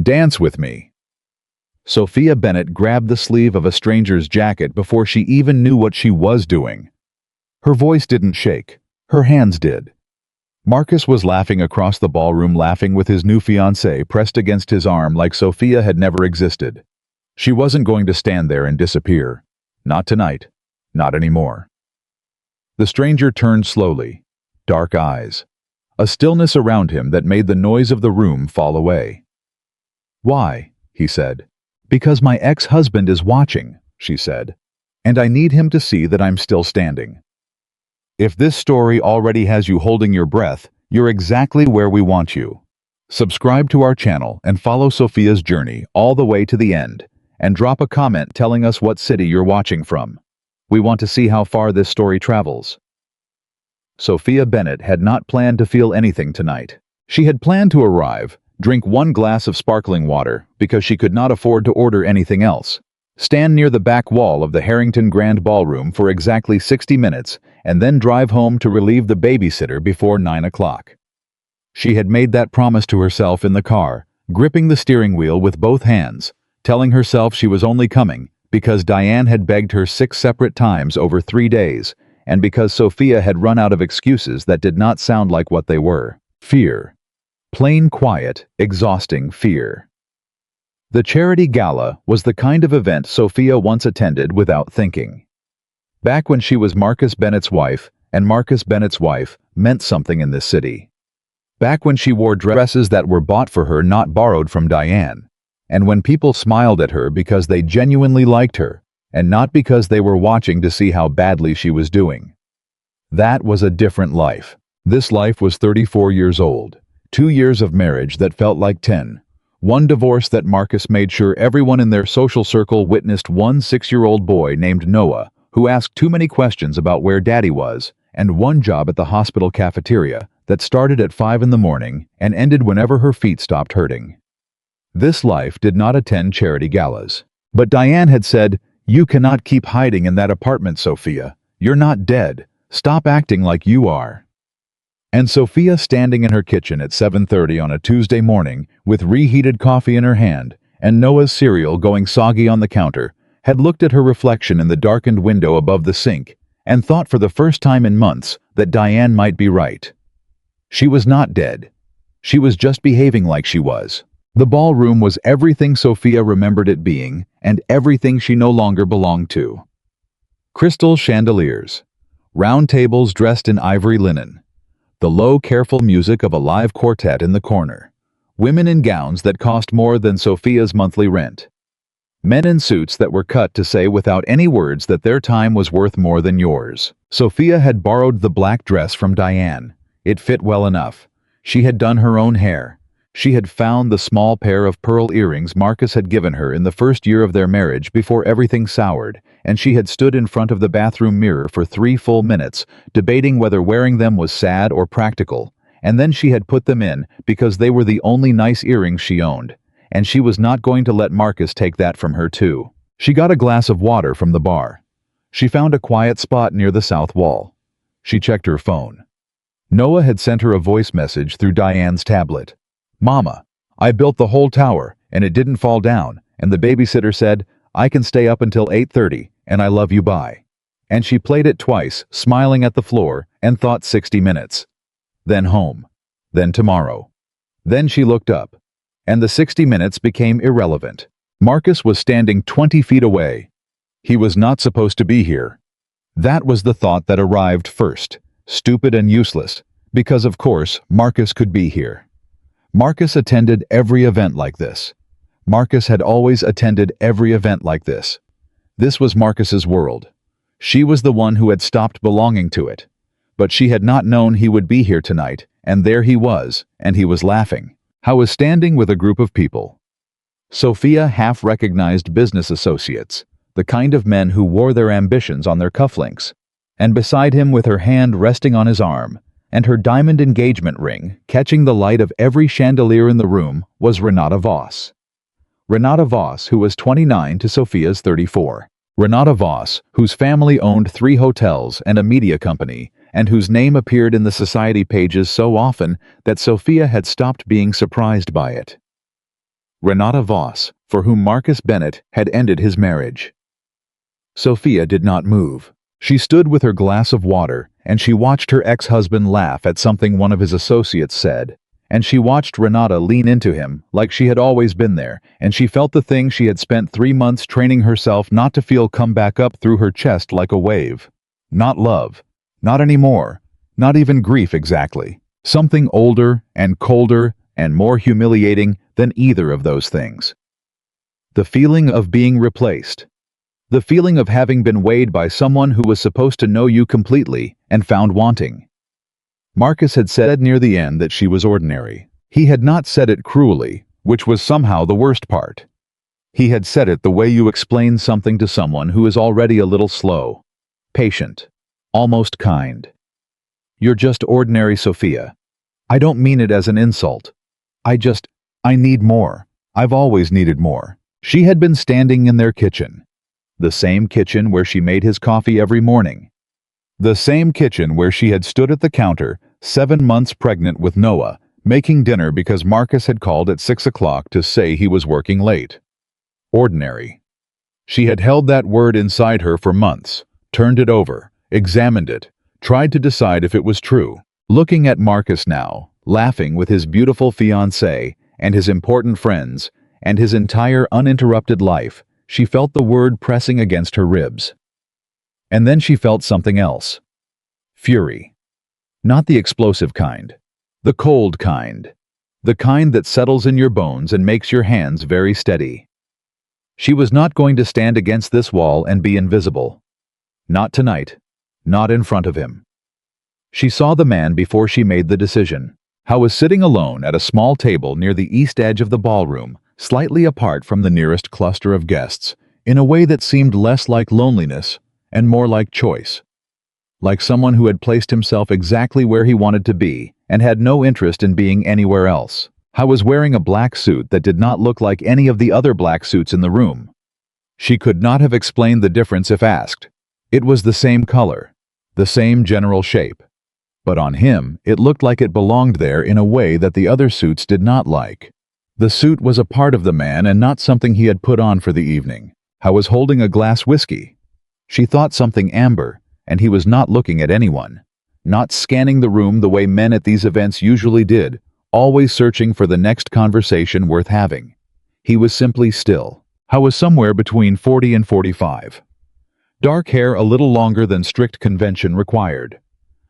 Dance with me." Sophia Bennett grabbed the sleeve of a stranger's jacket before she even knew what she was doing. Her voice didn't shake. Her hands did. Marcus was laughing across the ballroom, laughing with his new fiancée pressed against his arm like Sophia had never existed. She wasn't going to stand there and disappear. Not tonight. Not anymore. The stranger turned slowly. Dark eyes. A stillness around him that made the noise of the room fall away. "Why?" he said. "Because my ex-husband is watching," she said. "And I need him to see that I'm still standing." If this story already has you holding your breath, you're exactly where we want you. Subscribe to our channel and follow Sophia's journey all the way to the end, and drop a comment telling us what city you're watching from. We want to see how far this story travels. Sophia Bennett had not planned to feel anything tonight. She had planned to arrive, drink one glass of sparkling water because she could not afford to order anything else, stand near the back wall of the Harrington Grand Ballroom for exactly 60 minutes, and then drive home to relieve the babysitter before 9 o'clock. She had made that promise to herself in the car, gripping the steering wheel with both hands, telling herself she was only coming because Diane had begged her 6 separate times over 3 days, and because Sophia had run out of excuses that did not sound like what they were. Fear. Plain, quiet, exhausting fear. The charity gala was the kind of event Sophia once attended without thinking. Back when she was Marcus Bennett's wife, and Marcus Bennett's wife meant something in this city. Back when she wore dresses that were bought for her, not borrowed from Diane. And when people smiled at her because they genuinely liked her, and not because they were watching to see how badly she was doing. That was a different life. This life was 34 years old, 2 years of marriage that felt like 10, one divorce that Marcus made sure everyone in their social circle witnessed, one 6-year-old boy named Noah who asked too many questions about where Daddy was, and one job at the hospital cafeteria that started at 5 in the morning and ended whenever her feet stopped hurting. This life did not attend charity galas. But Diane had said, "You cannot keep hiding in that apartment, Sophia. You're not dead. Stop acting like you are." And Sophia, standing in her kitchen at 7:30 on a Tuesday morning with reheated coffee in her hand and Noah's cereal going soggy on the counter, had looked at her reflection in the darkened window above the sink and thought for the first time in months that Diane might be right. She was not dead. She was just behaving like she was. The ballroom was everything Sophia remembered it being and everything she no longer belonged to. Crystal chandeliers, round tables dressed in ivory linen, the low, careful music of a live quartet in the corner, women in gowns that cost more than Sophia's monthly rent, men in suits that were cut to say without any words that their time was worth more than yours. Sophia had borrowed the black dress from Diane. It fit well enough. She had done her own hair. She had found the small pair of pearl earrings Marcus had given her in the first year of their marriage before everything soured, and she had stood in front of the bathroom mirror for 3 full minutes, debating whether wearing them was sad or practical, and then she had put them in because they were the only nice earrings she owned. And she was not going to let Marcus take that from her too. She got a glass of water from the bar. She found a quiet spot near the south wall. She checked her phone. Noah had sent her a voice message through Diane's tablet. "Mama, I built the whole tower, and it didn't fall down, and the babysitter said, I can stay up until 8:30, and I love you, bye." And she played it twice, smiling at the floor, and thought 60 minutes. Then home. Then tomorrow. Then she looked up. And the 60 minutes became irrelevant. Marcus was standing 20 feet away. He was not supposed to be here. That was the thought that arrived first, stupid and useless, because of course Marcus could be here. Marcus attended every event like this. Marcus had always attended every event like this. This was Marcus's world. She was the one who had stopped belonging to it. But she had not known he would be here tonight, and there he was, and he was laughing. I was standing with a group of people. Sophia half-recognized business associates, the kind of men who wore their ambitions on their cufflinks, and beside him with her hand resting on his arm, and her diamond engagement ring catching the light of every chandelier in the room, was Renata Voss. Renata Voss, who was 29 to Sophia's 34. Renata Voss, whose family owned 3 hotels and a media company, and whose name appeared in the society pages so often that Sophia had stopped being surprised by it. Renata Voss, for whom Marcus Bennett had ended his marriage. Sophia did not move. She stood with her glass of water, and she watched her ex-husband laugh at something one of his associates said. And she watched Renata lean into him like she had always been there, and she felt the thing she had spent 3 months training herself not to feel come back up through her chest like a wave. Not love. Not anymore. Not even grief exactly. Something older and colder and more humiliating than either of those things. The feeling of being replaced. The feeling of having been weighed by someone who was supposed to know you completely and found wanting. Marcus had said near the end that she was ordinary. He had not said it cruelly, which was somehow the worst part. He had said it the way you explain something to someone who is already a little slow, patient, almost kind. You're just ordinary, Sophia. I don't mean it as an insult. I need more. I've always needed more. She had been standing in their kitchen. The same kitchen where she made his coffee every morning. The same kitchen where she had stood at the counter, 7 months pregnant with Noah, making dinner because Marcus had called at 6 o'clock to say he was working late. Ordinary. She had held that word inside her for months, turned it over, examined it, tried to decide if it was true. Looking at Marcus now, laughing with his beautiful fiancée and his important friends and his entire uninterrupted life, she felt the word pressing against her ribs. And then she felt something else. Fury. Not the explosive kind. The cold kind. The kind that settles in your bones and makes your hands very steady. She was not going to stand against this wall and be invisible. Not tonight. Not in front of him. She saw the man before she made the decision. How was sitting alone at a small table near the east edge of the ballroom, slightly apart from the nearest cluster of guests, in a way that seemed less like loneliness and more like choice. Like someone who had placed himself exactly where he wanted to be and had no interest in being anywhere else. How was wearing a black suit that did not look like any of the other black suits in the room. She could not have explained the difference if asked. It was the same color, the same general shape. But on him, it looked like it belonged there in a way that the other suits did not like. The suit was a part of the man and not something he had put on for the evening. How was holding a glass whiskey. She thought something amber, and he was not looking at anyone. Not scanning the room the way men at these events usually did, always searching for the next conversation worth having. He was simply still. How was somewhere between 40 and 45. Dark hair a little longer than strict convention required.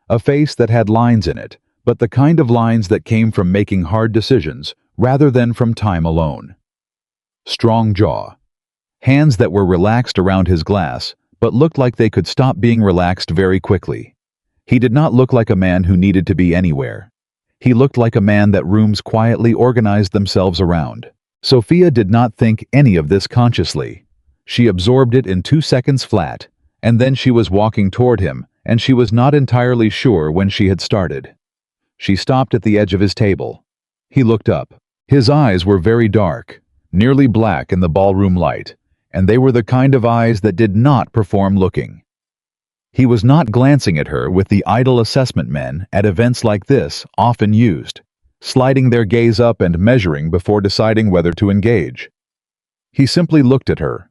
A face that had lines in it, but the kind of lines that came from making hard decisions rather than from time alone. Strong jaw. Hands that were relaxed around his glass, but looked like they could stop being relaxed very quickly. He did not look like a man who needed to be anywhere. He looked like a man that rooms quietly organized themselves around. Sophia did not think any of this consciously. She absorbed it in 2 seconds flat, and then she was walking toward him, and she was not entirely sure when she had started. She stopped at the edge of his table. He looked up. His eyes were very dark, nearly black in the ballroom light, and they were the kind of eyes that did not perform looking. He was not glancing at her with the idle assessment men at events like this often used, sliding their gaze up and measuring before deciding whether to engage. He simply looked at her,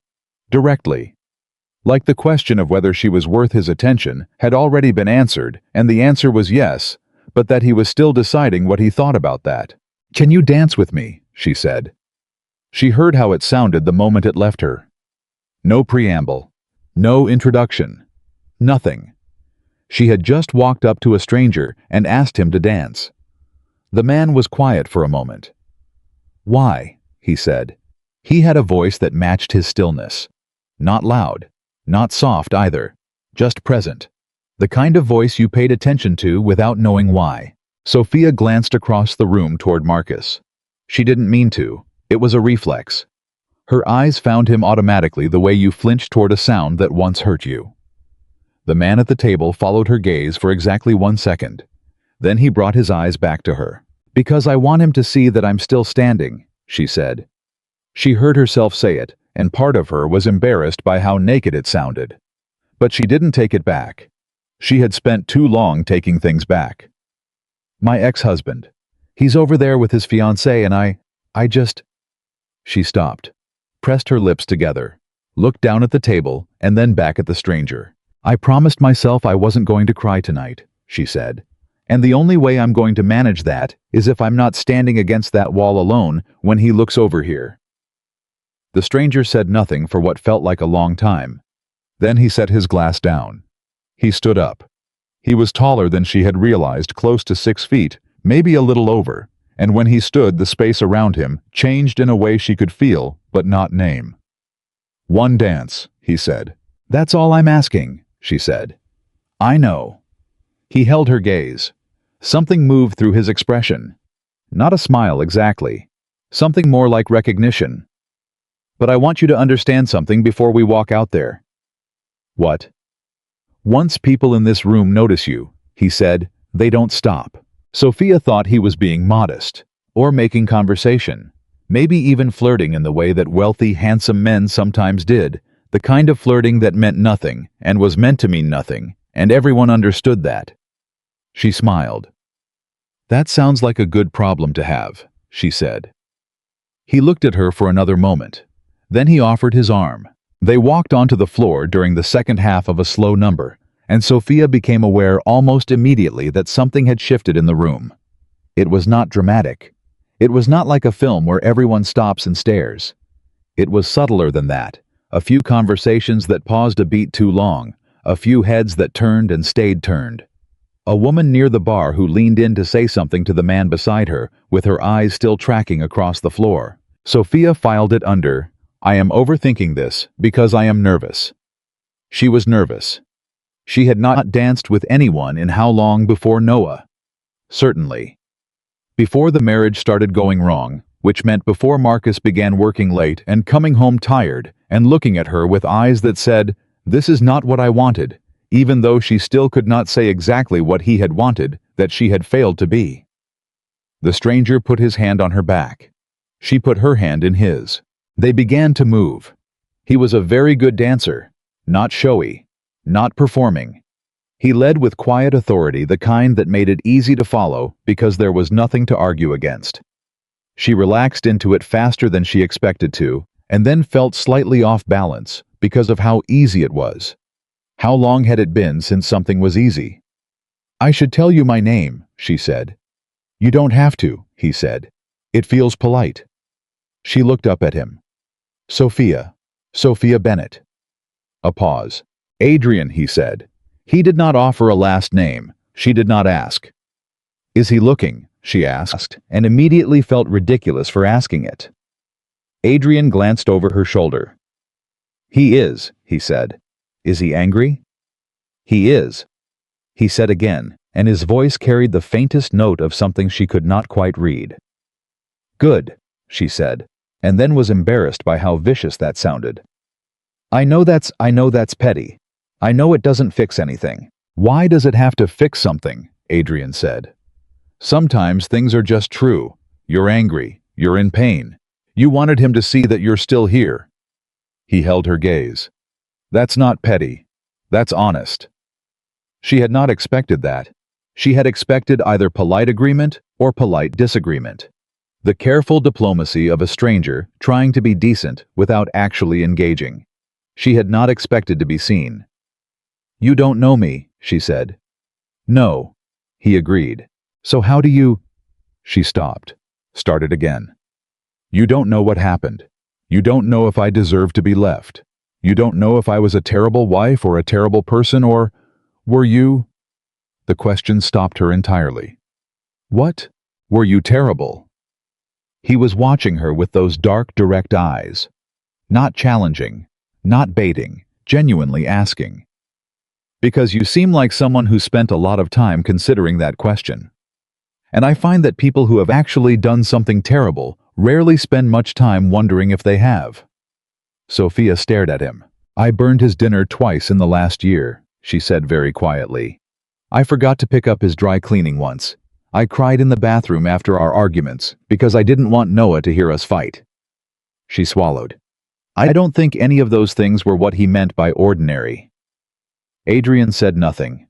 directly. Like the question of whether she was worth his attention had already been answered, and the answer was yes, but that he was still deciding what he thought about that. "Can you dance with me?" she said. She heard how it sounded the moment it left her. No preamble. No introduction. Nothing. She had just walked up to a stranger and asked him to dance. The man was quiet for a moment. "Why?" he said. He had a voice that matched his stillness. Not loud. Not soft either. Just present. The kind of voice you paid attention to without knowing why. Sophia glanced across the room toward Marcus. She didn't mean to. It was a reflex. Her eyes found him automatically the way you flinch toward a sound that once hurt you. The man at the table followed her gaze for exactly 1 second. Then he brought his eyes back to her. "Because I want him to see that I'm still standing," she said. She heard herself say it, and part of her was embarrassed by how naked it sounded. But she didn't take it back. She had spent too long taking things back. "My ex-husband. He's over there with his fiancée and I just..." She stopped, pressed her lips together, looked down at the table, and then back at the stranger. I promised myself I wasn't going to cry tonight, she said. And the only way I'm going to manage that is if I'm not standing against that wall alone when he looks over here. The stranger said nothing for what felt like a long time. Then he set his glass down. He stood up. He was taller than she had realized, close to 6 feet, maybe a little over, and when he stood, the space around him changed in a way she could feel, but not name. One dance, he said. That's all I'm asking, she said. I know. He held her gaze. Something moved through his expression. Not a smile exactly. Something more like recognition. But I want you to understand something before we walk out there. What? Once people in this room notice you, he said, they don't stop. Sophia thought he was being modest, or making conversation, maybe even flirting in the way that wealthy, handsome men sometimes did, the kind of flirting that meant nothing and was meant to mean nothing, and everyone understood that. She smiled. That sounds like a good problem to have, she said. He looked at her for another moment. Then he offered his arm. They walked onto the floor during the second half of a slow number, and Sophia became aware almost immediately that something had shifted in the room. It was not dramatic. It was not like a film where everyone stops and stares. It was subtler than that. A few conversations that paused a beat too long, a few heads that turned and stayed turned. A woman near the bar who leaned in to say something to the man beside her, with her eyes still tracking across the floor. Sophia filed it under, I am overthinking this because I am nervous. She was nervous. She had not danced with anyone in how long before Noah? Certainly. Before the marriage started going wrong, which meant before Marcus began working late and coming home tired and looking at her with eyes that said, this is not what I wanted, even though she still could not say exactly what he had wanted, that she had failed to be. The stranger put his hand on her back. She put her hand in his. They began to move. He was a very good dancer, not showy. Not performing. He led with quiet authority, the kind that made it easy to follow because there was nothing to argue against. She relaxed into it faster than she expected to, and then felt slightly off balance because of how easy it was. How long had it been since something was easy? I should tell you my name, she said. You don't have to, he said. It feels polite. She looked up at him. Sophia. Sophia Bennett. A pause. Adrian, he said. He did not offer a last name. She did not ask. Is he looking? She asked, and immediately felt ridiculous for asking it. Adrian glanced over her shoulder. He is, he said. Is he angry? He is. He said again, and his voice carried the faintest note of something she could not quite read. Good, she said, and then was embarrassed by how vicious that sounded. I know that's petty. I know it doesn't fix anything. Why does it have to fix something? Adrian said. Sometimes things are just true. You're angry. You're in pain. You wanted him to see that you're still here. He held her gaze. That's not petty. That's honest. She had not expected that. She had expected either polite agreement or polite disagreement. The careful diplomacy of a stranger trying to be decent without actually engaging. She had not expected to be seen. You don't know me, she said. No, he agreed. So how do you... She stopped, started again. You don't know what happened. You don't know if I deserve to be left. You don't know if I was a terrible wife or a terrible person or... Were you... The question stopped her entirely. What? Were you terrible? He was watching her with those dark, direct eyes. Not challenging, not baiting, genuinely asking. Because you seem like someone who spent a lot of time considering that question. And I find that people who have actually done something terrible rarely spend much time wondering if they have. Sophia stared at him. I burned his dinner twice in the last year, she said very quietly. I forgot to pick up his dry cleaning once. I cried in the bathroom after our arguments because I didn't want Noah to hear us fight. She swallowed. I don't think any of those things were what he meant by ordinary. Adrian said nothing.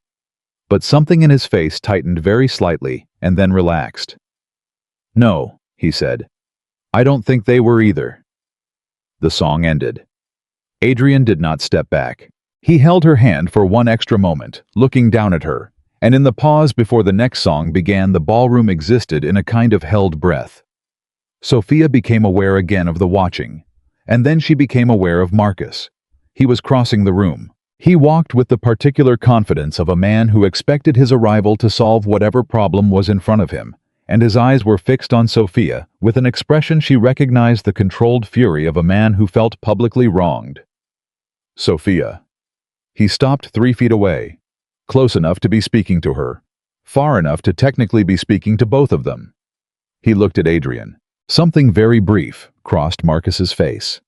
But something in his face tightened very slightly and then relaxed. No, he said. I don't think they were either. The song ended. Adrian did not step back. He held her hand for one extra moment, looking down at her, and in the pause before the next song began, the ballroom existed in a kind of held breath. Sophia became aware again of the watching, and then she became aware of Marcus. He was crossing the room. He walked with the particular confidence of a man who expected his arrival to solve whatever problem was in front of him, and his eyes were fixed on Sophia with an expression she recognized, the controlled fury of a man who felt publicly wronged. Sophia. He stopped 3 feet away, close enough to be speaking to her, far enough to technically be speaking to both of them. He looked at Adrian. Something very brief crossed Marcus's face.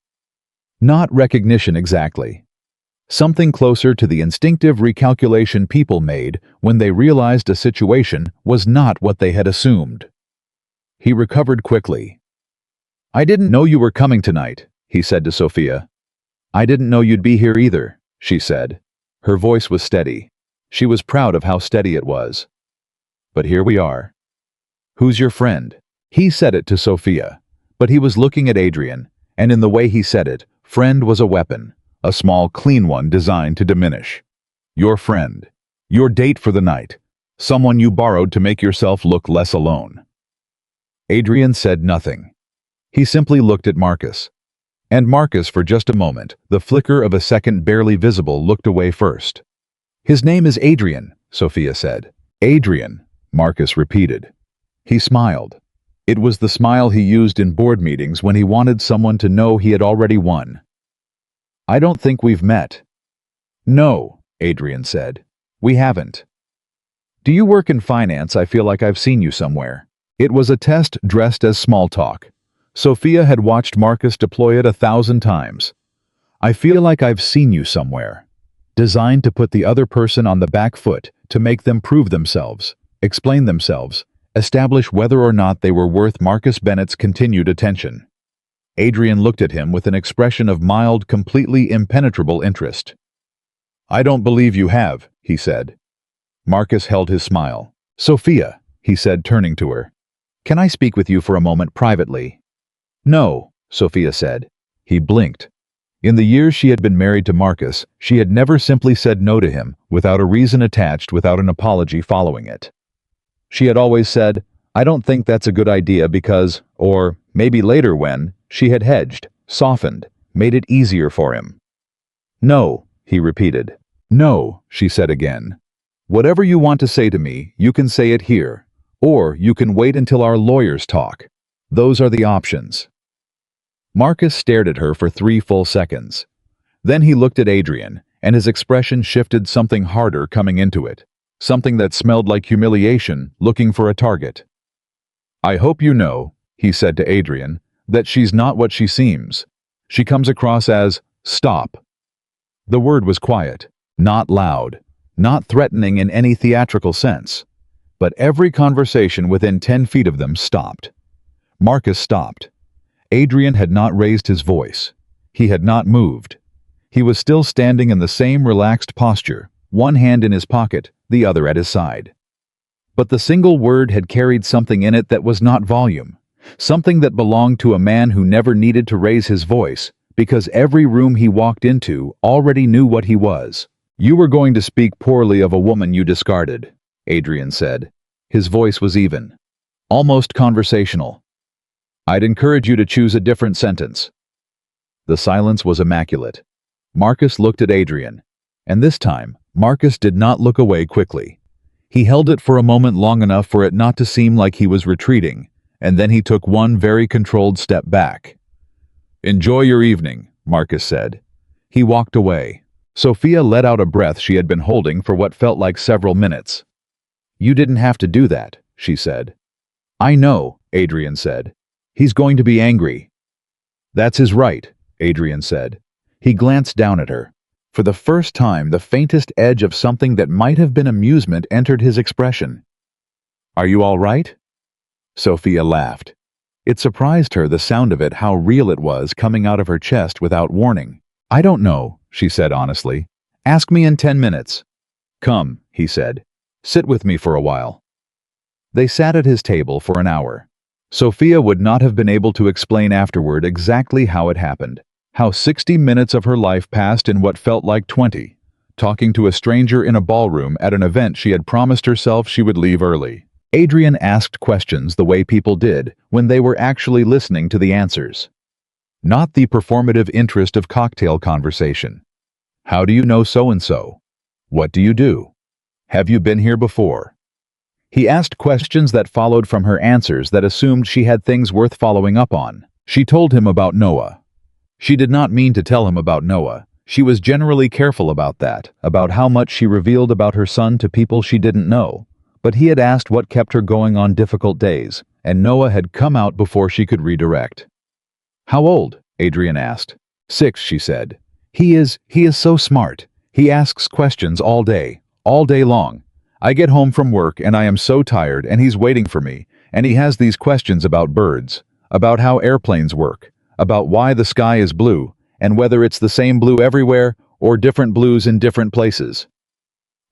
Not recognition exactly. Something closer to the instinctive recalculation people made when they realized a situation was not what they had assumed. He recovered quickly. "I didn't know you were coming tonight," he said to Sophia. "I didn't know you'd be here either," she said. Her voice was steady. She was proud of how steady it was. "But here we are." "Who's your friend?" He said it to Sophia, but he was looking at Adrian, and in the way he said it, friend was a weapon, a small, clean one designed to diminish. "Your friend. Your date for the night. Someone you borrowed to make yourself look less alone." Adrian said nothing. He simply looked at Marcus. And Marcus, for just a moment, the flicker of a second barely visible, looked away first. "His name is Adrian," Sophia said. "Adrian," Marcus repeated. He smiled. It was the smile he used in board meetings when he wanted someone to know he had already won. "I don't think we've met." "No," Adrian said. "We haven't." "Do you work in finance? I feel like I've seen you somewhere." It was a test dressed as small talk. Sophia had watched Marcus deploy it 1,000 times. "I feel like I've seen you somewhere." Designed to put the other person on the back foot, to make them prove themselves, explain themselves, establish whether or not they were worth Marcus Bennett's continued attention. Adrian looked at him with an expression of mild, completely impenetrable interest. "I don't believe you have," he said. Marcus held his smile. "Sophia," he said, turning to her. "Can I speak with you for a moment privately?" "No," Sophia said. He blinked. In the years she had been married to Marcus, she had never simply said no to him, without a reason attached, without an apology following it. She had always said, "I don't think that's a good idea because," or maybe later when, she had hedged, softened, made it easier for him. "No," he repeated. "No," she said again. "Whatever you want to say to me, you can say it here, or you can wait until our lawyers talk. Those are the options." Marcus stared at her for 3 full seconds. Then he looked at Adrian, and his expression shifted, something harder coming into it. Something that smelled like humiliation, looking for a target. "I hope you know," he said to Adrian, "that she's not what she seems. She comes across as, stop." The word was quiet, not loud, not threatening in any theatrical sense. But every conversation within 10 feet of them stopped. Marcus stopped. Adrian had not raised his voice. He had not moved. He was still standing in the same relaxed posture, one hand in his pocket, the other at his side. But the single word had carried something in it that was not volume, something that belonged to a man who never needed to raise his voice, because every room he walked into already knew what he was. "You were going to speak poorly of a woman you discarded," Adrian said. His voice was even, almost conversational. "I'd encourage you to choose a different sentence." The silence was immaculate. Marcus looked at Adrian, and this time, Marcus did not look away quickly. He held it for a moment, long enough for it not to seem like he was retreating, and then he took one very controlled step back. "Enjoy your evening," Marcus said. He walked away. Sophia let out a breath she had been holding for what felt like several minutes. "You didn't have to do that," she said. "I know," Adrian said. "He's going to be angry." "That's his right," Adrian said. He glanced down at her. For the first time, the faintest edge of something that might have been amusement entered his expression. "Are you all right?" Sophia laughed. It surprised her, the sound of it, how real it was, coming out of her chest without warning. "I don't know," she said honestly. "Ask me in 10 minutes. "Come," he said. "Sit with me for a while." They sat at his table for an hour. Sophia would not have been able to explain afterward exactly how it happened. How 60 minutes of her life passed in what felt like 20, talking to a stranger in a ballroom at an event she had promised herself she would leave early. Adrian asked questions the way people did when they were actually listening to the answers. Not the performative interest of cocktail conversation. How do you know so-and-so? What do you do? Have you been here before? He asked questions that followed from her answers that assumed she had things worth following up on. She told him about Noah. She did not mean to tell him about Noah. She was generally careful about that, about how much she revealed about her son to people she didn't know. But he had asked what kept her going on difficult days, and Noah had come out before she could redirect. How old? Adrian asked. 6, she said. He is so smart. He asks questions all day long. I get home from work and I am so tired and he's waiting for me, and he has these questions about birds, about how airplanes work, about why the sky is blue, and whether it's the same blue everywhere or different blues in different places.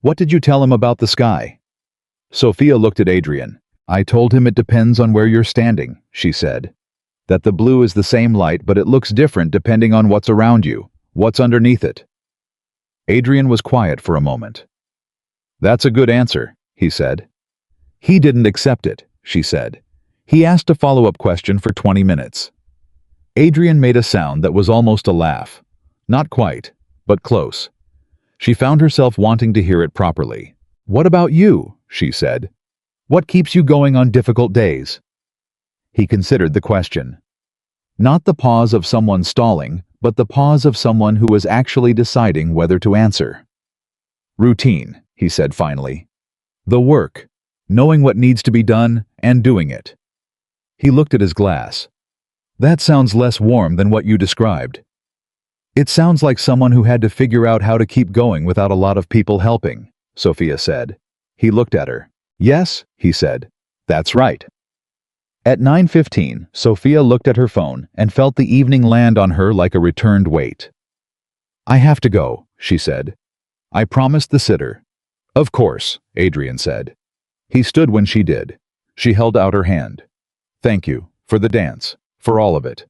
What did you tell him about the sky? Sophia looked at Adrian. I told him it depends on where you're standing, she said. That the blue is the same light, but it looks different depending on what's around you, what's underneath it. Adrian was quiet for a moment. That's a good answer, he said. He didn't accept it, she said. He asked a follow-up question for 20 minutes. Adrian made a sound that was almost a laugh. Not quite, but close. She found herself wanting to hear it properly. What about you? She said. What keeps you going on difficult days? He considered the question. Not the pause of someone stalling, but the pause of someone who was actually deciding whether to answer. Routine, he said finally. The work, knowing what needs to be done and doing it. He looked at his glass. That sounds less warm than what you described. It sounds like someone who had to figure out how to keep going without a lot of people helping, Sophia said. He looked at her. Yes, he said. That's right. At 9:15, Sophia looked at her phone and felt the evening land on her like a returned weight. I have to go, she said. I promised the sitter. Of course, Adrian said. He stood when she did. She held out her hand. Thank you, for the dance, for all of it.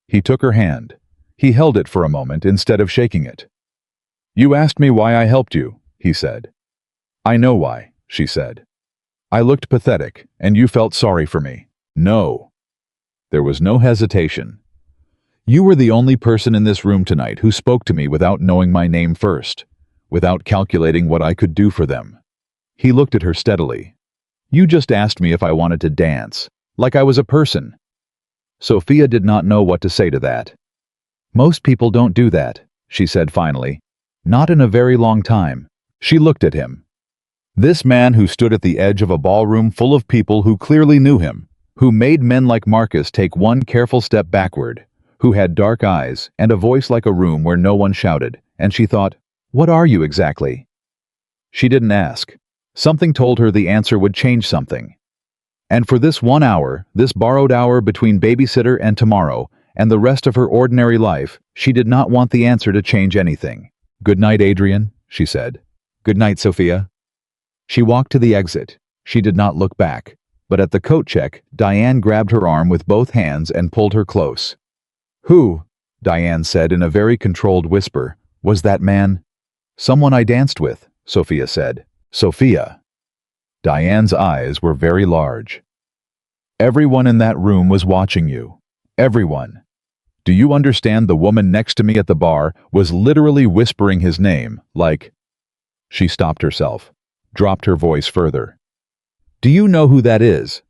He took her hand. He held it for a moment instead of shaking it. You asked me why I helped you, he said. I know why, she said. I looked pathetic, and you felt sorry for me. No. There was no hesitation. You were the only person in this room tonight who spoke to me without knowing my name first, without calculating what I could do for them. He looked at her steadily. You just asked me if I wanted to dance, like I was a person. Sophia did not know what to say to that. Most people don't do that, she said finally. Not in a very long time. She looked at him. This man who stood at the edge of a ballroom full of people who clearly knew him, who made men like Marcus take one careful step backward, who had dark eyes and a voice like a room where no one shouted, and she thought, what are you exactly? She didn't ask. Something told her the answer would change something. And for this 1 hour, this borrowed hour between babysitter and tomorrow, and the rest of her ordinary life, she did not want the answer to change anything. Good night, Adrian, she said. Good night, Sophia. She walked to the exit. She did not look back. But at the coat check, Diane grabbed her arm with both hands and pulled her close. Who, Diane said in a very controlled whisper, was that man? Someone I danced with, Sophia said. Sophia. Diane's eyes were very large. Everyone in that room was watching you. Everyone. Do you understand the woman next to me at the bar was literally whispering his name, like... She stopped herself, dropped her voice further. Do you know who that is?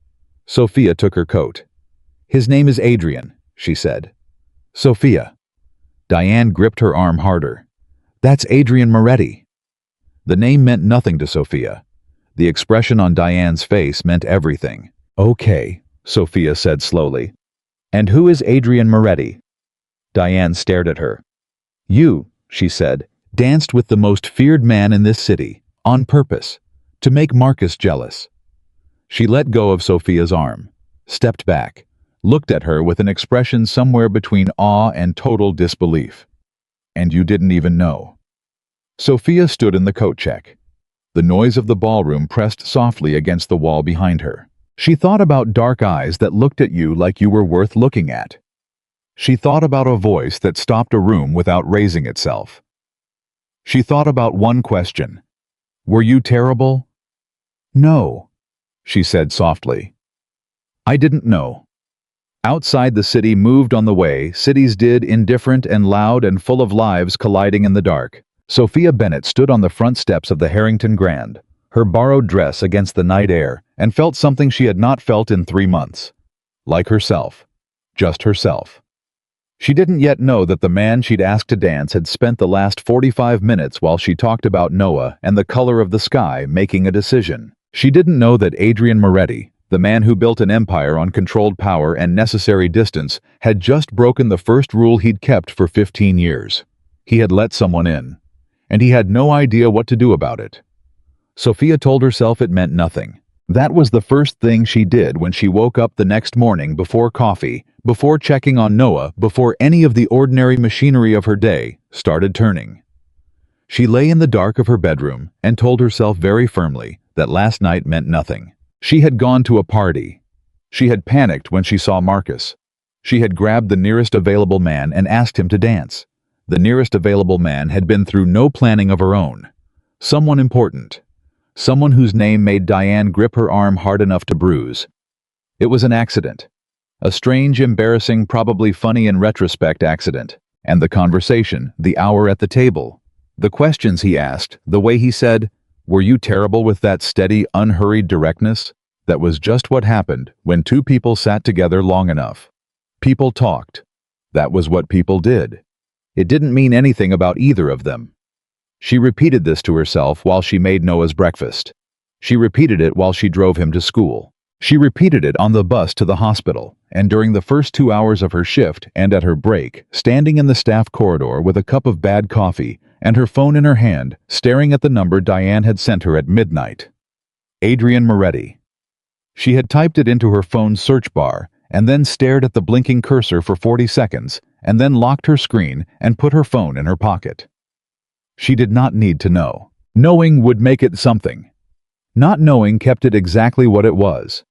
Sophia took her coat. His name is Adrian, she said. Sophia. Diane gripped her arm harder. That's Adrian Moretti. The name meant nothing to Sophia. The expression on Diane's face meant everything. Okay, Sophia said slowly. And who is Adrian Moretti? Diane stared at her. You, she said, danced with the most feared man in this city, on purpose, to make Marcus jealous. She let go of Sophia's arm, stepped back, looked at her with an expression somewhere between awe and total disbelief. And you didn't even know. Sophia stood in the coat check. The noise of the ballroom pressed softly against the wall behind her. She thought about dark eyes that looked at you like you were worth looking at. She thought about a voice that stopped a room without raising itself. She thought about one question. Were you terrible? No, she said softly. I didn't know. Outside the city moved on the way cities did, indifferent and loud and full of lives colliding in the dark. Sophia Bennett stood on the front steps of the Harrington Grand, her borrowed dress against the night air, and felt something she had not felt in 3 months. Like herself. Just herself. She didn't yet know that the man she'd asked to dance had spent the last 45 minutes while she talked about Noah and the color of the sky making a decision. She didn't know that Adrian Moretti, the man who built an empire on controlled power and necessary distance, had just broken the first rule he'd kept for 15 years. He had let someone in, and he had no idea what to do about it. Sophia told herself it meant nothing. That was the first thing she did when she woke up the next morning, before coffee, before checking on Noah, before any of the ordinary machinery of her day started turning. She lay in the dark of her bedroom and told herself very firmly that last night meant nothing. She had gone to a party. She had panicked when she saw Marcus. She had grabbed the nearest available man and asked him to dance. The nearest available man had been through no planning of her own. Someone important. Someone whose name made Diane grip her arm hard enough to bruise. It was an accident. A strange, embarrassing, probably funny in retrospect accident. And the conversation, the hour at the table. The questions he asked, the way he said, "Were you terrible?" with that steady, unhurried directness? That was just what happened when two people sat together long enough. People talked. That was what people did. It didn't mean anything about either of them. She repeated this to herself while she made Noah's breakfast. She repeated it while she drove him to school. She repeated it on the bus to the hospital, and during the first 2 hours of her shift and at her break, standing in the staff corridor with a cup of bad coffee and her phone in her hand, staring at the number Diane had sent her at midnight. Adrian Moretti. She had typed it into her phone's search bar and then stared at the blinking cursor for 40 seconds and then locked her screen and put her phone in her pocket. She did not need to know. Knowing would make it something. Not knowing kept it exactly what it was.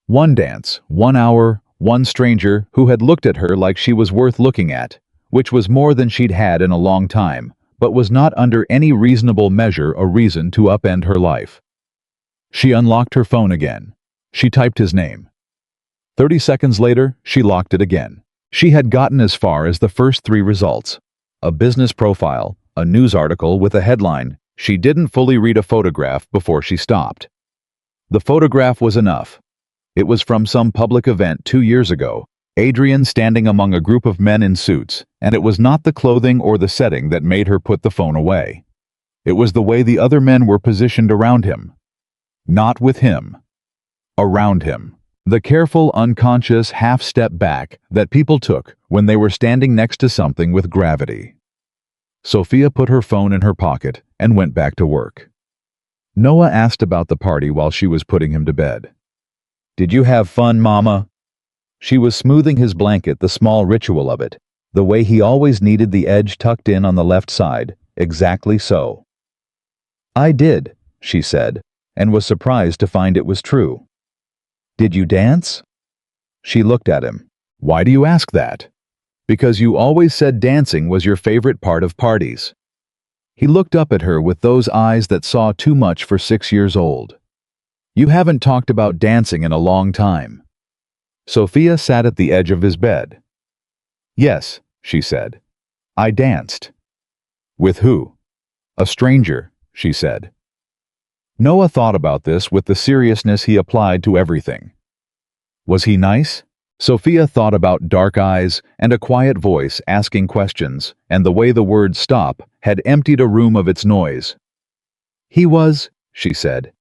One dance, 1 hour, one stranger who had looked at her like she was worth looking at, which was more than she'd had in a long time, but was not under any reasonable measure a reason to upend her life. She unlocked her phone again. She typed his name. 30 seconds later, she locked it again. She had gotten as far as the first 3 results. A business profile, a news article with a headline. She didn't fully read a photograph before she stopped. The photograph was enough. It was from some public event 2 years ago, Adrian standing among a group of men in suits, and it was not the clothing or the setting that made her put the phone away. It was the way the other men were positioned around him. Not with him. Around him. The careful, unconscious half-step back that people took when they were standing next to something with gravity. Sophia put her phone in her pocket and went back to work. Noah asked about the party while she was putting him to bed. "Did you have fun, Mama?" She was smoothing his blanket, the small ritual of it, the way he always needed the edge tucked in on the left side, exactly so. "I did," she said, and was surprised to find it was true. "Did you dance?" She looked at him. "Why do you ask that?" "Because you always said dancing was your favorite part of parties." He looked up at her with those eyes that saw too much for 6 years old. "You haven't talked about dancing in a long time." Sophia sat at the edge of his bed. "Yes," she said. "I danced." "With who?" "A stranger," she said. Noah thought about this with the seriousness he applied to everything. Was he nice? Sophia thought about dark eyes and a quiet voice asking questions, and the way the word "stop" had emptied a room of its noise. "He was," she said,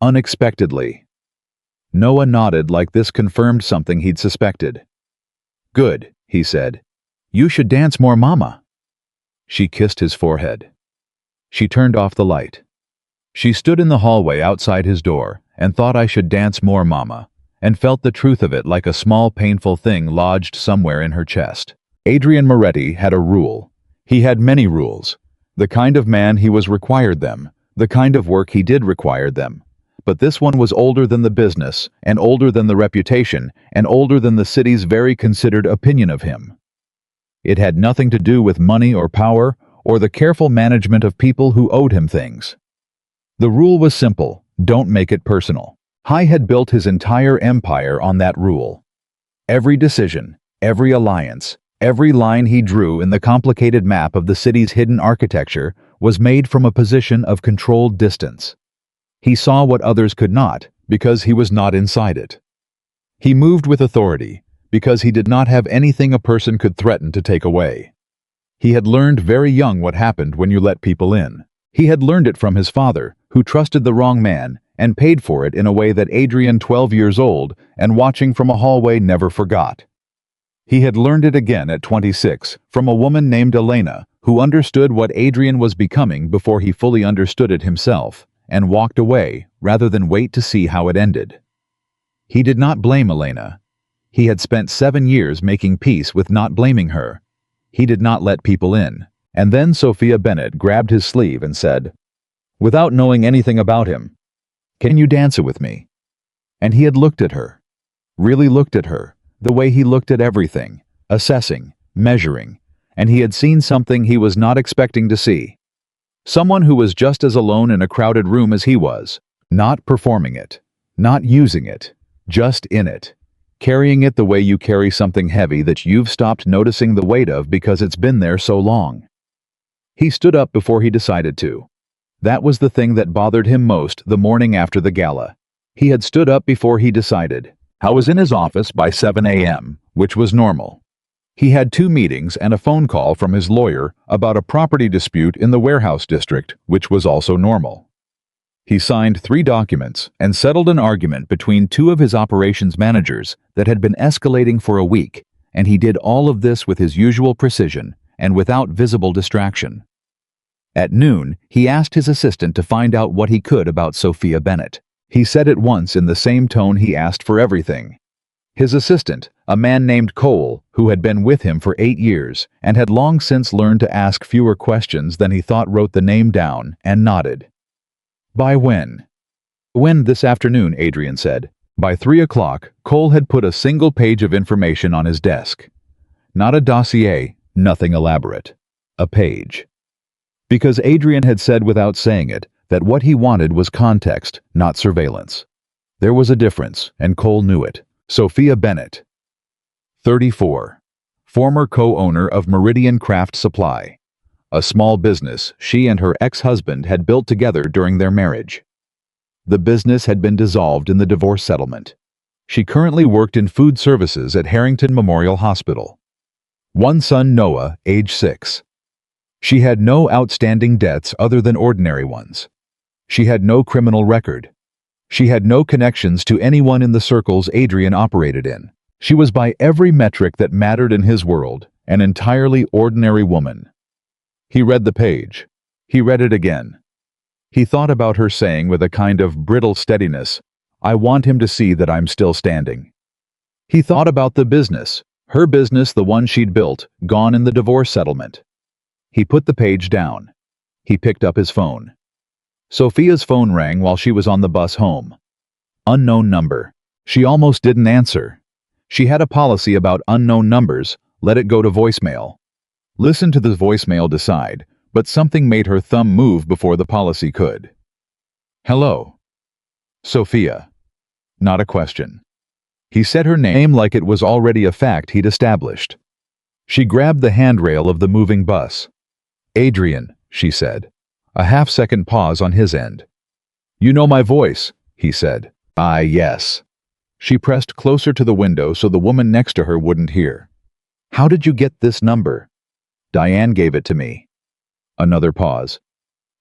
"unexpectedly." Noah nodded like this confirmed something he'd suspected. "Good," he said. "You should dance more, Mama." She kissed his forehead. She turned off the light. She stood in the hallway outside his door and thought, "I should dance more, Mama," and felt the truth of it like a small painful thing lodged somewhere in her chest. Adrian Moretti had a rule. He had many rules. The kind of man he was required them. The kind of work he did required them. But this one was older than the business, and older than the reputation, and older than the city's very considered opinion of him. It had nothing to do with money or power or the careful management of people who owed him things. The rule was simple: don't make it personal. Hai had built his entire empire on that rule. Every decision, every alliance, every line he drew in the complicated map of the city's hidden architecture was made from a position of controlled distance. He saw what others could not, because he was not inside it. He moved with authority, because he did not have anything a person could threaten to take away. He had learned very young what happened when you let people in. He had learned it from his father, who trusted the wrong man and paid for it in a way that Adrian, 12 years old and watching from a hallway, never forgot. He had learned it again at 26 from a woman named Elena, who understood what Adrian was becoming before he fully understood it himself, and walked away rather than wait to see how it ended. He did not blame Elena. He had spent 7 years making peace with not blaming her. He did not let people in. And then Sophia Bennett grabbed his sleeve and said, without knowing anything about him, "Can you dance it with me?" And he had looked at her, really looked at her, the way he looked at everything, assessing, measuring, and he had seen something he was not expecting to see. Someone who was just as alone in a crowded room as he was, not performing it, not using it, just in it, carrying it the way you carry something heavy that you've stopped noticing the weight of because it's been there so long. He stood up before he decided to. That was the thing that bothered him most the morning after the gala. He had stood up before he decided. I was in his office by 7 a.m., which was normal. He had 2 meetings and a phone call from his lawyer about a property dispute in the warehouse district, which was also normal. He signed 3 documents and settled an argument between 2 of his operations managers that had been escalating for a week, and he did all of this with his usual precision and without visible distraction. At noon, he asked his assistant to find out what he could about Sophia Bennett. He said it once in the same tone he asked for everything. His assistant, a man named Cole, who had been with him for 8 years and had long since learned to ask fewer questions than he thought, wrote the name down and nodded. By when? When this afternoon, Adrian said. By 3 o'clock, Cole had put a single page of information on his desk. Not a dossier, nothing elaborate. A page. Because Adrian had said without saying it that what he wanted was context, not surveillance. There was a difference, and Cole knew it. Sophia Bennett, 34, former co-owner of Meridian Craft Supply, a small business she and her ex-husband had built together during their marriage. The business had been dissolved in the divorce settlement. She currently worked in food services at Harrington Memorial Hospital. 1 son, Noah, age 6. She had no outstanding debts other than ordinary ones. She had no criminal record. She had no connections to anyone in the circles Adrian operated in. She was by every metric that mattered in his world, an entirely ordinary woman. He read the page. He read it again. He thought about her saying with a kind of brittle steadiness, "I want him to see that I'm still standing." He thought about the business, her business, the one she'd built, gone in the divorce settlement. He put the page down. He picked up his phone. Sophia's phone rang while she was on the bus home. Unknown number. She almost didn't answer. She had a policy about unknown numbers, let it go to voicemail. Listen to the voicemail, decide, but something made her thumb move before the policy could. Hello. Sophia. Not a question. He said her name like it was already a fact he'd established. She grabbed the handrail of the moving bus. Adrian, she said. A half-second pause on his end. You know my voice, he said. Yes. She pressed closer to the window so the woman next to her wouldn't hear. How did you get this number? Diane gave it to me. Another pause.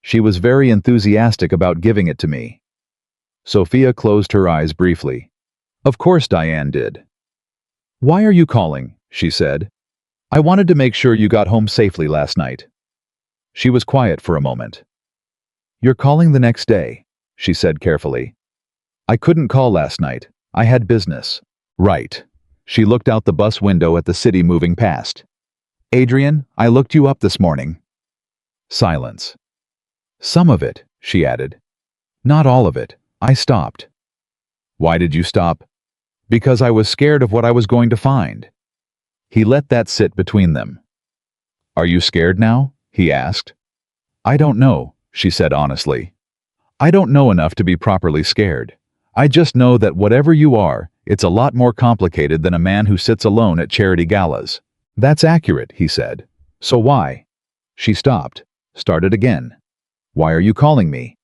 She was very enthusiastic about giving it to me. Sophia closed her eyes briefly. Of course Diane did. Why are you calling? She said. I wanted to make sure you got home safely last night. She was quiet for a moment. You're calling the next day, she said carefully. I couldn't call last night. I had business. Right. She looked out the bus window at the city moving past. Adrian, I looked you up this morning. Silence. Some of it, she added. Not all of it. I stopped. Why did you stop? Because I was scared of what I was going to find. He let that sit between them. Are you scared now? He asked. I don't know, she said honestly. I don't know enough to be properly scared. I just know that whatever you are, it's a lot more complicated than a man who sits alone at charity galas. That's accurate, he said. So why? She stopped, started again. Why are you calling me?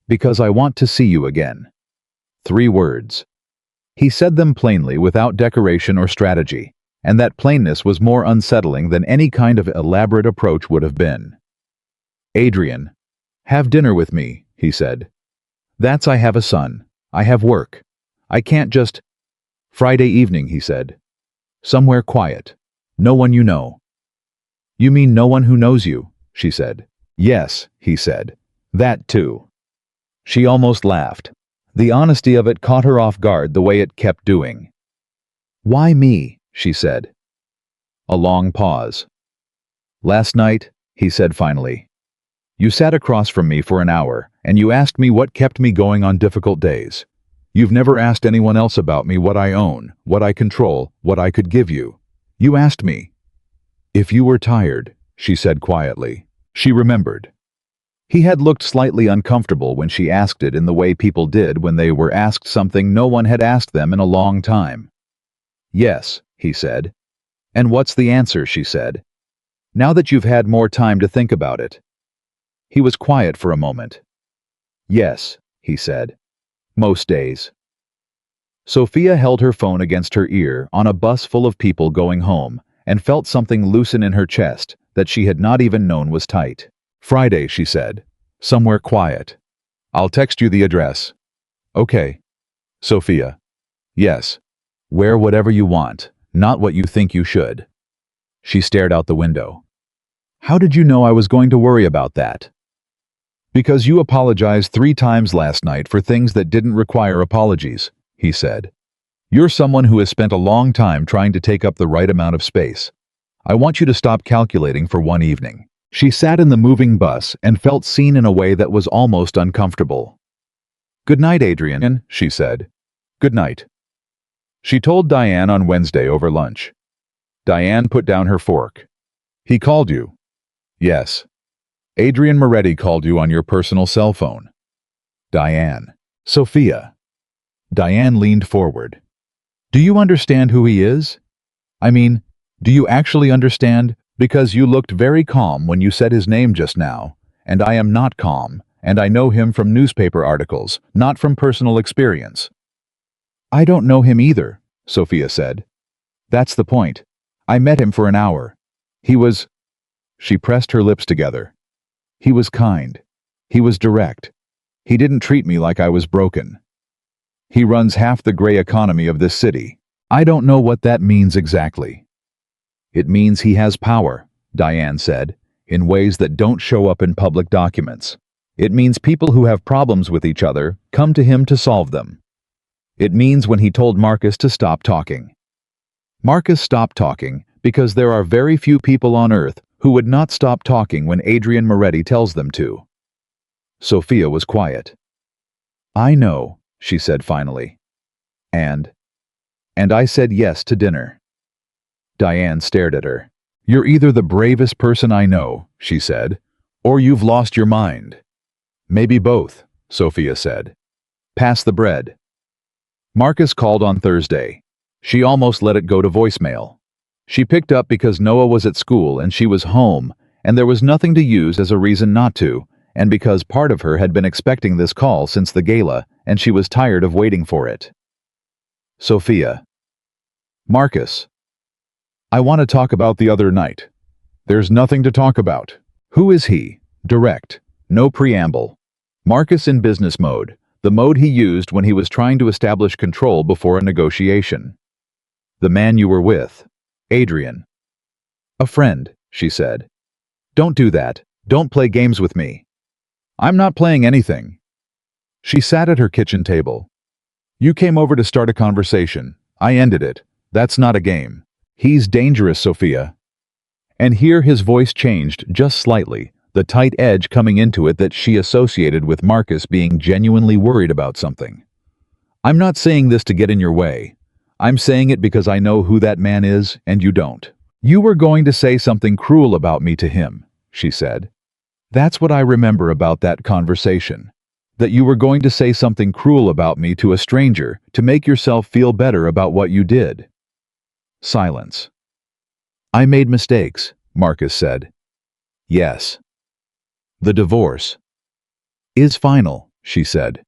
Because I want to see you again. 3 words. He said them plainly without decoration or strategy, and that plainness was more unsettling than any kind of elaborate approach would have been. Adrian, have dinner with me, he said. I have a son. I have work. I can't just... Friday evening, he said. Somewhere quiet. No one you know. You mean no one who knows you, she said. Yes, he said. That too. She almost laughed. The honesty of it caught her off guard the way it kept doing. Why me? She said. A long pause. Last night, he said finally. You sat across from me for an hour, and you asked me what kept me going on difficult days. You've never asked anyone else about me what I own, what I control, what I could give you. You asked me. If you were tired, she said quietly. She remembered. He had looked slightly uncomfortable when she asked it in the way people did when they were asked something no one had asked them in a long time. Yes, he said. And what's the answer, she said. Now that you've had more time to think about it. He was quiet for a moment. Yes, he said. Most days. Sophia held her phone against her ear on a bus full of people going home and felt something loosen in her chest that she had not even known was tight. Friday, she said. Somewhere quiet. I'll text you the address. Okay. Sophia. Yes. Wear whatever you want, not what you think you should. She stared out the window. How did you know I was going to worry about that? Because you apologized 3 times last night for things that didn't require apologies, he said. You're someone who has spent a long time trying to take up the right amount of space. I want you to stop calculating for one evening. She sat in the moving bus and felt seen in a way that was almost uncomfortable. Good night, Adrian, she said. Good night. She told Diane on Wednesday over lunch. Diane put down her fork. He called you. Yes. Adrian Moretti called you on your personal cell phone. Diane. Sophia. Diane leaned forward. Do you understand who he is? I mean, do you actually understand? Because you looked very calm when you said his name just now, and I am not calm, and I know him from newspaper articles, not from personal experience. I don't know him either, Sophia said. That's the point. I met him for an hour. He was... She pressed her lips together. He was kind. He was direct. He didn't treat me like I was broken. He runs half the gray economy of this city. I don't know what that means exactly. It means he has power, Diane said, in ways that don't show up in public documents. It means people who have problems with each other come to him to solve them. It means when he told Marcus to stop talking. Marcus stopped talking because there are very few people on earth who would not stop talking when Adrian Moretti tells them to. Sophia was quiet. I know, she said finally. And I said yes to dinner. Diane stared at her. You're either the bravest person I know, she said, or you've lost your mind. Maybe both, Sophia said. Pass the bread. Marcus called on Thursday. She almost let it go to voicemail. She picked up because Noah was at school and she was home, and there was nothing to use as a reason not to, and because part of her had been expecting this call since the gala, and she was tired of waiting for it. Sophia. Marcus. I want to talk about the other night. There's nothing to talk about. Who is he? Direct. No preamble. Marcus in business mode, the mode he used when he was trying to establish control before a negotiation. The man you were with. Adrian. A friend, she said. Don't do that. Don't play games with me. I'm not playing anything. She sat at her kitchen table. You came over to start a conversation. I ended it. That's not a game. He's dangerous, Sophia. And here his voice changed just slightly, the tight edge coming into it that she associated with Marcus being genuinely worried about something. I'm not saying this to get in your way. I'm saying it because I know who that man is, and you don't. You were going to say something cruel about me to him, she said. That's what I remember about that conversation. That you were going to say something cruel about me to a stranger to make yourself feel better about what you did. Silence. I made mistakes, Marcus said. Yes. The divorce is final, she said.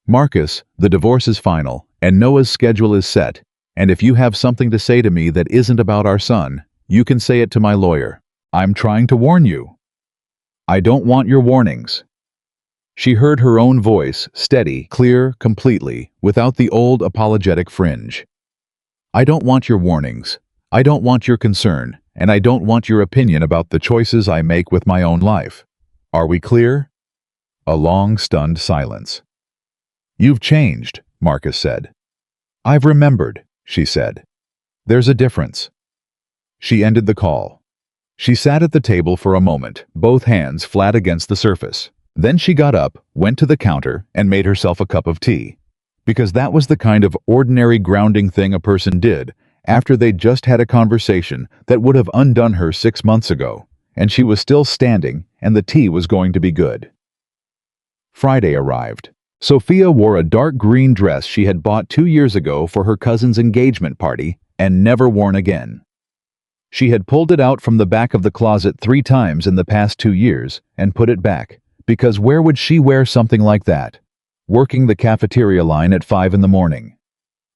Marcus, the divorce is final, and Noah's schedule is set, and if you have something to say to me that isn't about our son, you can say it to my lawyer. I'm trying to warn you. I don't want your warnings. She heard her own voice, steady, clear, completely, without the old apologetic fringe. I don't want your warnings. I don't want your concern, and I don't want your opinion about the choices I make with my own life. Are we clear? A long, stunned silence. You've changed, Marcus said. I've remembered, she said. There's a difference. She ended the call. She sat at the table for a moment, both hands flat against the surface. Then she got up, went to the counter, and made herself a cup of tea. Because that was the kind of ordinary grounding thing a person did after they'd just had a conversation that would have undone her 6 months ago, and she was still standing, and the tea was going to be good. Friday arrived. Sophia wore a dark green dress she had bought 2 years ago for her cousin's engagement party and never worn again. She had pulled it out from the back of the closet 3 times in the past 2 years and put it back, because where would she wear something like that? Working the cafeteria line at 5 in the morning.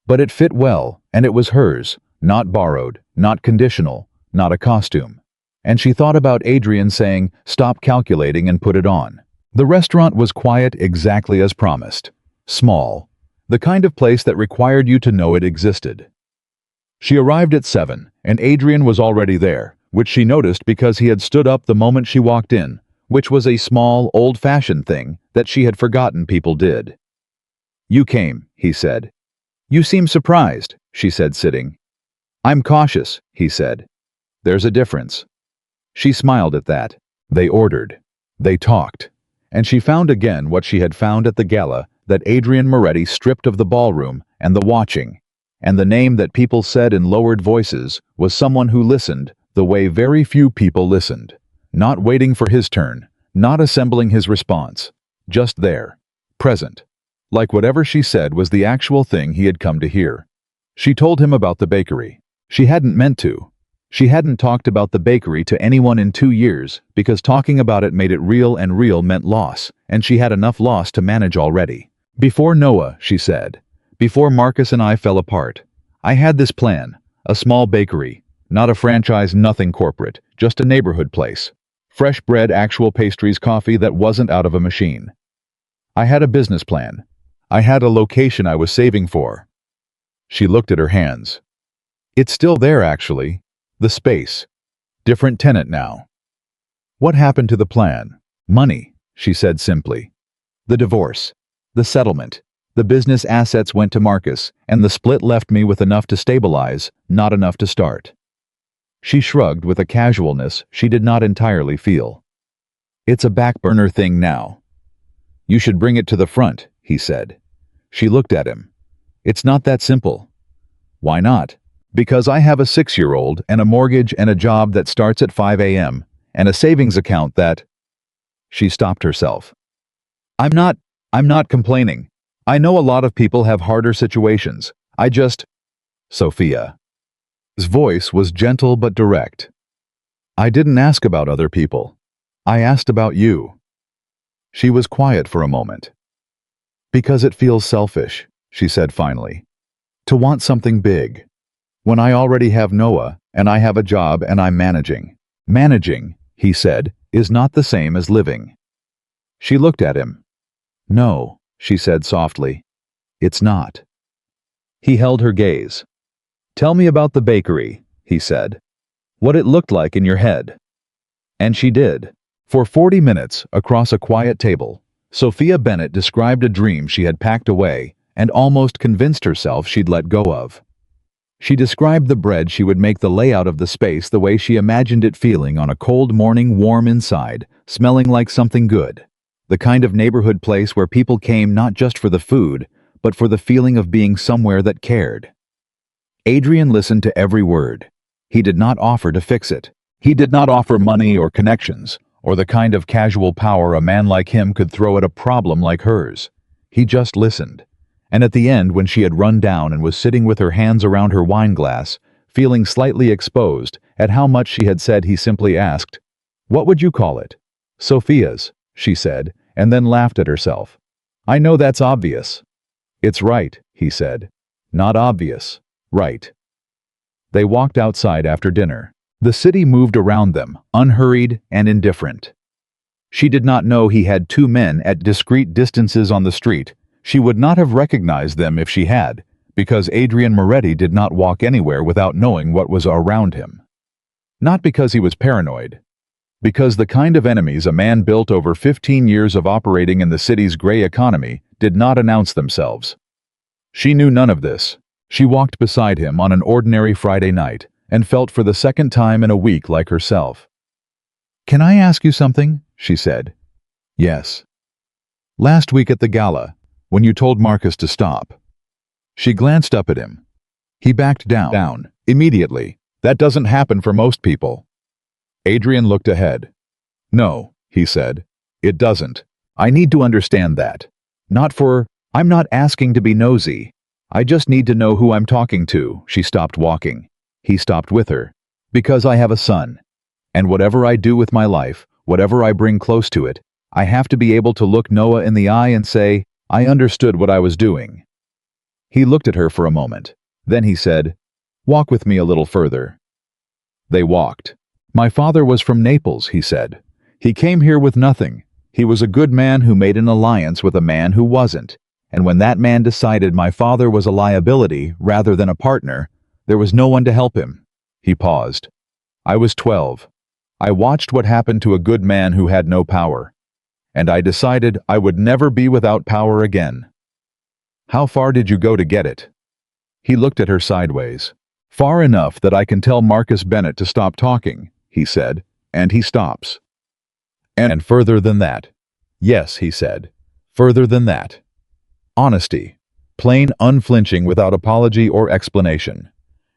But it fit well, and it was hers, not borrowed, not conditional, not a costume. And she thought about Adrian saying, "Stop calculating and put it on." The restaurant was quiet exactly as promised. Small. The kind of place that required you to know it existed. She arrived at 7, and Adrian was already there, which she noticed because he had stood up the moment she walked in, which was a small, old-fashioned thing that she had forgotten people did. You came, he said. You seem surprised, she said, sitting. I'm cautious, he said. There's a difference. She smiled at that. They ordered. They talked. And she found again what she had found at the gala, that Adrian Moretti stripped of the ballroom and the watching, and the name that people said in lowered voices was someone who listened the way very few people listened, not waiting for his turn, not assembling his response, just there, present, like whatever she said was the actual thing he had come to hear. She told him about the bakery. She hadn't meant to. She hadn't talked about the bakery to anyone in 2 years because talking about it made it real, and real meant loss, and she had enough loss to manage already. Before Noah, she said, before Marcus and I fell apart, I had this plan, a small bakery, not a franchise, nothing corporate, just a neighborhood place. Fresh bread, actual pastries, coffee that wasn't out of a machine. I had a business plan. I had a location I was saving for. She looked at her hands. It's still there, actually. The space. Different tenant now. What happened to the plan? Money, she said simply. The divorce. The settlement. The business assets went to Marcus, and the split left me with enough to stabilize, not enough to start. She shrugged with a casualness she did not entirely feel. It's a back burner thing now. You should bring it to the front, he said. She looked at him. It's not that simple. Why not? Because I have a 6-year-old and a mortgage and a job that starts at 5 a.m. and a savings account that... She stopped herself. I'm not complaining. I know a lot of people have harder situations. I just... Sophia. His voice was gentle but direct. I didn't ask about other people. I asked about you. She was quiet for a moment. Because it feels selfish, she said finally. To want something big. When I already have Noah, and I have a job and I'm managing. Managing, he said, is not the same as living. She looked at him. No, she said softly. It's not. He held her gaze. Tell me about the bakery, he said. What it looked like in your head. And she did. For 40 minutes, across a quiet table, Sophia Bennett described a dream she had packed away and almost convinced herself she'd let go of. She described the bread she would make, the layout of the space the way she imagined it feeling on a cold morning, warm inside, smelling like something good. The kind of neighborhood place where people came not just for the food, but for the feeling of being somewhere that cared. Adrian listened to every word. He did not offer to fix it. He did not offer money or connections, or the kind of casual power a man like him could throw at a problem like hers. He just listened. And at the end, when she had run down and was sitting with her hands around her wine glass, feeling slightly exposed at how much she had said, he simply asked, "What would you call it?" "Sophia's," she said, and then laughed at herself. "I know that's obvious." "It's right," he said. "Not obvious. Right." They walked outside after dinner. The city moved around them, unhurried and indifferent. She did not know he had two men at discreet distances on the street. She would not have recognized them if she had, because Adrian Moretti did not walk anywhere without knowing what was around him. Not because he was paranoid. Because the kind of enemies a man built over 15 years of operating in the city's gray economy did not announce themselves. She knew none of this. She walked beside him on an ordinary Friday night and felt for the second time in a week like herself. "Can I ask you something?" she said. "Yes." "Last week at the gala, when you told Marcus to stop." She glanced up at him. He backed down, immediately. "That doesn't happen for most people." Adrian looked ahead. "No," he said. "It doesn't. I need to understand that. I'm not asking to be nosy. I just need to know who I'm talking to." She stopped walking. He stopped with her. "Because I have a son. And whatever I do with my life, whatever I bring close to it, I have to be able to look Noah in the eye and say, I understood what I was doing." He looked at her for a moment. Then he said, "Walk with me a little further." They walked. "My father was from Naples," he said. "He came here with nothing. He was a good man who made an alliance with a man who wasn't. And when that man decided my father was a liability rather than a partner, there was no one to help him." He paused. "I was 12. I watched what happened to a good man who had no power. And I decided I would never be without power again." "How far did you go to get it?" He looked at her sideways. "Far enough that I can tell Marcus Bennett to stop talking," he said, "and he stops." "And further than that?" "Yes," he said. "Further than that. Honesty. Plain, unflinching, without apology or explanation."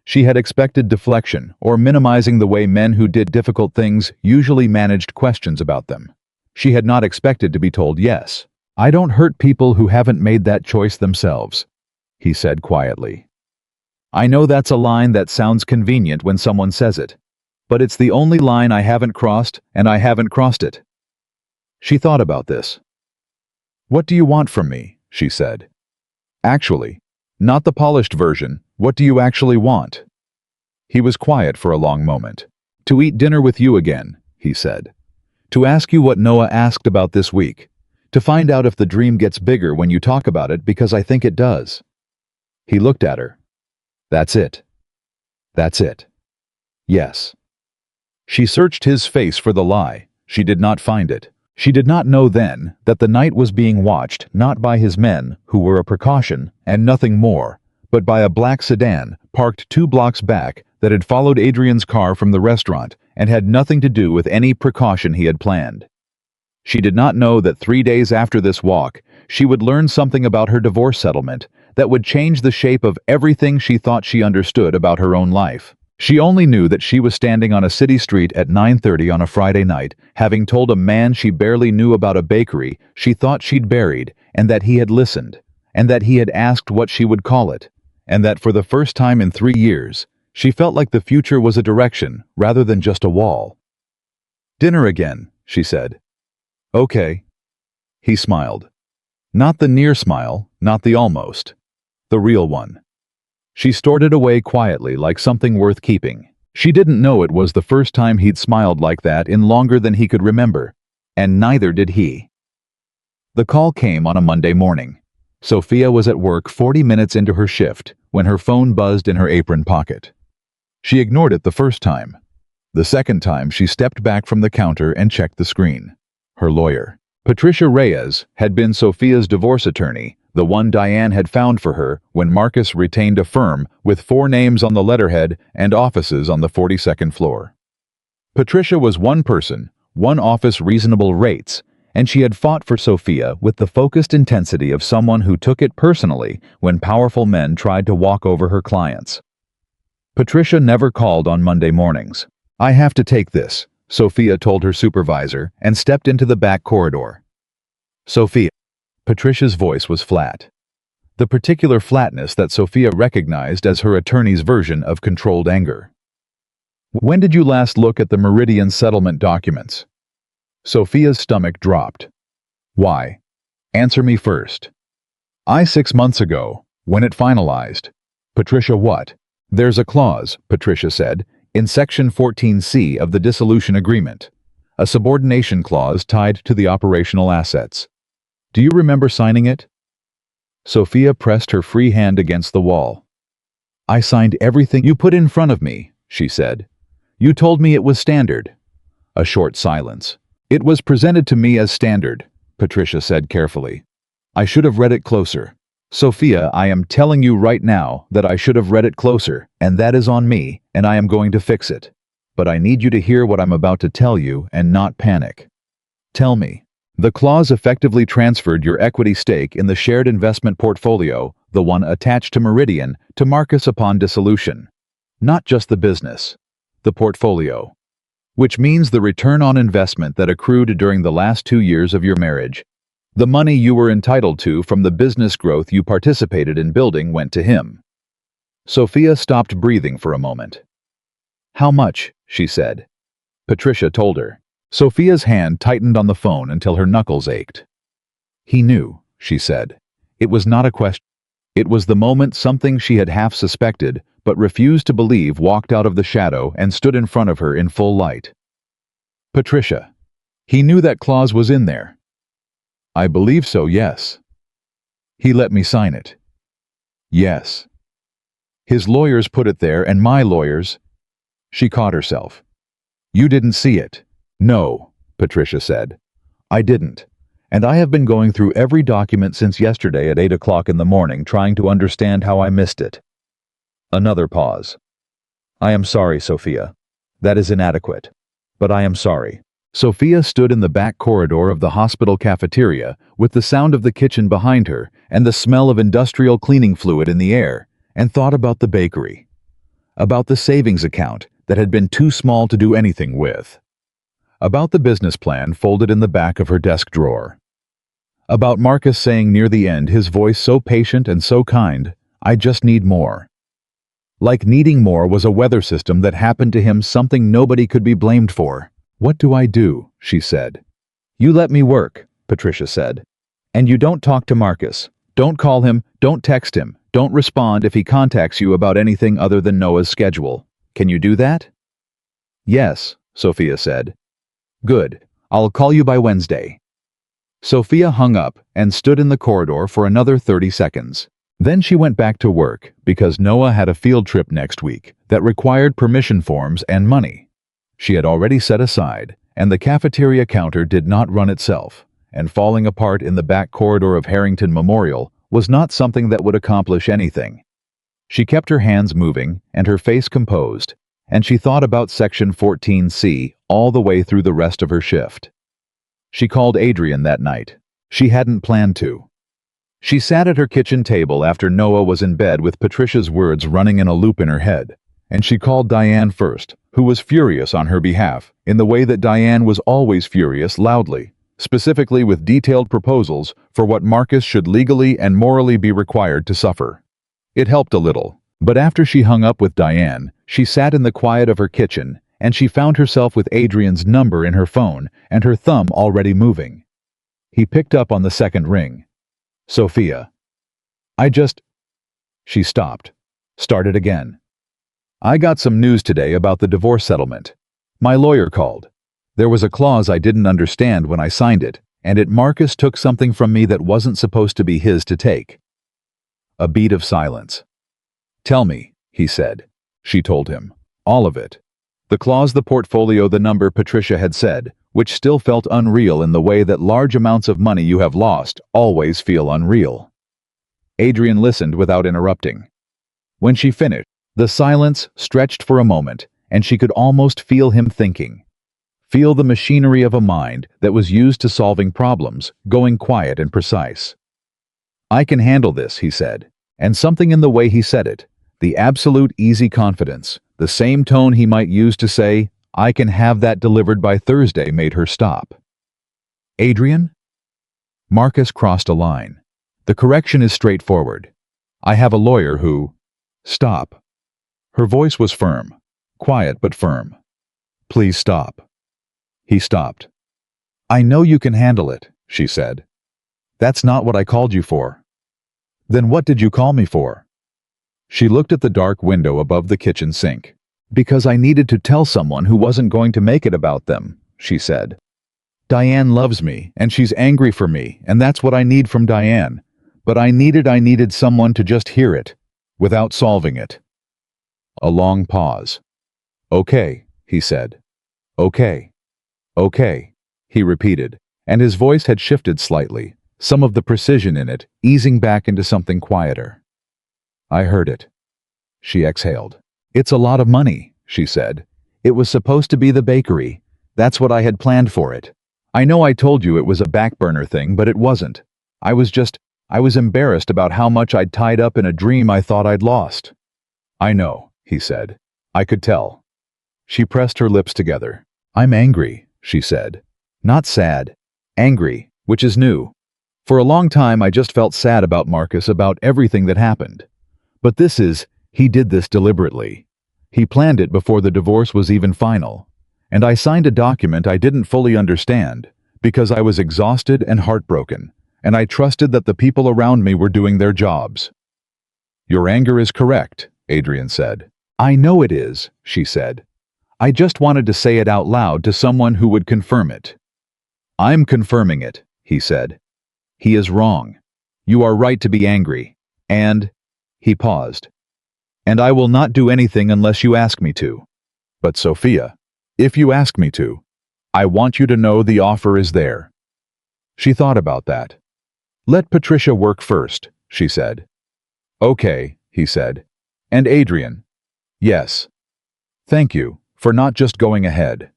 She had expected deflection, or minimizing the way men who did difficult things usually managed questions about them. She had not expected to be told yes. "I don't hurt people who haven't made that choice themselves," he said quietly. "I know that's a line that sounds convenient when someone says it, but it's the only line I haven't crossed, and I haven't crossed it." She thought about this. "What do you want from me?" she said. "Actually, not the polished version. What do you actually want?" He was quiet for a long moment. "To eat dinner with you again," he said. "To ask you what Noah asked about this week. To find out if the dream gets bigger when you talk about it, because I think it does." He looked at her. "That's it. That's it." "Yes." She searched his face for the lie. She did not find it. She did not know then that the night was being watched not by his men, who were a precaution and nothing more, but by a black sedan parked 2 blocks back that had followed Adrian's car from the restaurant and had nothing to do with any precaution he had planned. She did not know that 3 days after this walk, she would learn something about her divorce settlement that would change the shape of everything she thought she understood about her own life. She only knew that she was standing on a city street at 9:30 on a Friday night, having told a man she barely knew about a bakery she thought she'd buried, and that he had listened, and that he had asked what she would call it, and that for the first time in 3 years, she felt like the future was a direction rather than just a wall. "Dinner again," she said. "Okay." He smiled. Not the near smile, not the almost. The real one. She stored it away quietly like something worth keeping. She didn't know it was the first time he'd smiled like that in longer than he could remember, and neither did he. The call came on a Monday morning. Sophia was at work 40 minutes into her shift when her phone buzzed in her apron pocket. She ignored it the first time. The second time, she stepped back from the counter and checked the screen. Her lawyer, Patricia Reyes, had been Sophia's divorce attorney, the one Diane had found for her when Marcus retained a firm with 4 names on the letterhead and offices on the 42nd floor. Patricia was one person, one office, reasonable rates, and she had fought for Sophia with the focused intensity of someone who took it personally when powerful men tried to walk over her clients. Patricia never called on Monday mornings. "I have to take this," Sophia told her supervisor and stepped into the back corridor. "Sophia." Patricia's voice was flat. The particular flatness that Sophia recognized as her attorney's version of controlled anger. "When did you last look at the Meridian settlement documents?" Sophia's stomach dropped. "Why? Answer me first." "I 6 months ago, when it finalized." "Patricia, what?" "There's a clause," Patricia said, "in Section 14C of the dissolution agreement. A subordination clause tied to the operational assets. Do you remember signing it?" Sophia pressed her free hand against the wall. "I signed everything you put in front of me," she said. "You told me it was standard." A short silence. "It was presented to me as standard," Patricia said carefully. "I should have read it closer." "Sophia, I am telling you right now that I should have read it closer, and that is on me, and I am going to fix it. But I need you to hear what I'm about to tell you and not panic." "Tell me." "The clause effectively transferred your equity stake in the shared investment portfolio, the one attached to Meridian, to Marcus upon dissolution. Not just the business. The portfolio. Which means the return on investment that accrued during the last 2 years of your marriage. The money you were entitled to from the business growth you participated in building went to him." Sophia stopped breathing for a moment. "How much?" she said. Patricia told her. Sophia's hand tightened on the phone until her knuckles ached. "He knew," she said. It was not a question. It was the moment something she had half suspected, but refused to believe, walked out of the shadow and stood in front of her in full light. "Patricia, he knew that clause was in there." "I believe so, yes." "He let me sign it." "Yes." "His lawyers put it there, and my lawyers—" She caught herself. "You didn't see it." "No," Patricia said. "I didn't. And I have been going through every document since yesterday at 8 o'clock in the morning trying to understand how I missed it." Another pause. "I am sorry, Sophia. That is inadequate. But I am sorry." Sophia stood in the back corridor of the hospital cafeteria with the sound of the kitchen behind her and the smell of industrial cleaning fluid in the air, and thought about the bakery. About the savings account that had been too small to do anything with. About the business plan folded in the back of her desk drawer. About Marcus saying near the end, his voice so patient and so kind, "I just need more." Like needing more was a weather system that happened to him, something nobody could be blamed for. "What do I do?" she said. "You let me work," Patricia said. "And you don't talk to Marcus. Don't call him, don't text him, don't respond if he contacts you about anything other than Noah's schedule. Can you do that?" "Yes," Sophia said. "Good. I'll call you by Wednesday." Sophia hung up and stood in the corridor for another 30 seconds. Then she went back to work because Noah had a field trip next week that required permission forms and money. She had already set aside, and the cafeteria counter did not run itself, and falling apart in the back corridor of Harrington Memorial was not something that would accomplish anything. She kept her hands moving and her face composed, and she thought about Section 14C all the way through the rest of her shift. She called Adrian that night. She hadn't planned to. She sat at her kitchen table after Noah was in bed with Patricia's words running in a loop in her head, and she called Diane first, who was furious on her behalf, in the way that Diane was always furious, loudly, specifically with detailed proposals for what Marcus should legally and morally be required to suffer. It helped a little, but after she hung up with Diane, she sat in the quiet of her kitchen, and she found herself with Adrian's number in her phone and her thumb already moving. He picked up on the second ring. "Sophia. She stopped. Started again. "I got some news today about the divorce settlement. My lawyer called. There was a clause I didn't understand when I signed it, and Marcus took something from me that wasn't supposed to be his to take." A beat of silence. "Tell me," he said. She told him. All of it. The clause, the portfolio, the number Patricia had said, which still felt unreal in the way that large amounts of money you have lost always feel unreal. Adrian listened without interrupting. When she finished, the silence stretched for a moment, and she could almost feel him thinking. Feel the machinery of a mind that was used to solving problems, going quiet and precise. "I can handle this," he said, and something in the way he said it, The absolute easy confidence, the same tone he might use to say, "I can have that delivered by Thursday," made her stop. "Adrian?" Marcus crossed a line. "The correction is straightforward. I have a lawyer who—" "Stop." Her voice was firm. Quiet but firm. "Please stop." He stopped. "I know you can handle it," she said. "That's not what I called you for." "Then what did you call me for?" She looked at the dark window above the kitchen sink. "Because I needed to tell someone who wasn't going to make it about them," she said. "Diane loves me, and she's angry for me, and that's what I need from Diane. But I needed someone to just hear it, without solving it." A long pause. "Okay," he said. "Okay. Okay," he repeated, and his voice had shifted slightly, some of the precision in it easing back into something quieter. "I heard it." She exhaled. "It's a lot of money," she said. "It was supposed to be the bakery. That's what I had planned for it. I know I told you it was a back burner thing, but it wasn't. I was embarrassed about how much I'd tied up in a dream I thought I'd lost." "I know," he said. "I could tell." She pressed her lips together. "I'm angry," she said. "Not sad. Angry, which is new. For a long time I just felt sad about Marcus, about everything that happened. But he did this deliberately. He planned it before the divorce was even final. And I signed a document I didn't fully understand, because I was exhausted and heartbroken, and I trusted that the people around me were doing their jobs." "Your anger is correct," Adrian said. "I know it is," she said. "I just wanted to say it out loud to someone who would confirm it." "I'm confirming it," he said. "He is wrong. You are right to be angry. And—" he paused. "And I will not do anything unless you ask me to. But Sophia, if you ask me to, I want you to know the offer is there." She thought about that. "Let Patricia work first," she said. "Okay," he said. "And Adrian?" "Yes. Thank you for not just going ahead."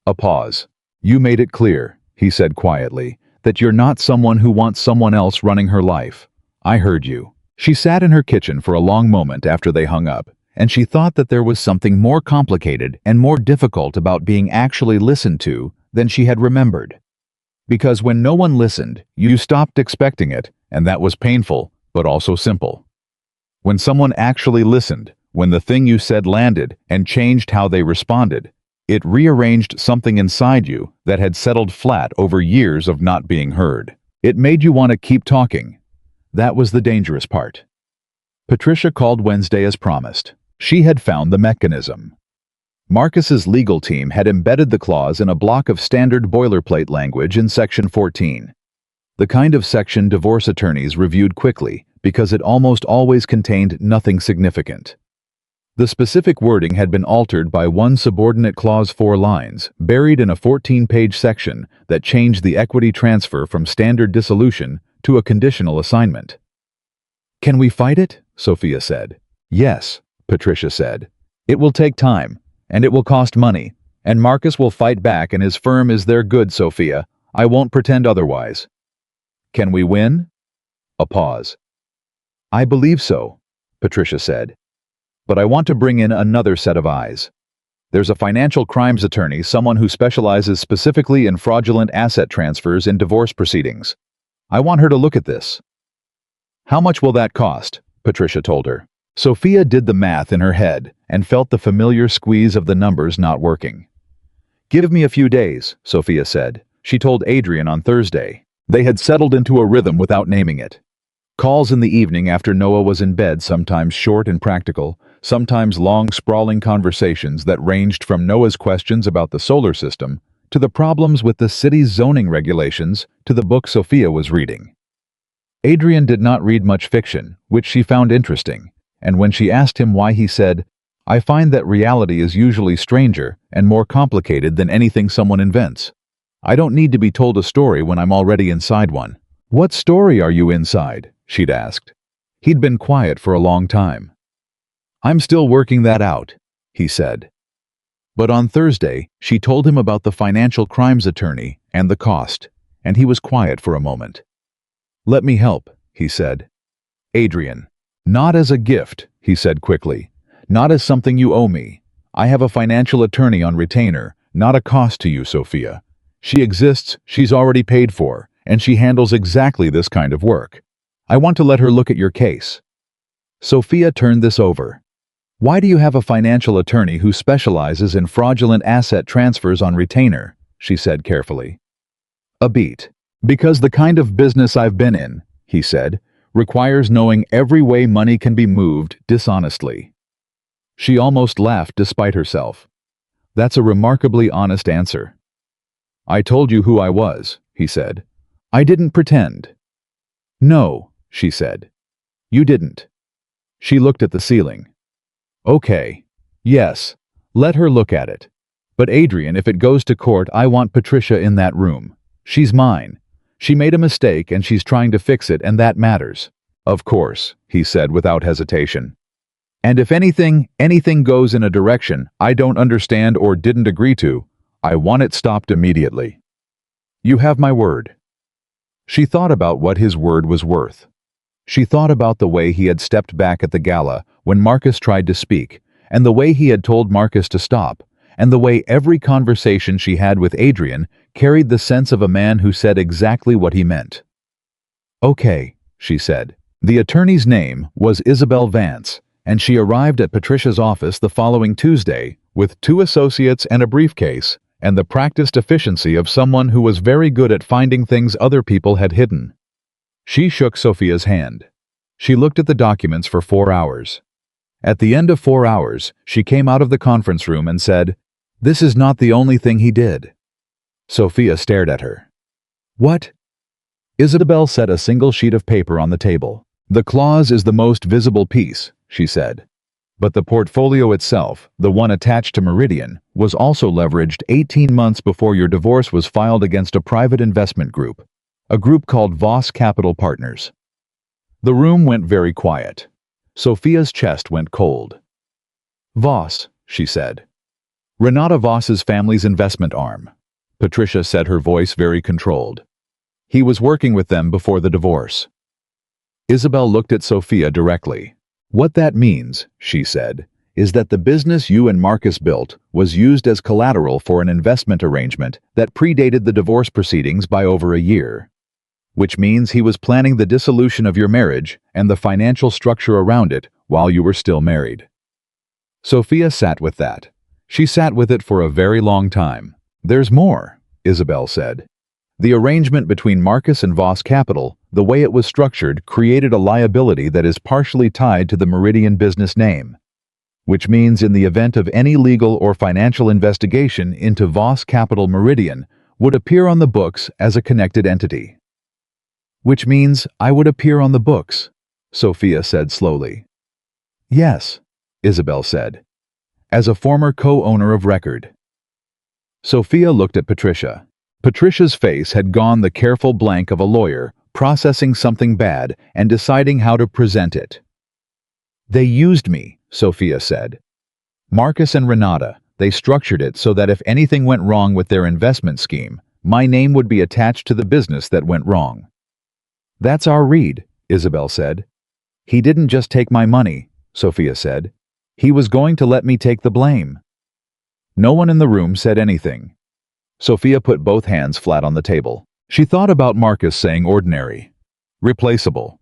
A pause. "You made it clear," he said quietly, "that you're not someone who wants someone else running her life. I heard you." She sat in her kitchen for a long moment after they hung up, and she thought that there was something more complicated and more difficult about being actually listened to than she had remembered. Because when no one listened, you stopped expecting it, and that was painful, but also simple. When someone actually listened, when the thing you said landed and changed how they responded, it rearranged something inside you that had settled flat over years of not being heard. It made you want to keep talking. That was the dangerous part. Patricia called Wednesday as promised. She had found the mechanism. Marcus's legal team had embedded the clause in a block of standard boilerplate language in Section 14. The kind of section divorce attorneys reviewed quickly because it almost always contained nothing significant. The specific wording had been altered by one subordinate clause, 4 lines, buried in a 14-page section that changed the equity transfer from standard dissolution to a conditional assignment. "Can we fight it?" Sophia said. "Yes," Patricia said. "It will take time, and it will cost money, and Marcus will fight back, and his firm is their good, Sophia. I won't pretend otherwise." "Can we win?" A pause. "I believe so," Patricia said. "But I want to bring in another set of eyes. There's a financial crimes attorney, someone who specializes specifically in fraudulent asset transfers in divorce proceedings. I want her to look at this." "How much will that cost?" Patricia told her. Sophia did the math in her head and felt the familiar squeeze of the numbers not working. "Give me a few days," Sophia said. She told Adrian on Thursday. They had settled into a rhythm without naming it. Calls in the evening after Noah was in bed, sometimes short and practical, sometimes long, sprawling conversations that ranged from Noah's questions about the solar system to the problems with the city's zoning regulations to the book Sophia was reading. Adrian did not read much fiction, which she found interesting, and when she asked him why, he said, "I find that reality is usually stranger and more complicated than anything someone invents. I don't need to be told a story when I'm already inside one." "What story are you inside?" she'd asked. He'd been quiet for a long time. "I'm still working that out," he said. But on Thursday, she told him about the financial crimes attorney and the cost, and he was quiet for a moment. "Let me help," he said. "Adrian." "Not as a gift," he said quickly. Not as something you owe me. I have a financial attorney on retainer, not a cost to you, Sophia. She exists, she's already paid for, and she handles exactly this kind of work. I want to let her look at your case. Sophia turned this over. Why do you have a financial attorney who specializes in fraudulent asset transfers on retainer? She said carefully. A beat. Because the kind of business I've been in, he said, requires knowing every way money can be moved dishonestly. She almost laughed despite herself. That's a remarkably honest answer. I told you who I was, he said. I didn't pretend. No, she said. You didn't. She looked at the ceiling. Okay. Yes. Let her look at it. But Adrian, if it goes to court, I want Patricia in that room. She's mine. She made a mistake and she's trying to fix it, and that matters. Of course, he said without hesitation. And if anything goes in a direction I don't understand or didn't agree to, I want it stopped immediately. You have my word. She thought about what his word was worth. She thought about the way he had stepped back at the gala when Marcus tried to speak, and the way he had told Marcus to stop, and the way every conversation she had with Adrian carried the sense of a man who said exactly what he meant. Okay, she said. The attorney's name was Isabel Vance, and she arrived at Patricia's office the following Tuesday with 2 associates and a briefcase, and the practiced efficiency of someone who was very good at finding things other people had hidden. She shook Sophia's hand. She looked at the documents for 4 hours. At the end of 4 hours, she came out of the conference room and said, "This is not the only thing he did." Sophia stared at her. What? Isabel set a single sheet of paper on the table. The clause is the most visible piece, she said. But the portfolio itself, the one attached to Meridian, was also leveraged 18 months before your divorce was filed against a private investment group, a group called Voss Capital Partners. The room went very quiet. Sophia's chest went cold. Voss, she said. Renata Voss's family's investment arm. Patricia said, her voice very controlled. He was working with them before the divorce. Isabel looked at Sophia directly. What that means, she said, is that the business you and Marcus built was used as collateral for an investment arrangement that predated the divorce proceedings by over a year. Which means he was planning the dissolution of your marriage and the financial structure around it while you were still married. Sophia sat with that. She sat with it for a very long time. There's more, Isabel said. The arrangement between Marcus and Voss Capital, the way it was structured, created a liability that is partially tied to the Meridian business name. Which means in the event of any legal or financial investigation into Voss Capital, Meridian would appear on the books as a connected entity. Which means I would appear on the books, Sophia said slowly. Yes, Isabel said, as a former co-owner of record. Sophia looked at Patricia. Patricia's face had gone the careful blank of a lawyer processing something bad and deciding how to present it. They used me, Sophia said. Marcus and Renata, they structured it so that if anything went wrong with their investment scheme, my name would be attached to the business that went wrong. That's our read, Isabel said. He didn't just take my money, Sophia said. He was going to let me take the blame. No one in the room said anything. Sophia put both hands flat on the table. She thought about Marcus saying ordinary, replaceable.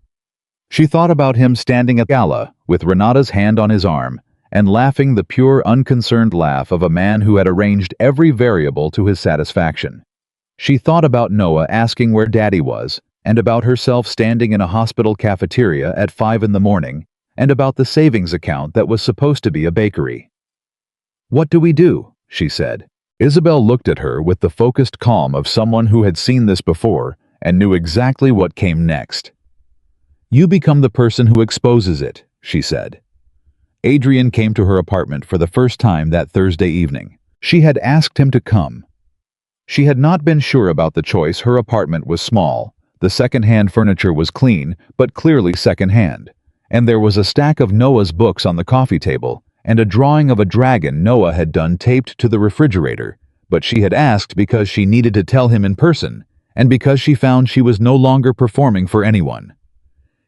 She thought about him standing at gala with Renata's hand on his arm and laughing the pure, unconcerned laugh of a man who had arranged every variable to his satisfaction. She thought about Noah asking where Daddy was, and about herself standing in a hospital cafeteria at 5 in the morning, and about the savings account that was supposed to be a bakery. What do we do? She said. Isabel looked at her with the focused calm of someone who had seen this before and knew exactly what came next. You become the person who exposes it, she said. Adrian came to her apartment for the first time that Thursday evening. She had asked him to come. She had not been sure about the choice. Her apartment was small. The second-hand furniture was clean, but clearly second-hand. And there was a stack of Noah's books on the coffee table, and a drawing of a dragon Noah had done taped to the refrigerator, but she had asked because she needed to tell him in person, and because she found she was no longer performing for anyone.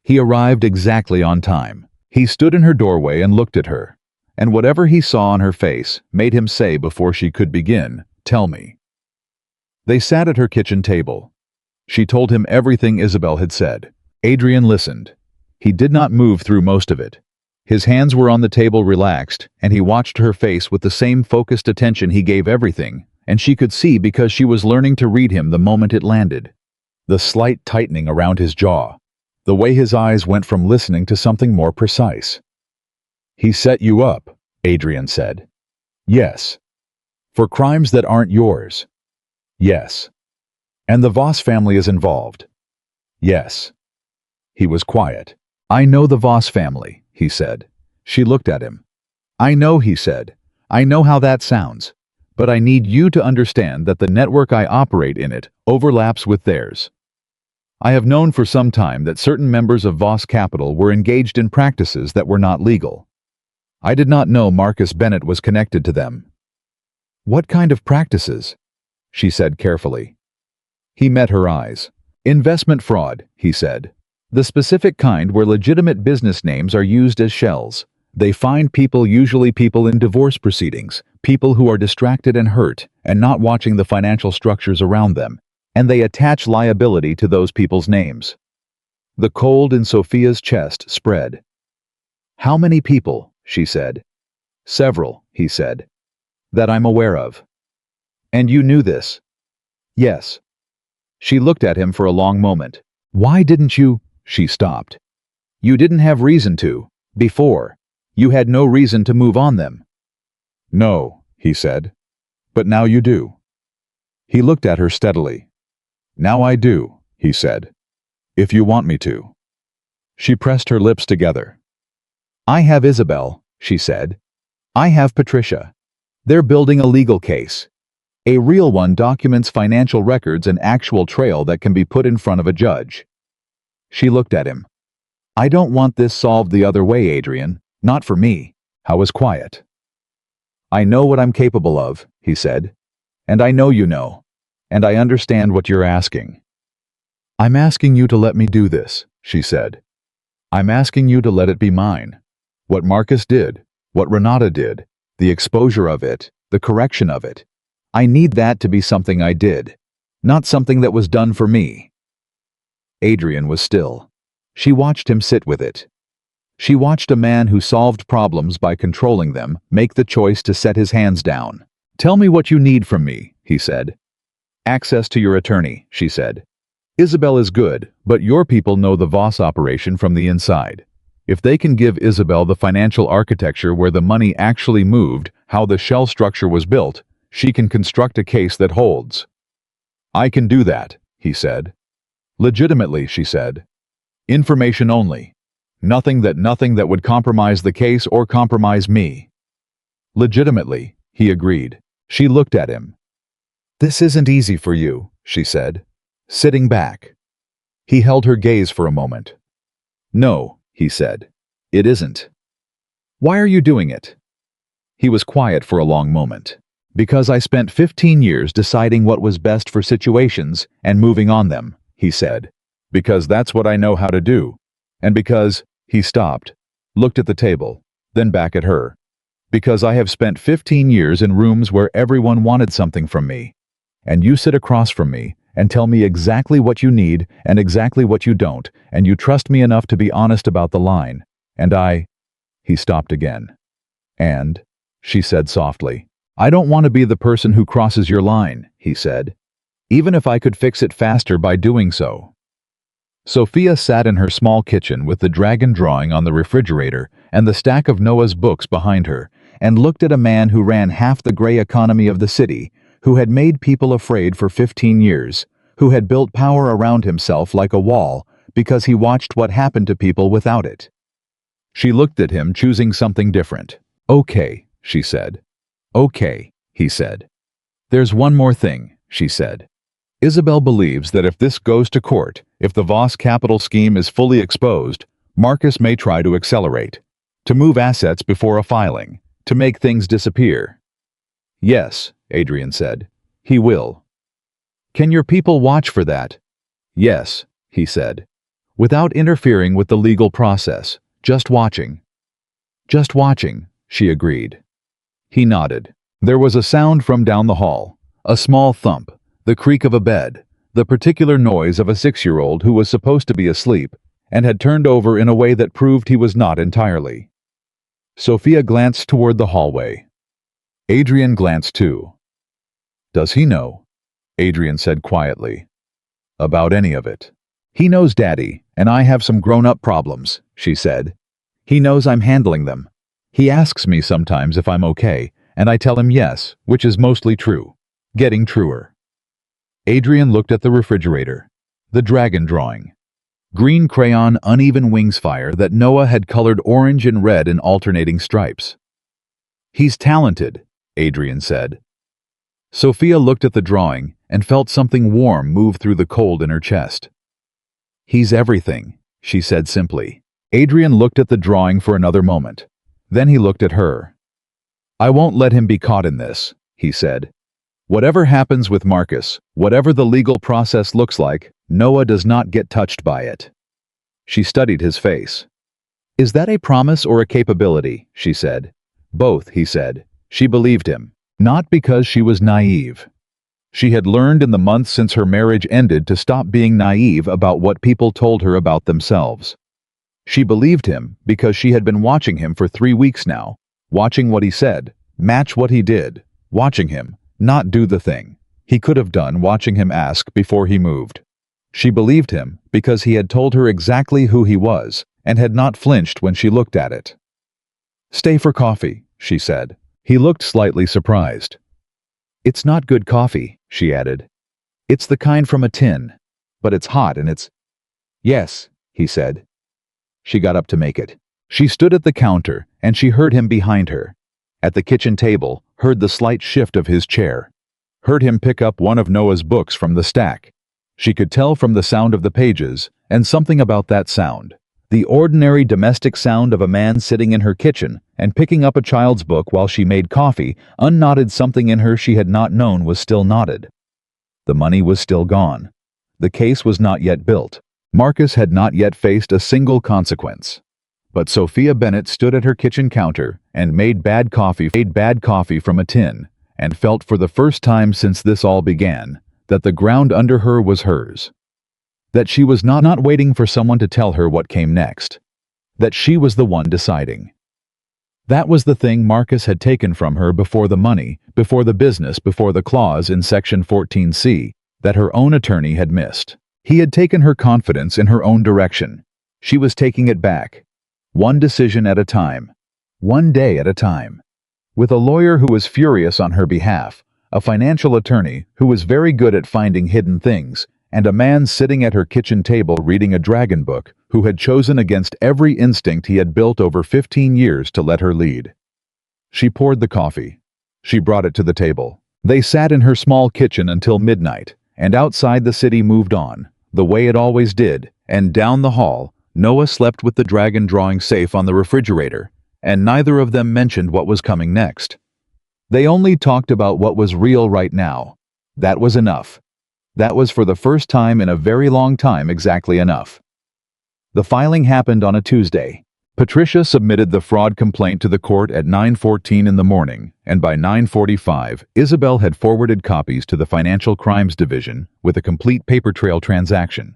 He arrived exactly on time. He stood in her doorway and looked at her, and whatever he saw on her face made him say before she could begin, "Tell me." They sat at her kitchen table. She told him everything Isabel had said. Adrian listened. He did not move through most of it. His hands were on the table relaxed, and he watched her face with the same focused attention he gave everything, and she could see because she was learning to read him the moment it landed. The slight tightening around his jaw, the way his eyes went from listening to something more precise. "He set you up," Adrian said. "Yes." "For crimes that aren't yours." "Yes." "And the Voss family is involved." "Yes." He was quiet. "I know the Voss family," he said. She looked at him. "I know," he said. "I know how that sounds. But I need you to understand that the network I operate in it overlaps with theirs. I have known for some time that certain members of Voss Capital were engaged in practices that were not legal. I did not know Marcus Bennett was connected to them." "What kind of practices?" she said carefully. He met her eyes. "Investment fraud," he said. "The specific kind where legitimate business names are used as shells. They find people, usually people in divorce proceedings, people who are distracted and hurt and not watching the financial structures around them, and they attach liability to those people's names." The cold in Sophia's chest spread. "How many people?" she said. "Several," he said. "That I'm aware of." "And you knew this?" "Yes." She looked at him for a long moment. "Why didn't you—" She stopped. "You didn't have reason to, before. You had no reason to move on them." "No," he said. "But now you do." He looked at her steadily. "Now I do," he said. "If you want me to." She pressed her lips together. "I have Isabel," she said. "I have Patricia. They're building a legal case. A real one, documents financial records and actual trail that can be put in front of a judge." She looked at him. "I don't want this solved the other way, Adrian. Not for me." I was quiet. "I know what I'm capable of," he said. "And I know you know. And I understand what you're asking." "I'm asking you to let me do this," she said. "I'm asking you to let it be mine. What Marcus did, what Renata did, the exposure of it, the correction of it. I need that to be something I did, not something that was done for me." Adrian was still. She watched him sit with it. She watched a man who solved problems by controlling them make the choice to set his hands down. "Tell me what you need from me," he said. "Access to your attorney," she said. "Isabel is good, but your people know the Voss operation from the inside. If they can give Isabel the financial architecture where the money actually moved, how the shell structure was built, she can construct a case that holds." "I can do that," he said. "Legitimately," she said. "Information only. Nothing that would compromise the case or compromise me." "Legitimately," he agreed. She looked at him. "This isn't easy for you," she said, sitting back. He held her gaze for a moment. "No," he said. "It isn't." "Why are you doing it?" He was quiet for a long moment. "Because I spent 15 years deciding what was best for situations and moving on them," he said. "Because that's what I know how to do. And because—" He stopped, looked at the table, then back at her. "Because I have spent 15 years in rooms where everyone wanted something from me. And you sit across from me and tell me exactly what you need and exactly what you don't, and you trust me enough to be honest about the line. And I—" He stopped again. "And," she said softly, "I don't want to be the person who crosses your line," he said. "Even if I could fix it faster by doing so." Sophia sat in her small kitchen with the dragon drawing on the refrigerator and the stack of Noah's books behind her, and looked at a man who ran half the gray economy of the city, who had made people afraid for 15 years, who had built power around himself like a wall because he watched what happened to people without it. She looked at him, choosing something different. "Okay," she said. "Okay," he said. "There's one more thing," she said. "Isabel believes that if this goes to court, if the Voss capital scheme is fully exposed, Marcus may try to accelerate, to move assets before a filing, to make things disappear." "Yes," Adrian said. "He will." "Can your people watch for that?" "Yes," he said. "Without interfering with the legal process, "Just watching." "Just watching," she agreed. He nodded. There was a sound from down the hall, a small thump, the creak of a bed, the particular noise of a 6-year-old who was supposed to be asleep and had turned over in a way that proved he was not entirely. Sophia glanced toward the hallway. Adrian glanced too. "Does he know?" Adrian said quietly. "About any of it?" "He knows Daddy, and I have some grown-up problems," she said. "He knows I'm handling them. He asks me sometimes if I'm okay, and I tell him yes, which is mostly true. Getting truer." Adrian looked at the refrigerator. The dragon drawing. Green crayon uneven wings fire that Noah had colored orange and red in alternating stripes. "He's talented," Adrian said. Sophia looked at the drawing and felt something warm move through the cold in her chest. "He's everything," she said simply. Adrian looked at the drawing for another moment. Then he looked at her. "I won't let him be caught in this," he said. "Whatever happens with Marcus, whatever the legal process looks like, Noah does not get touched by it." She studied his face. "Is that a promise or a capability?" she said. "Both," he said. She believed him. Not because she was naive. She had learned in the months since her marriage ended to stop being naive about what people told her about themselves. She believed him because she had been watching him for 3 weeks now, watching what he said, match what he did, watching him not do the thing he could have done, watching him ask before he moved. She believed him because he had told her exactly who he was and had not flinched when she looked at it. "Stay for coffee," she said. He looked slightly surprised. "It's not good coffee," she added. "It's the kind from a tin. But it's hot and it's—" "Yes," he said. She got up to make it. She stood at the counter and she heard him behind her. At the kitchen table, heard the slight shift of his chair. Heard him pick up one of Noah's books from the stack. She could tell from the sound of the pages, and something about that sound. The ordinary domestic sound of a man sitting in her kitchen and picking up a child's book while she made coffee, unknotted something in her she had not known was still knotted. The money was still gone. The case was not yet built. Marcus had not yet faced a single consequence. But Sophia Bennett stood at her kitchen counter and made bad coffee from a tin, and felt for the first time since this all began that the ground under her was hers. That she was not waiting for someone to tell her what came next. That she was the one deciding. That was the thing Marcus had taken from her before the money, before the business, before the clause in Section 14C that her own attorney had missed. He had taken her confidence in her own direction. She was taking it back. One decision at a time. One day at a time. With a lawyer who was furious on her behalf, a financial attorney who was very good at finding hidden things, and a man sitting at her kitchen table reading a dragon book who had chosen against every instinct he had built over 15 years to let her lead. She poured the coffee. She brought it to the table. They sat in her small kitchen until midnight, and outside the city moved on, the way it always did, and down the hall, Noah slept with the dragon drawing safe on the refrigerator, and neither of them mentioned what was coming next. They only talked about what was real right now. That was enough. That was for the first time in a very long time exactly enough. The filing happened on a Tuesday. Patricia submitted the fraud complaint to the court at 9:14 in the morning, and by 9:45, Isabel had forwarded copies to the Financial Crimes Division with a complete paper trail transaction.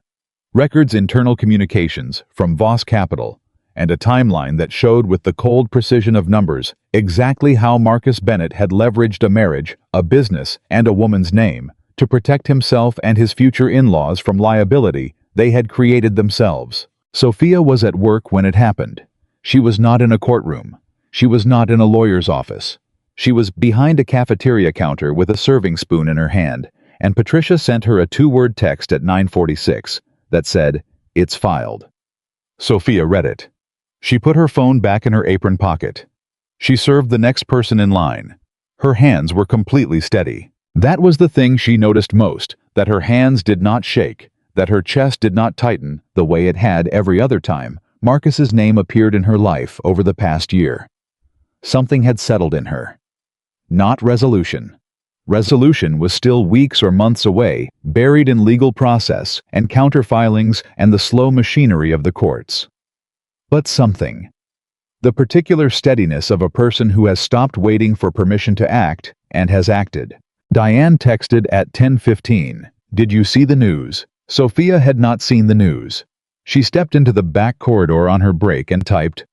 Records, internal communications from Voss Capital, and a timeline that showed with the cold precision of numbers exactly how Marcus Bennett had leveraged a marriage, a business, and a woman's name to protect himself and his future in-laws from liability they had created themselves. Sophia was at work when it happened. She was not in a courtroom. She was not in a lawyer's office. She was behind a cafeteria counter with a serving spoon in her hand, and Patricia sent her a 2-word text at 9:46 that said, "It's filed." Sophia read it. She put her phone back in her apron pocket. She served the next person in line. Her hands were completely steady. That was the thing she noticed most, that her hands did not shake, that her chest did not tighten the way it had every other time Marcus's name appeared in her life over the past year. Something had settled in her. Not resolution. Resolution was still weeks or months away, buried in legal process and counter-filings and the slow machinery of the courts. but something. The particular steadiness of a person who has stopped waiting for permission to act and has acted. Diane texted at 10:15. Did you see the news? Sophia had not seen the news. She stepped into the back corridor on her break and typed,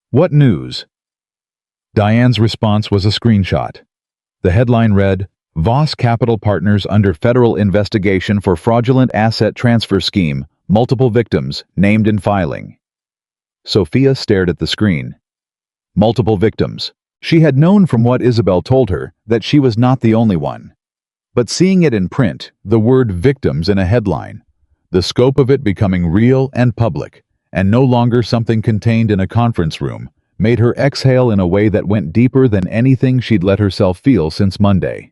"What news?" Diane's response was a screenshot. The headline read, Voss Capital Partners under federal investigation for fraudulent asset transfer scheme, multiple victims named in filing. Sophia stared at the screen. Multiple victims. She had known from what Isabel told her that she was not the only one. But seeing it in print, the word victims in a headline, the scope of it becoming real and public, and no longer something contained in a conference room, made her exhale in a way that went deeper than anything she'd let herself feel since Monday.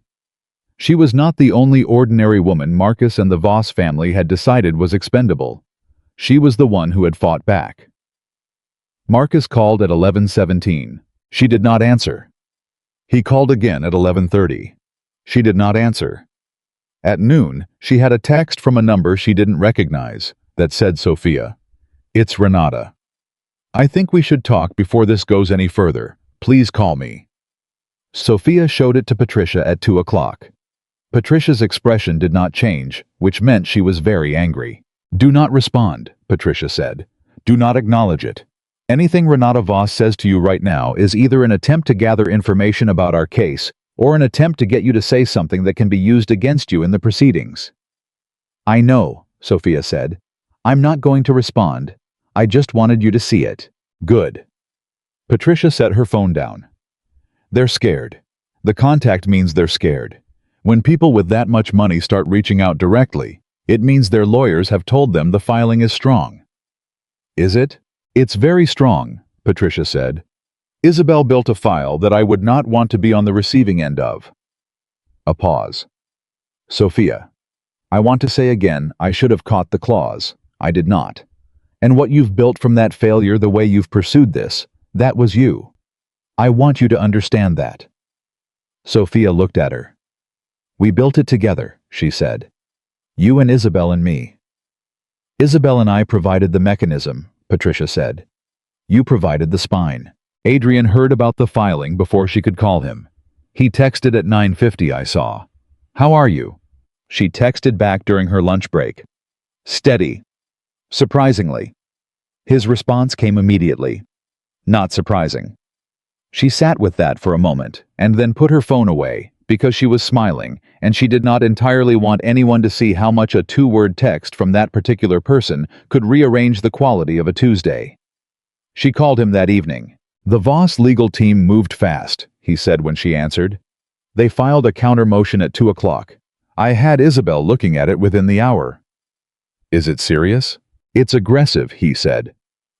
She was not the only ordinary woman Marcus and the Voss family had decided was expendable. She was the one who had fought back. Marcus called at 11:17. She did not answer. He called again at 11:30. She did not answer. At noon, she had a text from a number she didn't recognize that said Sophia. It's Renata. I think we should talk before this goes any further. Please call me. Sophia showed it to Patricia at 2 o'clock. Patricia's expression did not change, which meant she was very angry. Do not respond, Patricia said. Do not acknowledge it. Anything Renata Voss says to you right now is either an attempt to gather information about our case or an attempt to get you to say something that can be used against you in the proceedings. I know, Sophia said. I'm not going to respond. I just wanted you to see it. Good. Patricia set her phone down. They're scared. The contact means they're scared. When people with that much money start reaching out directly, it means their lawyers have told them the filing is strong. Is it? It's very strong, Patricia said. Isabel built a file that I would not want to be on the receiving end of. A pause. Sophia, I want to say again, I should have caught the clause. I did not. And what you've built from that failure, the way you've pursued this, that was you. I want you to understand that. Sophia looked at her. We built it together, she said. You and Isabel and me. Isabel and I provided the mechanism, Patricia said. You provided the spine. Adrian heard about the filing before she could call him. He texted at 9:50, I saw. How are you? She texted back during her lunch break. Steady. Surprisingly. His response came immediately. Not surprising. She sat with that for a moment and then put her phone away because she was smiling and she did not entirely want anyone to see how much a two-word text from that particular person could rearrange the quality of a Tuesday. She called him that evening. The Voss legal team moved fast, he said when she answered. They filed a counter motion at 2 o'clock. I had Isabel looking at it within the hour. Is it serious? It's aggressive, he said.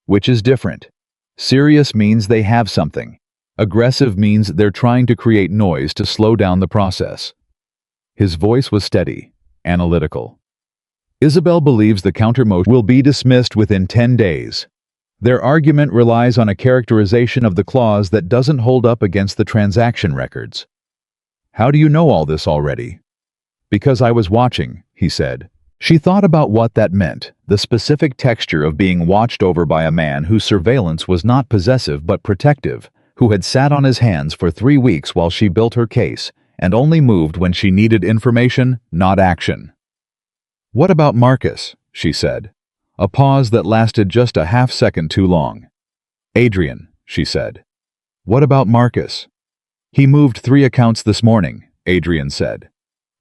Which is different. Serious means they have something. Aggressive means they're trying to create noise to slow down the process. His voice was steady, analytical. Isabel believes the countermotion will be dismissed within 10 days. Their argument relies on a characterization of the clause that doesn't hold up against the transaction records. How do you know all this already? Because I was watching, he said. She thought about what that meant, the specific texture of being watched over by a man whose surveillance was not possessive but protective, who had sat on his hands for 3 weeks while she built her case, and only moved when she needed information, not action. What about Marcus? She said. A pause that lasted just a half-second too long. Adrian, she said. What about Marcus? He moved 3 accounts this morning, Adrian said.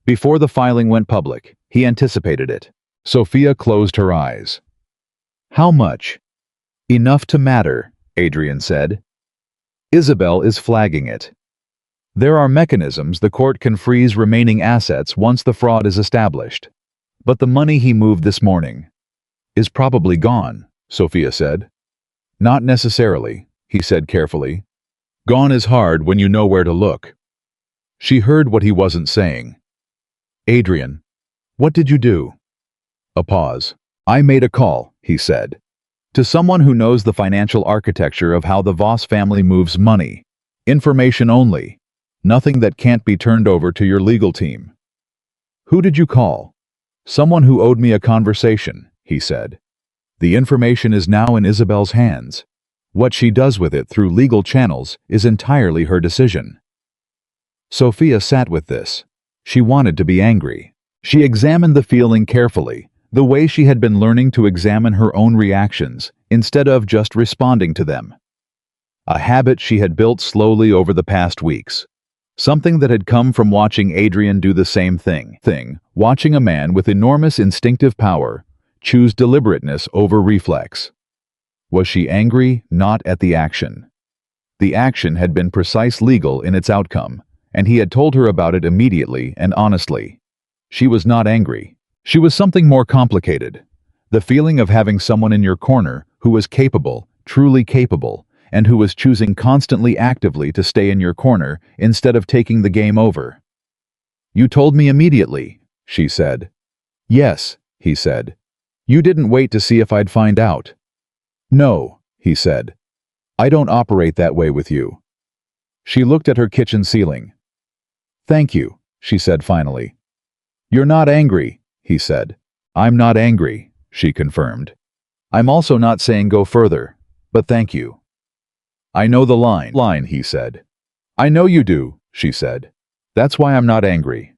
Before the filing went public, he anticipated it. Sophia closed her eyes. How much? Enough to matter, Adrian said. Isabel is flagging it. There are mechanisms the court can freeze remaining assets once the fraud is established. But the money he moved this morning is probably gone, Sophia said. Not necessarily, he said carefully. Gone is hard when you know where to look. She heard what he wasn't saying. Adrian, what did you do? A pause. I made a call, he said. To someone who knows the financial architecture of how the Voss family moves money. Information only. Nothing that can't be turned over to your legal team. Who did you call? Someone who owed me a conversation, he said. The information is now in Isabel's hands. What she does with it through legal channels is entirely her decision. Sophia sat with this. She wanted to be angry. She examined the feeling carefully, the way she had been learning to examine her own reactions, instead of just responding to them. A habit she had built slowly over the past weeks. Something that had come from watching Adrian do the same thing, watching a man with enormous instinctive power choose deliberateness over reflex. Was she angry? Not at the action. The action had been precise legal in its outcome, and he had told her about it immediately and honestly. She was not angry. She was something more complicated. The feeling of having someone in your corner who was capable, truly capable, and who was choosing constantly actively to stay in your corner instead of taking the game over. "You told me immediately," she said. "Yes," he said. "You didn't wait to see if I'd find out." "No," he said. "I don't operate that way with you." She looked at her kitchen ceiling. "Thank you," she said finally. "You're not angry," he said. "I'm not angry," she confirmed. "I'm also not saying go further, but thank you." "I know the line, he said. "I know you do," she said. "That's why I'm not angry."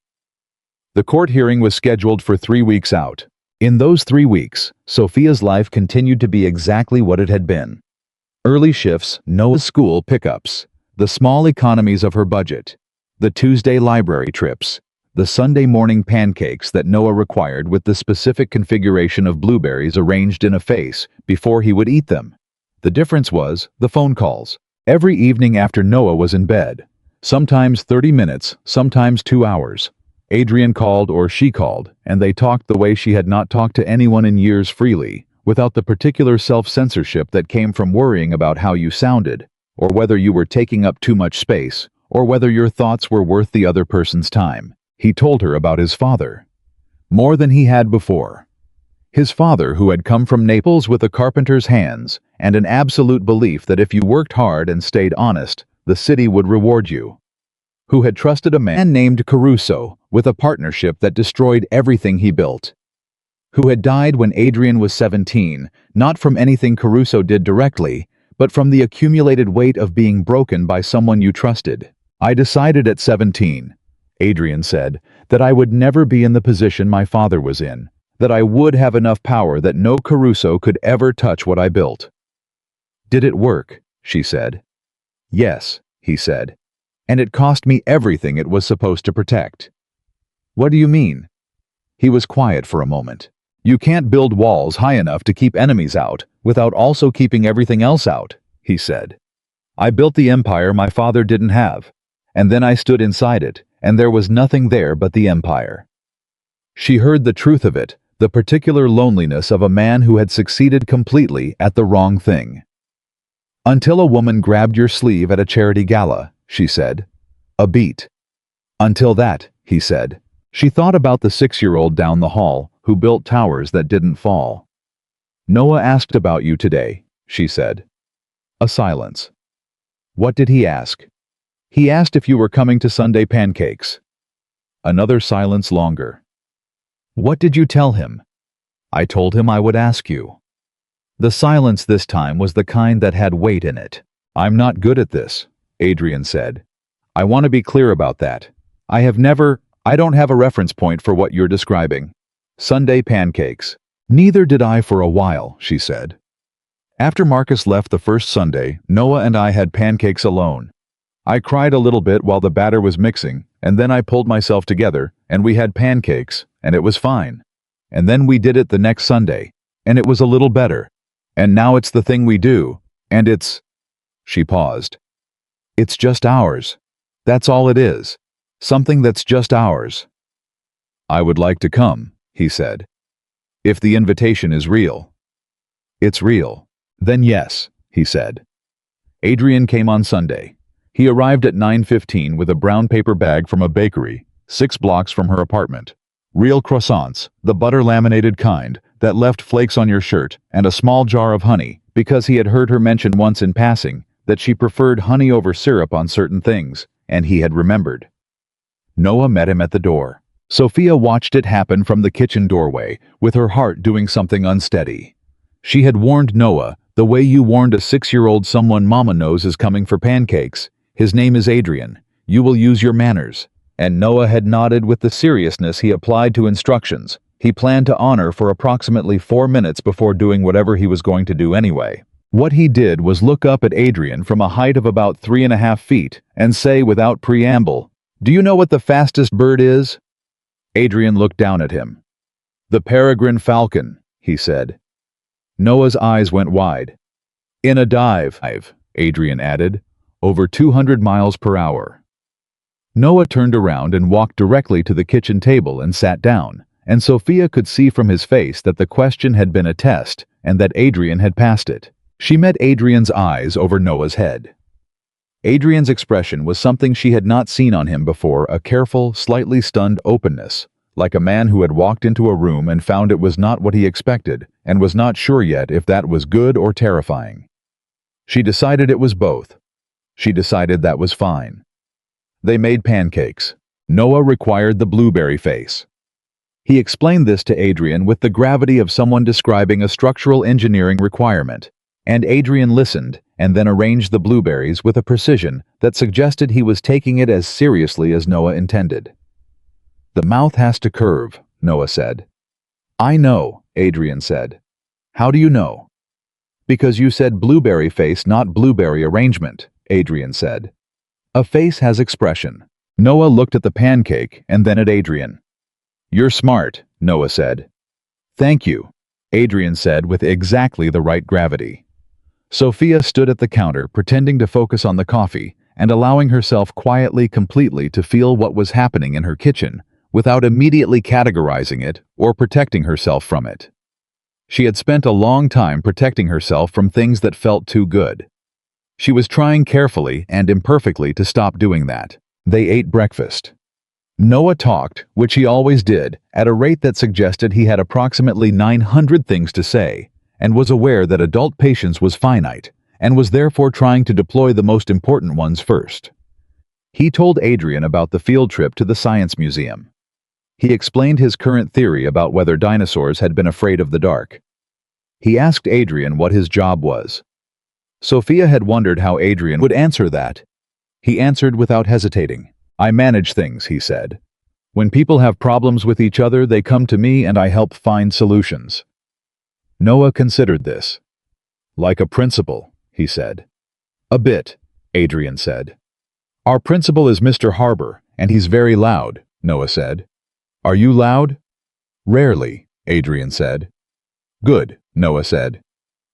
The court hearing was scheduled for 3 weeks out. In those 3 weeks, Sophia's life continued to be exactly what it had been. Early shifts, Noah's school pickups, the small economies of her budget, the Tuesday library trips, the Sunday morning pancakes that Noah required with the specific configuration of blueberries arranged in a vase before he would eat them. The difference was the phone calls. Every evening after Noah was in bed, sometimes 30 minutes, sometimes 2 hours, Adrian called or she called, and they talked the way she had not talked to anyone in years freely, without the particular self-censorship that came from worrying about how you sounded, or whether you were taking up too much space, or whether your thoughts were worth the other person's time. He told her about his father. More than he had before. His father, who had come from Naples with a carpenter's hands and an absolute belief that if you worked hard and stayed honest, the city would reward you. Who had trusted a man named Caruso with a partnership that destroyed everything he built. Who had died when Adrian was 17, not from anything Caruso did directly, but from the accumulated weight of being broken by someone you trusted. "I decided at 17, Adrian said, that I would never be in the position my father was in, that I would have enough power that no Caruso could ever touch what I built." "Did it work?" she said. "Yes," he said. "And it cost me everything it was supposed to protect." "What do you mean?" He was quiet for a moment. "You can't build walls high enough to keep enemies out without also keeping everything else out," he said. "I built the empire my father didn't have, and then I stood inside it, and there was nothing there but the empire." She heard the truth of it, the particular loneliness of a man who had succeeded completely at the wrong thing. "Until a woman grabbed your sleeve at a charity gala," she said. "A beat." "Until that," he said. She thought about the 6-year-old down the hall who built towers that didn't fall. "Noah asked about you today," she said. A silence. "What did he ask?" "He asked if you were coming to Sunday pancakes." Another silence longer. "What did you tell him?" "I told him I would ask you." The silence this time was the kind that had weight in it. "I'm not good at this," Adrian said. "I want to be clear about that. I don't have a reference point for what you're describing. Sunday pancakes." "Neither did I for a while," she said. "After Marcus left the first Sunday, Noah and I had pancakes alone. I cried a little bit while the batter was mixing, and then I pulled myself together, and we had pancakes, and it was fine. And then we did it the next Sunday, and it was a little better. And now it's the thing we do, and it's..." She paused. "It's just ours. That's all it is. Something that's just ours." "I would like to come," he said. "If the invitation is real." "It's real." "Then yes," he said. Adrian came on Sunday. He arrived at 9:15 with a brown paper bag from a bakery, 6 blocks from her apartment. Real croissants, the butter-laminated kind, that left flakes on your shirt, and a small jar of honey, because he had heard her mention once in passing that she preferred honey over syrup on certain things, and he had remembered. Noah met him at the door. Sophia watched it happen from the kitchen doorway, with her heart doing something unsteady. She had warned Noah, The way you warned a 6-year-old someone Mama knows is coming for pancakes. His name is Adrian. You will use your manners." And Noah had nodded with the seriousness he applied to instructions. He planned to honor for approximately 4 minutes before doing whatever he was going to do anyway. What he did was look up at Adrian from a height of about 3.5 feet and say without preamble, "Do you know what the fastest bird is?" Adrian looked down at him. "The peregrine falcon," he said. Noah's eyes went wide. "In a dive," Adrian added, "over 200 miles per hour." Noah turned around and walked directly to the kitchen table and sat down, and Sophia could see from his face that the question had been a test and that Adrian had passed it. She met Adrian's eyes over Noah's head. Adrian's expression was something she had not seen on him before, a careful, slightly stunned openness, like a man who had walked into a room and found it was not what he expected and was not sure yet if that was good or terrifying. She decided it was both. She decided that was fine. They made pancakes. Noah required the blueberry face. He explained this to Adrian with the gravity of someone describing a structural engineering requirement, and Adrian listened and then arranged the blueberries with a precision that suggested he was taking it as seriously as Noah intended. "The mouth has to curve," Noah said. "I know," Adrian said. "How do you know?" "Because you said blueberry face, not blueberry arrangement," Adrian said. "A face has expression." Noah looked at the pancake and then at Adrian. "You're smart," Noah said. "Thank you," Adrian said with exactly the right gravity. Sophia stood at the counter pretending to focus on the coffee and allowing herself quietly, completely to feel what was happening in her kitchen, without immediately categorizing it or protecting herself from it. She had spent a long time protecting herself from things that felt too good. She was trying carefully and imperfectly to stop doing that. They ate breakfast. Noah talked, which he always did, at a rate that suggested he had approximately 900 things to say, and was aware that adult patience was finite, and was therefore trying to deploy the most important ones first. He told Adrian about the field trip to the Science Museum. He explained his current theory about whether dinosaurs had been afraid of the dark. He asked Adrian what his job was. Sophia had wondered how Adrian would answer that. He answered without hesitating. "I manage things," he said. "When people have problems with each other, they come to me and I help find solutions." Noah considered this. "Like a principal," he said. "A bit," Adrian said. "Our principal is Mr. Harbour, and he's very loud," Noah said. "Are you loud?" "Rarely," Adrian said. "Good," Noah said.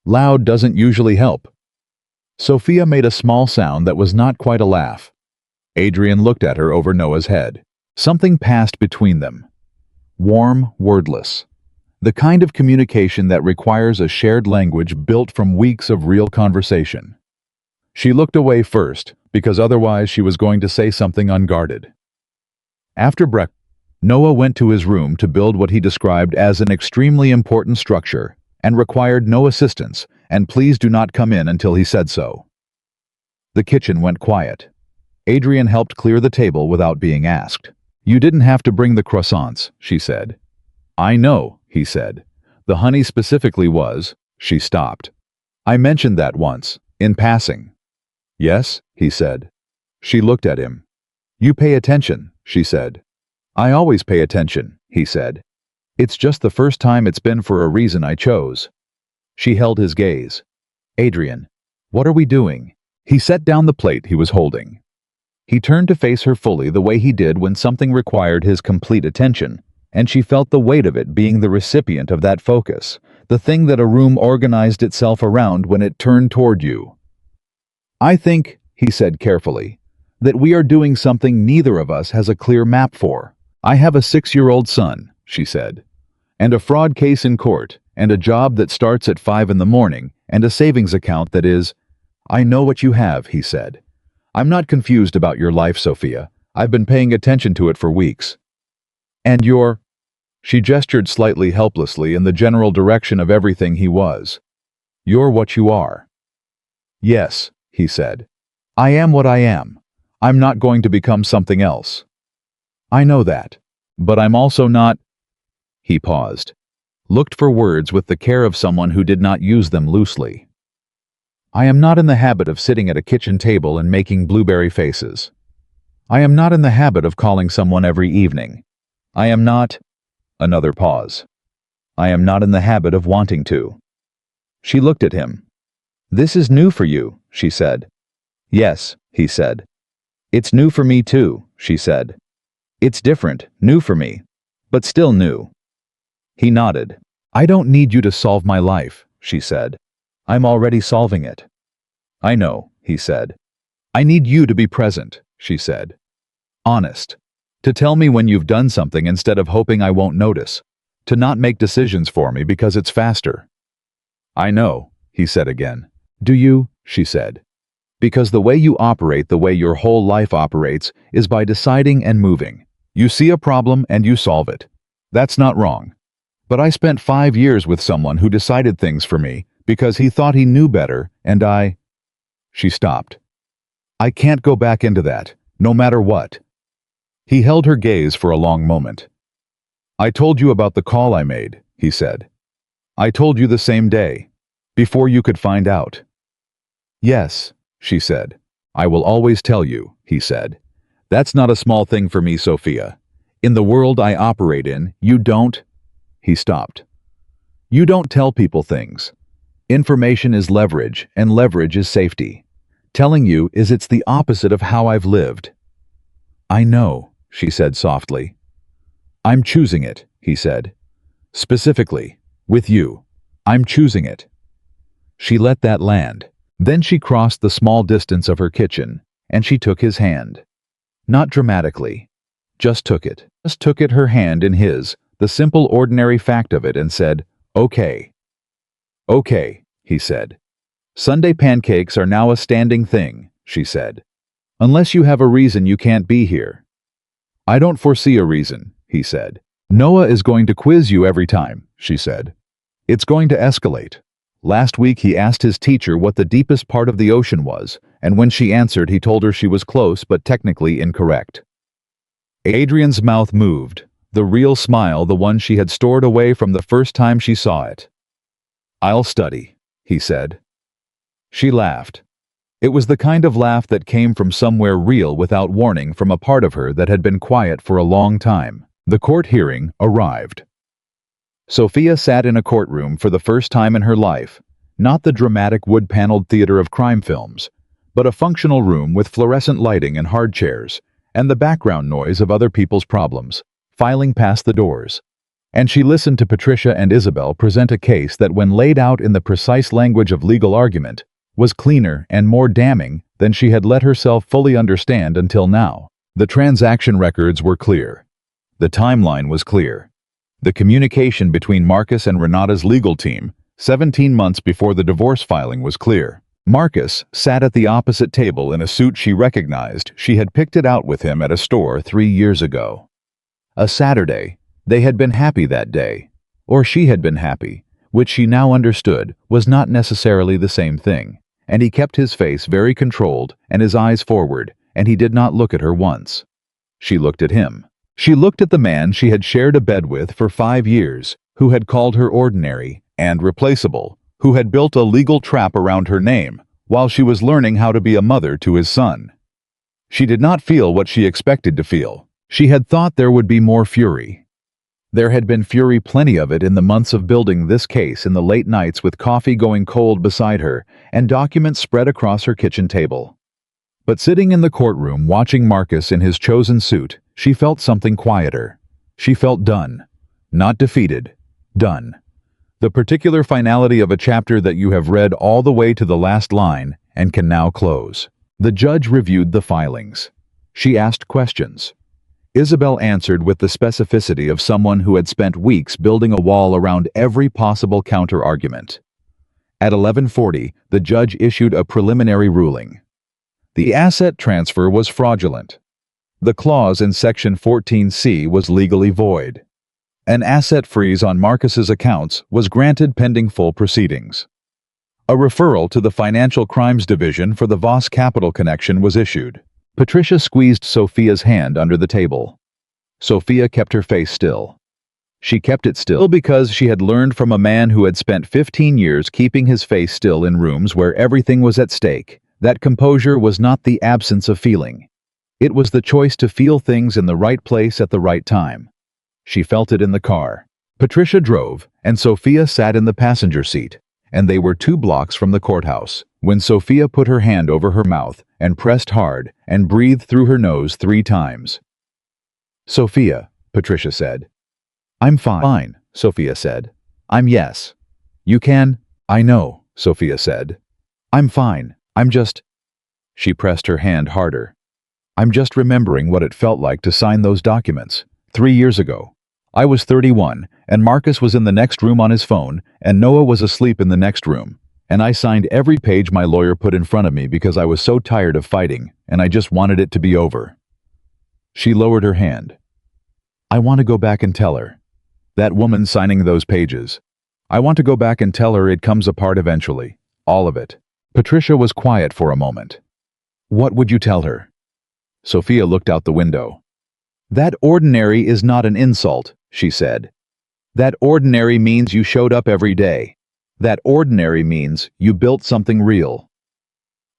"Loud doesn't usually help." Sophia made a small sound that was not quite a laugh. Adrian looked at her over Noah's head. Something passed between them. Warm, wordless. The kind of communication that requires a shared language built from weeks of real conversation. She looked away first, because otherwise she was going to say something unguarded. After breakfast, Noah went to his room to build what he described as an extremely important structure, and required no assistance, and please do not come in until he said so. The kitchen went quiet. Adrian helped clear the table without being asked. "You didn't have to bring the croissants," she said. "I know," he said. "The honey specifically was—" She stopped. "I mentioned that once, in passing." "Yes," he said. She looked at him. "You pay attention," she said. "I always pay attention," he said. "It's just the first time it's been for a reason I chose." She held his gaze. "Adrian, what are we doing?" He set down the plate he was holding. He turned to face her fully the way he did when something required his complete attention, and she felt the weight of it being the recipient of that focus, the thing that a room organized itself around when it turned toward you. "I think," he said carefully, "that we are doing something neither of us has a clear map for. I have a 6-year-old son," she said, "and a fraud case in court, and a job that starts at 5 in the morning, and a savings account that is—" "I know what you have," he said. "I'm not confused about your life, Sophia. I've been paying attention to it for weeks." "And you're—" She gestured slightly helplessly in the general direction of everything he was. "You're what you are." "Yes," he said. "I am what I am. I'm not going to become something else." "I know that. But I'm also not—" He paused, looked for words with the care of someone who did not use them loosely. I am not in the habit of sitting at a kitchen table and making blueberry faces. I am not in the habit of calling someone every evening. I am not— Another pause. I am not in the habit of wanting to. She looked at him. This is new for you, she said. Yes, he said. It's new for me too, she said. It's different, new for me, but still new. He nodded. I don't need you to solve my life, she said. I'm already solving it. I know, he said. I need you to be present, she said. Honest. To tell me when you've done something instead of hoping I won't notice. To not make decisions for me because it's faster. I know, he said again. Do you? She said. Because the way you operate, the way your whole life operates, is by deciding and moving. You see a problem and you solve it. That's not wrong. But I spent 5 years with someone who decided things for me because he thought he knew better, and I— She stopped. I can't go back into that, no matter what. He held her gaze for a long moment. I told you about the call I made, he said. I told you the same day, before you could find out. Yes, she said. I will always tell you, he said. That's not a small thing for me, Sophia. In the world I operate in, you don't— He stopped. You don't tell people things. Information is leverage, and leverage is safety. Telling you is it's the opposite of how I've lived. I know, she said softly. I'm choosing it, he said. Specifically, with you. I'm choosing it. She let that land. Then she crossed the small distance of her kitchen, and she took his hand. Not dramatically. Just took it. Just took it, her hand in his, the simple ordinary fact of it, and said, Okay. Okay, he said. Sunday pancakes are now a standing thing, she said. Unless you have a reason you can't be here. I don't foresee a reason, he said. Noah is going to quiz you every time, she said. It's going to escalate. Last week he asked his teacher what the deepest part of the ocean was, and when she answered he told her she was close but technically incorrect. Adrian's mouth moved, the real smile, the one she had stored away from the first time she saw it. I'll study, he said. She laughed. It was the kind of laugh that came from somewhere real without warning, from a part of her that had been quiet for a long time. The court hearing arrived. Sophia sat in a courtroom for the first time in her life, not the dramatic wood-paneled theater of crime films, but a functional room with fluorescent lighting and hard chairs, and the background noise of other people's problems, filing past the doors. And she listened to Patricia and Isabel present a case that, when laid out in the precise language of legal argument, was cleaner and more damning than she had let herself fully understand until now. The transaction records were clear. The timeline was clear. The communication between Marcus and Renata's legal team, 17 months before the divorce filing, was clear. Marcus sat at the opposite table in a suit she recognized. She had picked it out with him at a store 3 years ago. A Saturday. They had been happy that day. Or she had been happy, which she now understood was not necessarily the same thing. And he kept his face very controlled and his eyes forward, and he did not look at her once. She looked at him. She looked at the man she had shared a bed with for 5 years, who had called her ordinary and replaceable, who had built a legal trap around her name while she was learning how to be a mother to his son. She did not feel what she expected to feel. She had thought there would be more fury. There had been fury, plenty of it, in the months of building this case, in the late nights with coffee going cold beside her and documents spread across her kitchen table. But sitting in the courtroom watching Marcus in his chosen suit, she felt something quieter. She felt done. Not defeated. Done. The particular finality of a chapter that you have read all the way to the last line and can now close. The judge reviewed the filings. She asked questions. Isabel answered with the specificity of someone who had spent weeks building a wall around every possible counter-argument. At 11:40, the judge issued a preliminary ruling. The asset transfer was fraudulent. The clause in Section 14C was legally void. An asset freeze on Marcus's accounts was granted pending full proceedings. A referral to the Financial Crimes Division for the Voss Capital connection was issued. Patricia squeezed Sophia's hand under the table. Sophia kept her face still. She kept it still because she had learned from a man who had spent 15 years keeping his face still in rooms where everything was at stake, that composure was not the absence of feeling. It was the choice to feel things in the right place at the right time. She felt it in the car. Patricia drove, and Sophia sat in the passenger seat, and they were 2 blocks from the courthouse, when Sophia put her hand over her mouth and pressed hard and breathed through her nose 3 times. "Sophia," Patricia said. "I'm fine," Sophia said. Yes. "You can?" "I know," Sophia said. "I'm fine. I'm just—" She pressed her hand harder. "I'm just remembering what it felt like to sign those documents, 3 years ago. I was 31, and Marcus was in the next room on his phone, and Noah was asleep in the next room, and I signed every page my lawyer put in front of me because I was so tired of fighting, and I just wanted it to be over." She lowered her hand. "I want to go back and tell her. That woman signing those pages. I want to go back and tell her it comes apart eventually. All of it." Patricia was quiet for a moment. "What would you tell her?" Sophia looked out the window. "That ordinary is not an insult," she said. "That ordinary means you showed up every day. That ordinary means you built something real."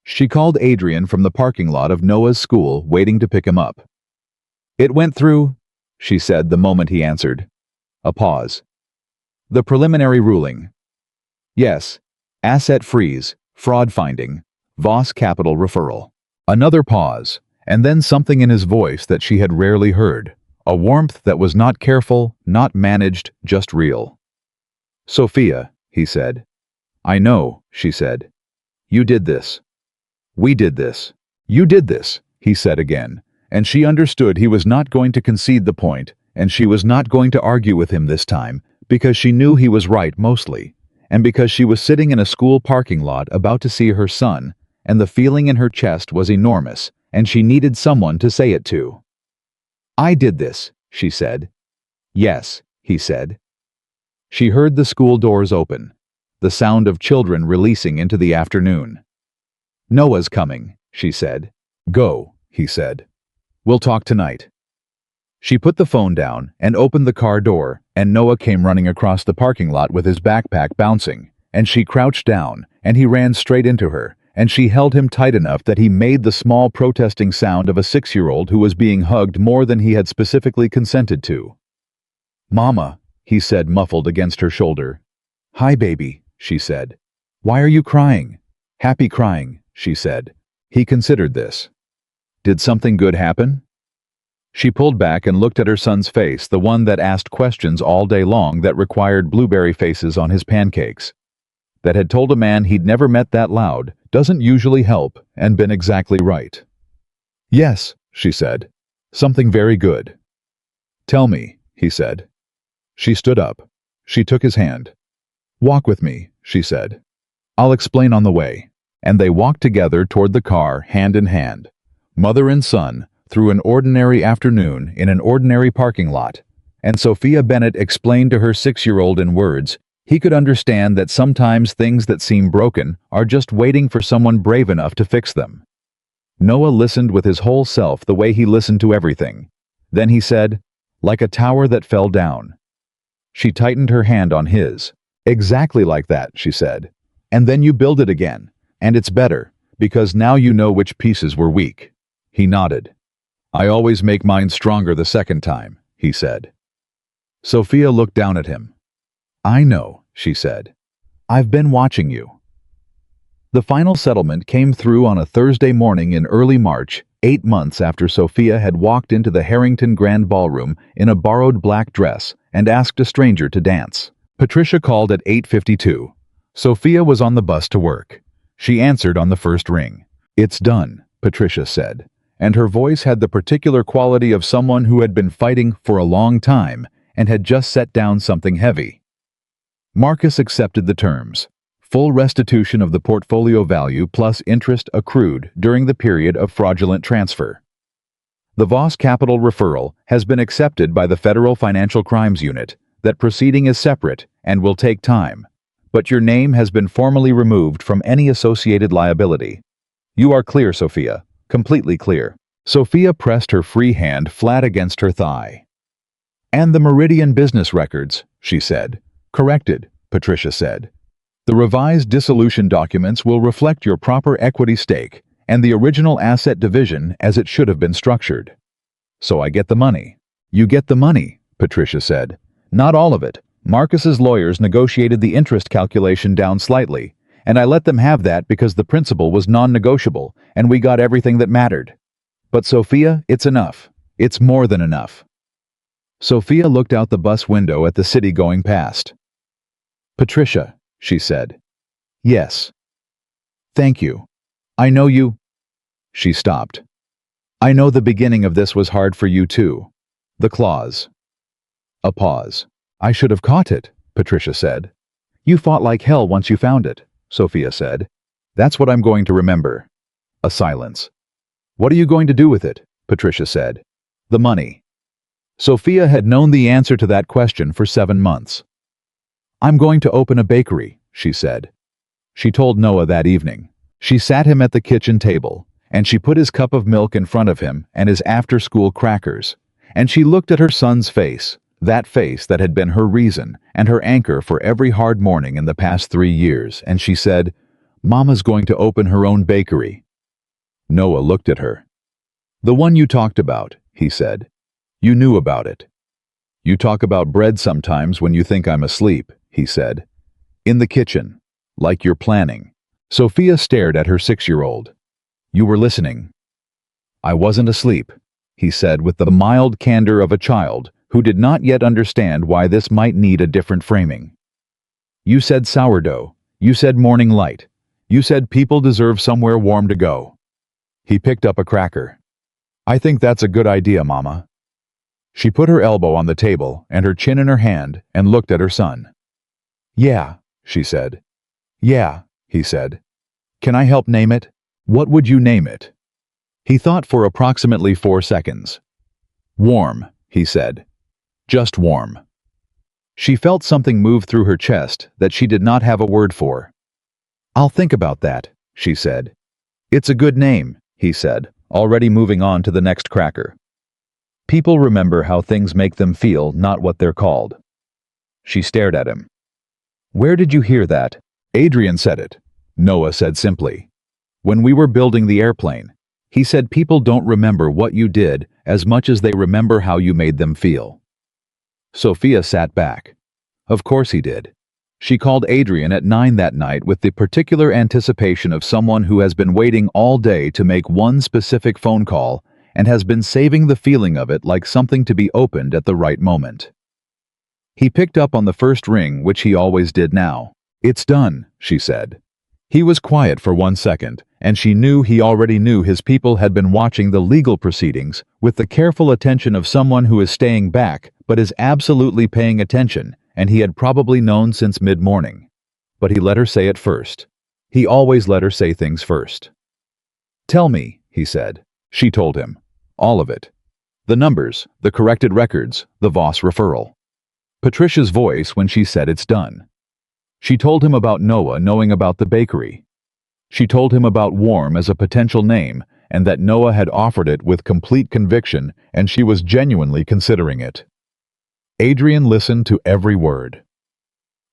She called Adrian from the parking lot of Noah's school, waiting to pick him up. "It went through," she said the moment he answered. A pause. "The preliminary ruling." "Yes. Asset freeze, fraud finding, Voss capital referral." Another pause, and then something in his voice that she had rarely heard. A warmth that was not careful, not managed, just real. "Sophia," he said. "I know," she said. "You did this. We did this. You did this," he said again, and she understood he was not going to concede the point, and she was not going to argue with him this time, because she knew he was right mostly, and because she was sitting in a school parking lot about to see her son, and the feeling in her chest was enormous, and she needed someone to say it to. "I did this," she said. "Yes," he said. She heard the school doors open, the sound of children releasing into the afternoon. "Noah's coming," she said. "Go," he said. "We'll talk tonight." She put the phone down and opened the car door, and Noah came running across the parking lot with his backpack bouncing, and she crouched down, and he ran straight into her, and she held him tight enough that he made the small protesting sound of a 6-year-old who was being hugged more than he had specifically consented to. "Mama," he said, muffled against her shoulder. "Hi, baby," she said. "Why are you crying?" "Happy crying," she said. He considered this. "Did something good happen?" She pulled back and looked at her son's face, the one that asked questions all day long that required blueberry faces on his pancakes. That had told a man he'd never met that loud, doesn't usually help, and been exactly right. "Yes," she said. "Something very good." "Tell me," he said. She stood up. She took his hand. "Walk with me," she said. "I'll explain on the way." And they walked together toward the car, hand in hand. Mother and son, through an ordinary afternoon in an ordinary parking lot, and Sophia Bennett explained to her 6-year-old in words he could understand that sometimes things that seem broken are just waiting for someone brave enough to fix them. Noah listened with his whole self the way he listened to everything. Then he said, "Like a tower that fell down." She tightened her hand on his. "Exactly like that," she said. "And then you build it again, and it's better, because now you know which pieces were weak." He nodded. "I always make mine stronger the second time," he said. Sophia looked down at him. "I know," she said. "I've been watching you." The final settlement came through on a Thursday morning in early March, 8 months after Sophia had walked into the Harrington Grand Ballroom in a borrowed black dress and asked a stranger to dance. Patricia called at 8:52. Sophia was on the bus to work. She answered on the first ring. "It's done," Patricia said, and her voice had the particular quality of someone who had been fighting for a long time and had just set down something heavy. Marcus accepted the terms. Full restitution of the portfolio value plus interest accrued during the period of fraudulent transfer. The Voss capital referral has been accepted by the Federal Financial Crimes Unit. That proceeding is separate and will take time, but your name has been formally removed from any associated liability. You are clear, Sophia. Completely clear." Sophia pressed her free hand flat against her thigh. And the Meridian business records, she said. Corrected, Patricia said. The revised dissolution documents will reflect your proper equity stake and the original asset division as it should have been structured. So I get the money. You get the money, Patricia said. Not all of it. Marcus's lawyers negotiated the interest calculation down slightly, and I let them have that because the principal was non-negotiable, and we got everything that mattered. But Sophia, it's enough. It's more than enough. Sophia looked out the bus window at the city going past. Patricia, she said. Yes. Thank you. I know you. She stopped. I know the beginning of this was hard for you too. The clause. A pause. I should have caught it, Patricia said. You fought like hell once you found it, Sophia said. That's what I'm going to remember. A silence. What are you going to do with it? Patricia said. The money. Sophia had known the answer to that question for 7 months. I'm going to open a bakery, she said. She told Noah that evening. She sat him at the kitchen table, and she put his cup of milk in front of him and his after-school crackers, and she looked at her son's face, that face that had been her reason and her anchor for every hard morning in the past 3 years, and she said, Mama's going to open her own bakery. Noah looked at her. The one you talked about, he said. You knew about it. You talk about bread sometimes when you think I'm asleep, he said. In the kitchen, like you're planning. Sophia stared at her 6-year-old. You were listening. I wasn't asleep, he said with the mild candor of a child who did not yet understand why this might need a different framing. You said sourdough. You said morning light. You said people deserve somewhere warm to go. He picked up a cracker. I think that's a good idea, Mama. She put her elbow on the table and her chin in her hand and looked at her son. Yeah, she said. Yeah, he said. Can I help name it? What would you name it? He thought for approximately 4 seconds. Warm, he said. Just warm. She felt something move through her chest that she did not have a word for. I'll think about that, she said. It's a good name, he said, already moving on to the next cracker. People remember how things make them feel, not what they're called. She stared at him. Where did you hear that? Adrian said it, Noah said simply. When we were building the airplane, he said people don't remember what you did as much as they remember how you made them feel. Sophia sat back. Of course he did. She called Adrian at 9 that night with the particular anticipation of someone who has been waiting all day to make one specific phone call and has been saving the feeling of it like something to be opened at the right moment. He picked up on the first ring, which he always did now. It's done, she said. He was quiet for 1 second, and she knew he already knew his people had been watching the legal proceedings with the careful attention of someone who is staying back but is absolutely paying attention, and he had probably known since mid-morning. But he let her say it first. He always let her say things first. Tell me, he said. She told him. All of it. The numbers, the corrected records, the Voss referral. Patricia's voice when she said it's done. She told him about Noah knowing about the bakery. She told him about Warm as a potential name and that Noah had offered it with complete conviction and she was genuinely considering it. Adrian listened to every word.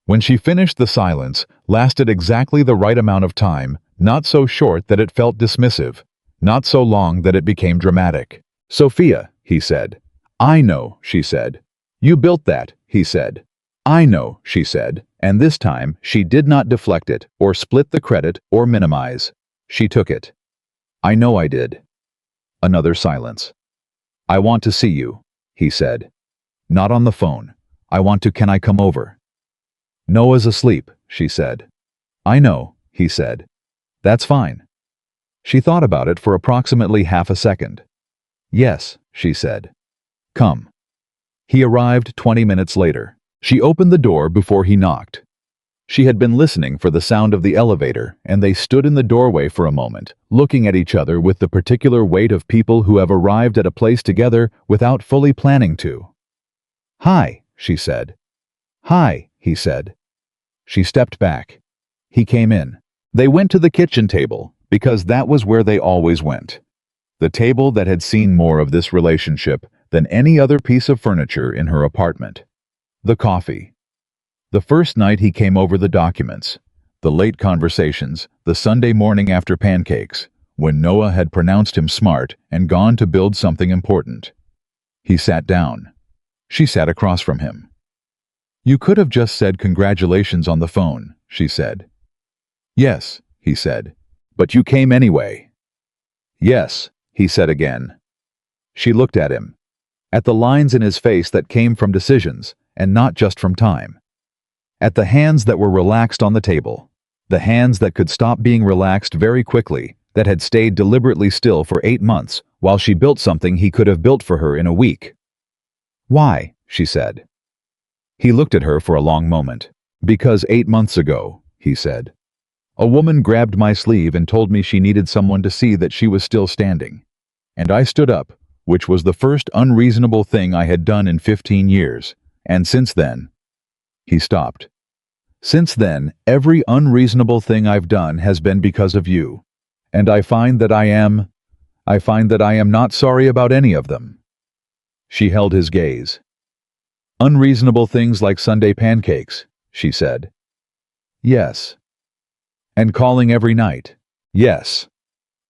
When she finished, the silence lasted exactly the right amount of time, not so short that it felt dismissive, not so long that it became dramatic. Sophia, he said. I know, she said. You built that, he said. I know, she said, and this time she did not deflect it or split the credit or minimize. She took it. I know I did. Another silence. I want to see you, he said. Not on the phone. I want to. Can I come over? Noah's asleep, she said. I know, he said. That's fine. She thought about it for approximately half a second. Yes, she said. Come. He arrived 20 minutes later. She opened the door before he knocked. She had been listening for the sound of the elevator, and they stood in the doorway for a moment, looking at each other with the particular weight of people who have arrived at a place together without fully planning to. Hi, she said. Hi, he said. She stepped back. He came in. They went to the kitchen table, because that was where they always went. The table that had seen more of this relationship than any other piece of furniture in her apartment. The coffee. The first night he came over the documents, the late conversations, the Sunday morning after pancakes, when Noah had pronounced him smart and gone to build something important. He sat down. She sat across from him. "You could have just said congratulations on the phone," she said. "Yes," he said. "But you came anyway." "Yes," he said again. She looked at him, at the lines in his face that came from decisions, and not just from time. At the hands that were relaxed on the table, the hands that could stop being relaxed very quickly, that had stayed deliberately still for 8 months while she built something he could have built for her in a week. "Why?" she said. He looked at her for a long moment. "Because 8 months ago," he said, "a woman grabbed my sleeve and told me she needed someone to see that she was still standing. And I stood up, which was the first unreasonable thing I had done in 15 years. And since then—" He stopped. "Since then, every unreasonable thing I've done has been because of you. And I find that I am not sorry about any of them." She held his gaze. "Unreasonable things like Sunday pancakes," she said. "Yes." "And calling every night." "Yes."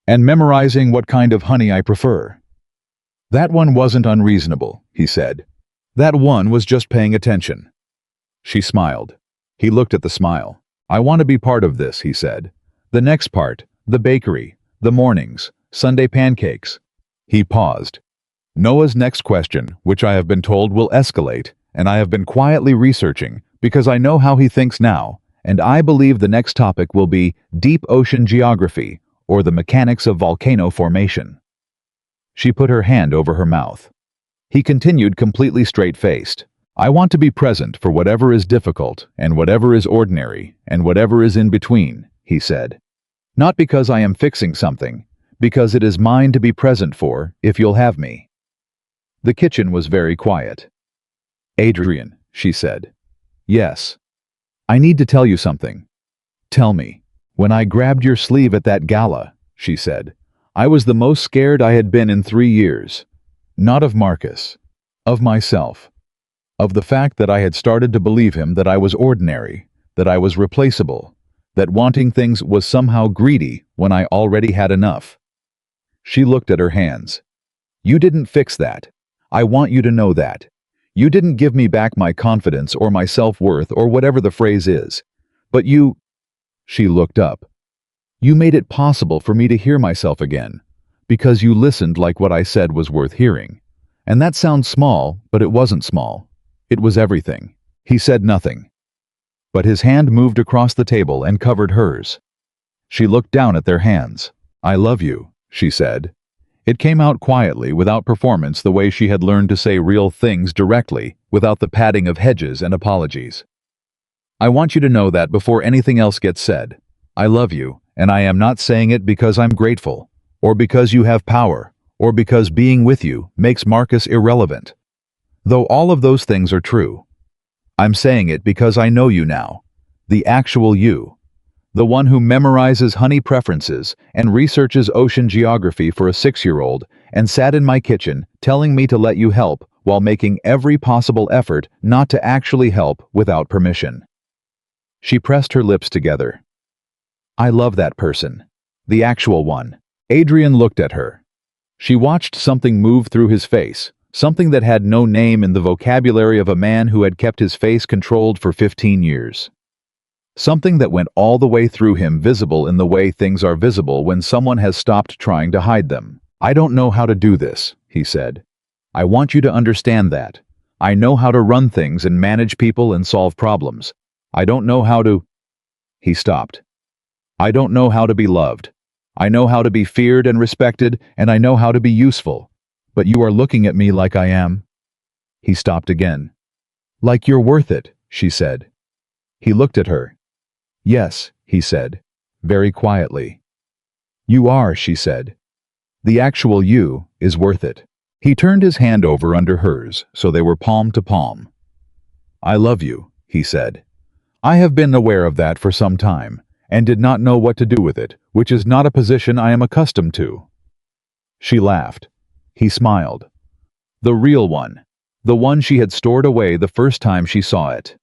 "And memorizing what kind of honey I prefer." "That one wasn't unreasonable," he said. "That one was just paying attention." She smiled. He looked at the smile. "I want to be part of this," he said. "The next part, the bakery, the mornings, Sunday pancakes." He paused. "Noah's next question, which I have been told will escalate, and I have been quietly researching, because I know how he thinks now, and I believe the next topic will be deep ocean geography, or the mechanics of volcano formation." She put her hand over her mouth. He continued completely straight-faced. "I want to be present for whatever is difficult, and whatever is ordinary, and whatever is in between," he said. "Not because I am fixing something, because it is mine to be present for, if you'll have me." The kitchen was very quiet. "Adrian," she said. "Yes." "I need to tell you something." "Tell me." "When I grabbed your sleeve at that gala," she said, "I was the most scared I had been in 3 years. Not of Marcus. Of myself. Of the fact that I had started to believe him that I was ordinary, that I was replaceable, that wanting things was somehow greedy when I already had enough." She looked at her hands. "You didn't fix that. I want you to know that. You didn't give me back my confidence or my self-worth or whatever the phrase is. But you—" She looked up. "You made it possible for me to hear myself again, because you listened like what I said was worth hearing. And that sounds small, but it wasn't small. It was everything." He said nothing. But his hand moved across the table and covered hers. She looked down at their hands. "I love you," she said. It came out quietly, without performance, the way she had learned to say real things directly, without the padding of hedges and apologies. "I want you to know that before anything else gets said. I love you, and I am not saying it because I'm grateful, or because you have power, or because being with you makes Marcus irrelevant. Though all of those things are true. I'm saying it because I know you now. The actual you. The one who memorizes honey preferences and researches ocean geography for a 6-year-old and sat in my kitchen telling me to let you help while making every possible effort not to actually help without permission." She pressed her lips together. "I love that person. The actual one." Adrian looked at her. She watched something move through his face, something that had no name in the vocabulary of a man who had kept his face controlled for 15 years. Something that went all the way through him, visible in the way things are visible when someone has stopped trying to hide them. "I don't know how to do this," he said. "I want you to understand that. I know how to run things and manage people and solve problems. I don't know how to—" He stopped. "I don't know how to be loved. I know how to be feared and respected, and I know how to be useful. But you are looking at me like I am." He stopped again. "Like you're worth it," she said. He looked at her. "Yes," he said, very quietly. "You are," she said. "The actual you is worth it." He turned his hand over under hers, so they were palm to palm. "I love you," he said. "I have been aware of that for some time, and did not know what to do with it, which is not a position I am accustomed to." She laughed. He smiled. The real one. The one she had stored away the first time she saw it.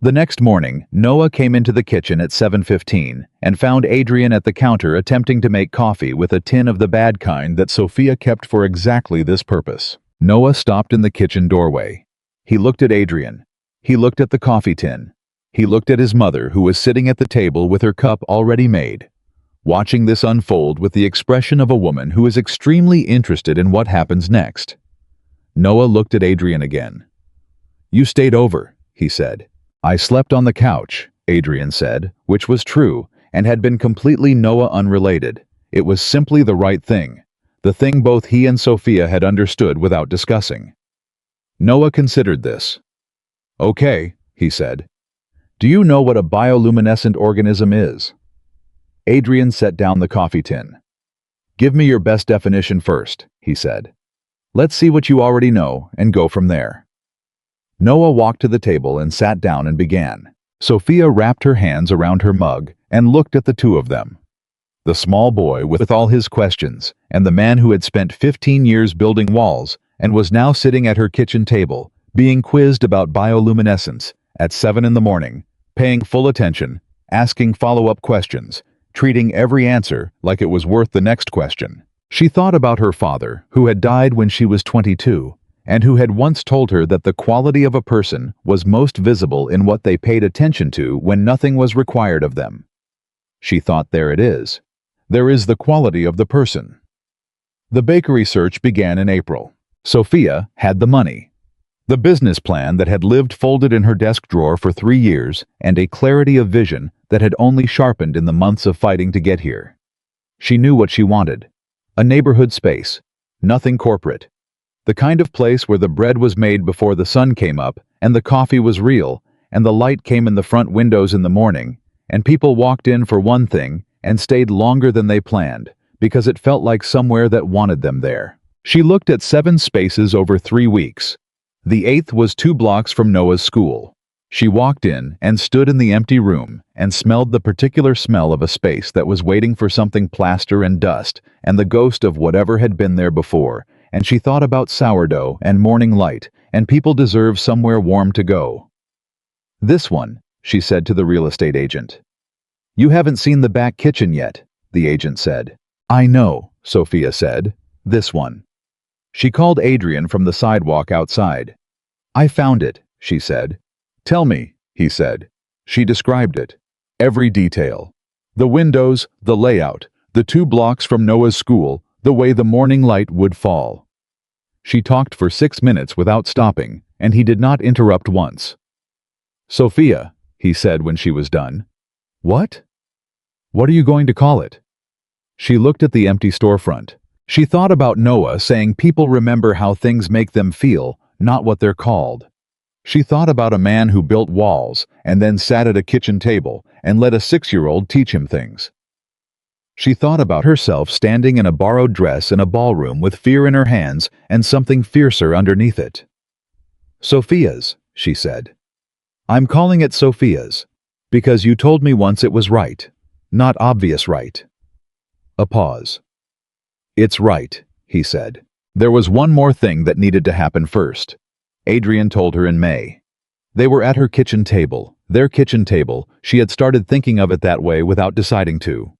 The next morning, Noah came into the kitchen at 7:15 and found Adrian at the counter attempting to make coffee with a tin of the bad kind that Sophia kept for exactly this purpose. Noah stopped in the kitchen doorway. He looked at Adrian. He looked at the coffee tin. He looked at his mother, who was sitting at the table with her cup already made, watching this unfold with the expression of a woman who is extremely interested in what happens next. Noah looked at Adrian again. "You stayed over," he said. "I slept on the couch," Adrian said, which was true, and had been completely Noah unrelated. It was simply the right thing, the thing both he and Sophia had understood without discussing. Noah considered this. "Okay," he said. "Do you know what a bioluminescent organism is?" Adrian set down the coffee tin. "Give me your best definition first," he said. "Let's see what you already know and go from there." Noah walked to the table and sat down and began. Sophia wrapped her hands around her mug and looked at the two of them. The small boy with all his questions, and the man who had spent 15 years building walls and was now sitting at her kitchen table, being quizzed about bioluminescence at 7 in the morning, paying full attention, asking follow-up questions, treating every answer like it was worth the next question. She thought about her father, who had died when she was 22, and who had once told her that the quality of a person was most visible in what they paid attention to when nothing was required of them. She thought, there it is. There is the quality of the person. The bakery search began in April. Sophia had the money, the business plan that had lived folded in her desk drawer for 3 years, and a clarity of vision that had only sharpened in the months of fighting to get here. She knew what she wanted. A neighborhood space, nothing corporate. The kind of place where the bread was made before the sun came up, and the coffee was real, and the light came in the front windows in the morning, and people walked in for one thing and stayed longer than they planned, because it felt like somewhere that wanted them there. She looked at 7 spaces over 3 weeks. The 8th was 2 blocks from Noah's school. She walked in and stood in the empty room and smelled the particular smell of a space that was waiting for something plaster and dust and the ghost of whatever had been there before, and she thought about sourdough and morning light, and people deserve somewhere warm to go. "This one," she said to the real estate agent. "You haven't seen the back kitchen yet," the agent said. "I know," Sophia said. "This one." She called Adrian from the sidewalk outside. "I found it," she said. "Tell me," he said. She described it. Every detail. The windows, the layout, the 2 blocks from Noah's school, the way the morning light would fall. She talked for 6 minutes without stopping, and he did not interrupt once. "Sophia," he said when she was done. "What? What are you going to call it?" She looked at the empty storefront. She thought about Noah saying people remember how things make them feel, not what they're called. She thought about a man who built walls and then sat at a kitchen table and let a 6-year-old teach him things. She thought about herself standing in a borrowed dress in a ballroom with fear in her hands and something fiercer underneath it. "Sophia's," she said. "I'm calling it Sophia's, because you told me once it was right, not obvious right." A pause. "It's right," he said. There was one more thing that needed to happen first. Adrian told her in May. They were at her kitchen table, their kitchen table. She had started thinking of it that way without deciding to.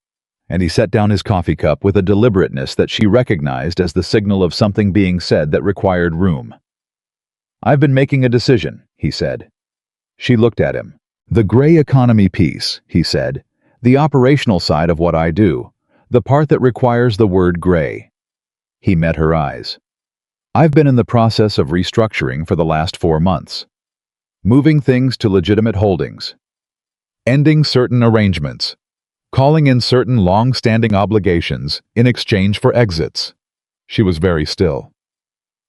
And he set down his coffee cup with a deliberateness that she recognized as the signal of something being said that required room. "I've been making a decision," he said. She looked at him. "The gray economy piece," he said. "The operational side of what I do. The part that requires the word gray." He met her eyes. "I've been in the process of restructuring for the last 4 months. Moving things to legitimate holdings. Ending certain arrangements. Calling in certain long-standing obligations in exchange for exits." She was very still.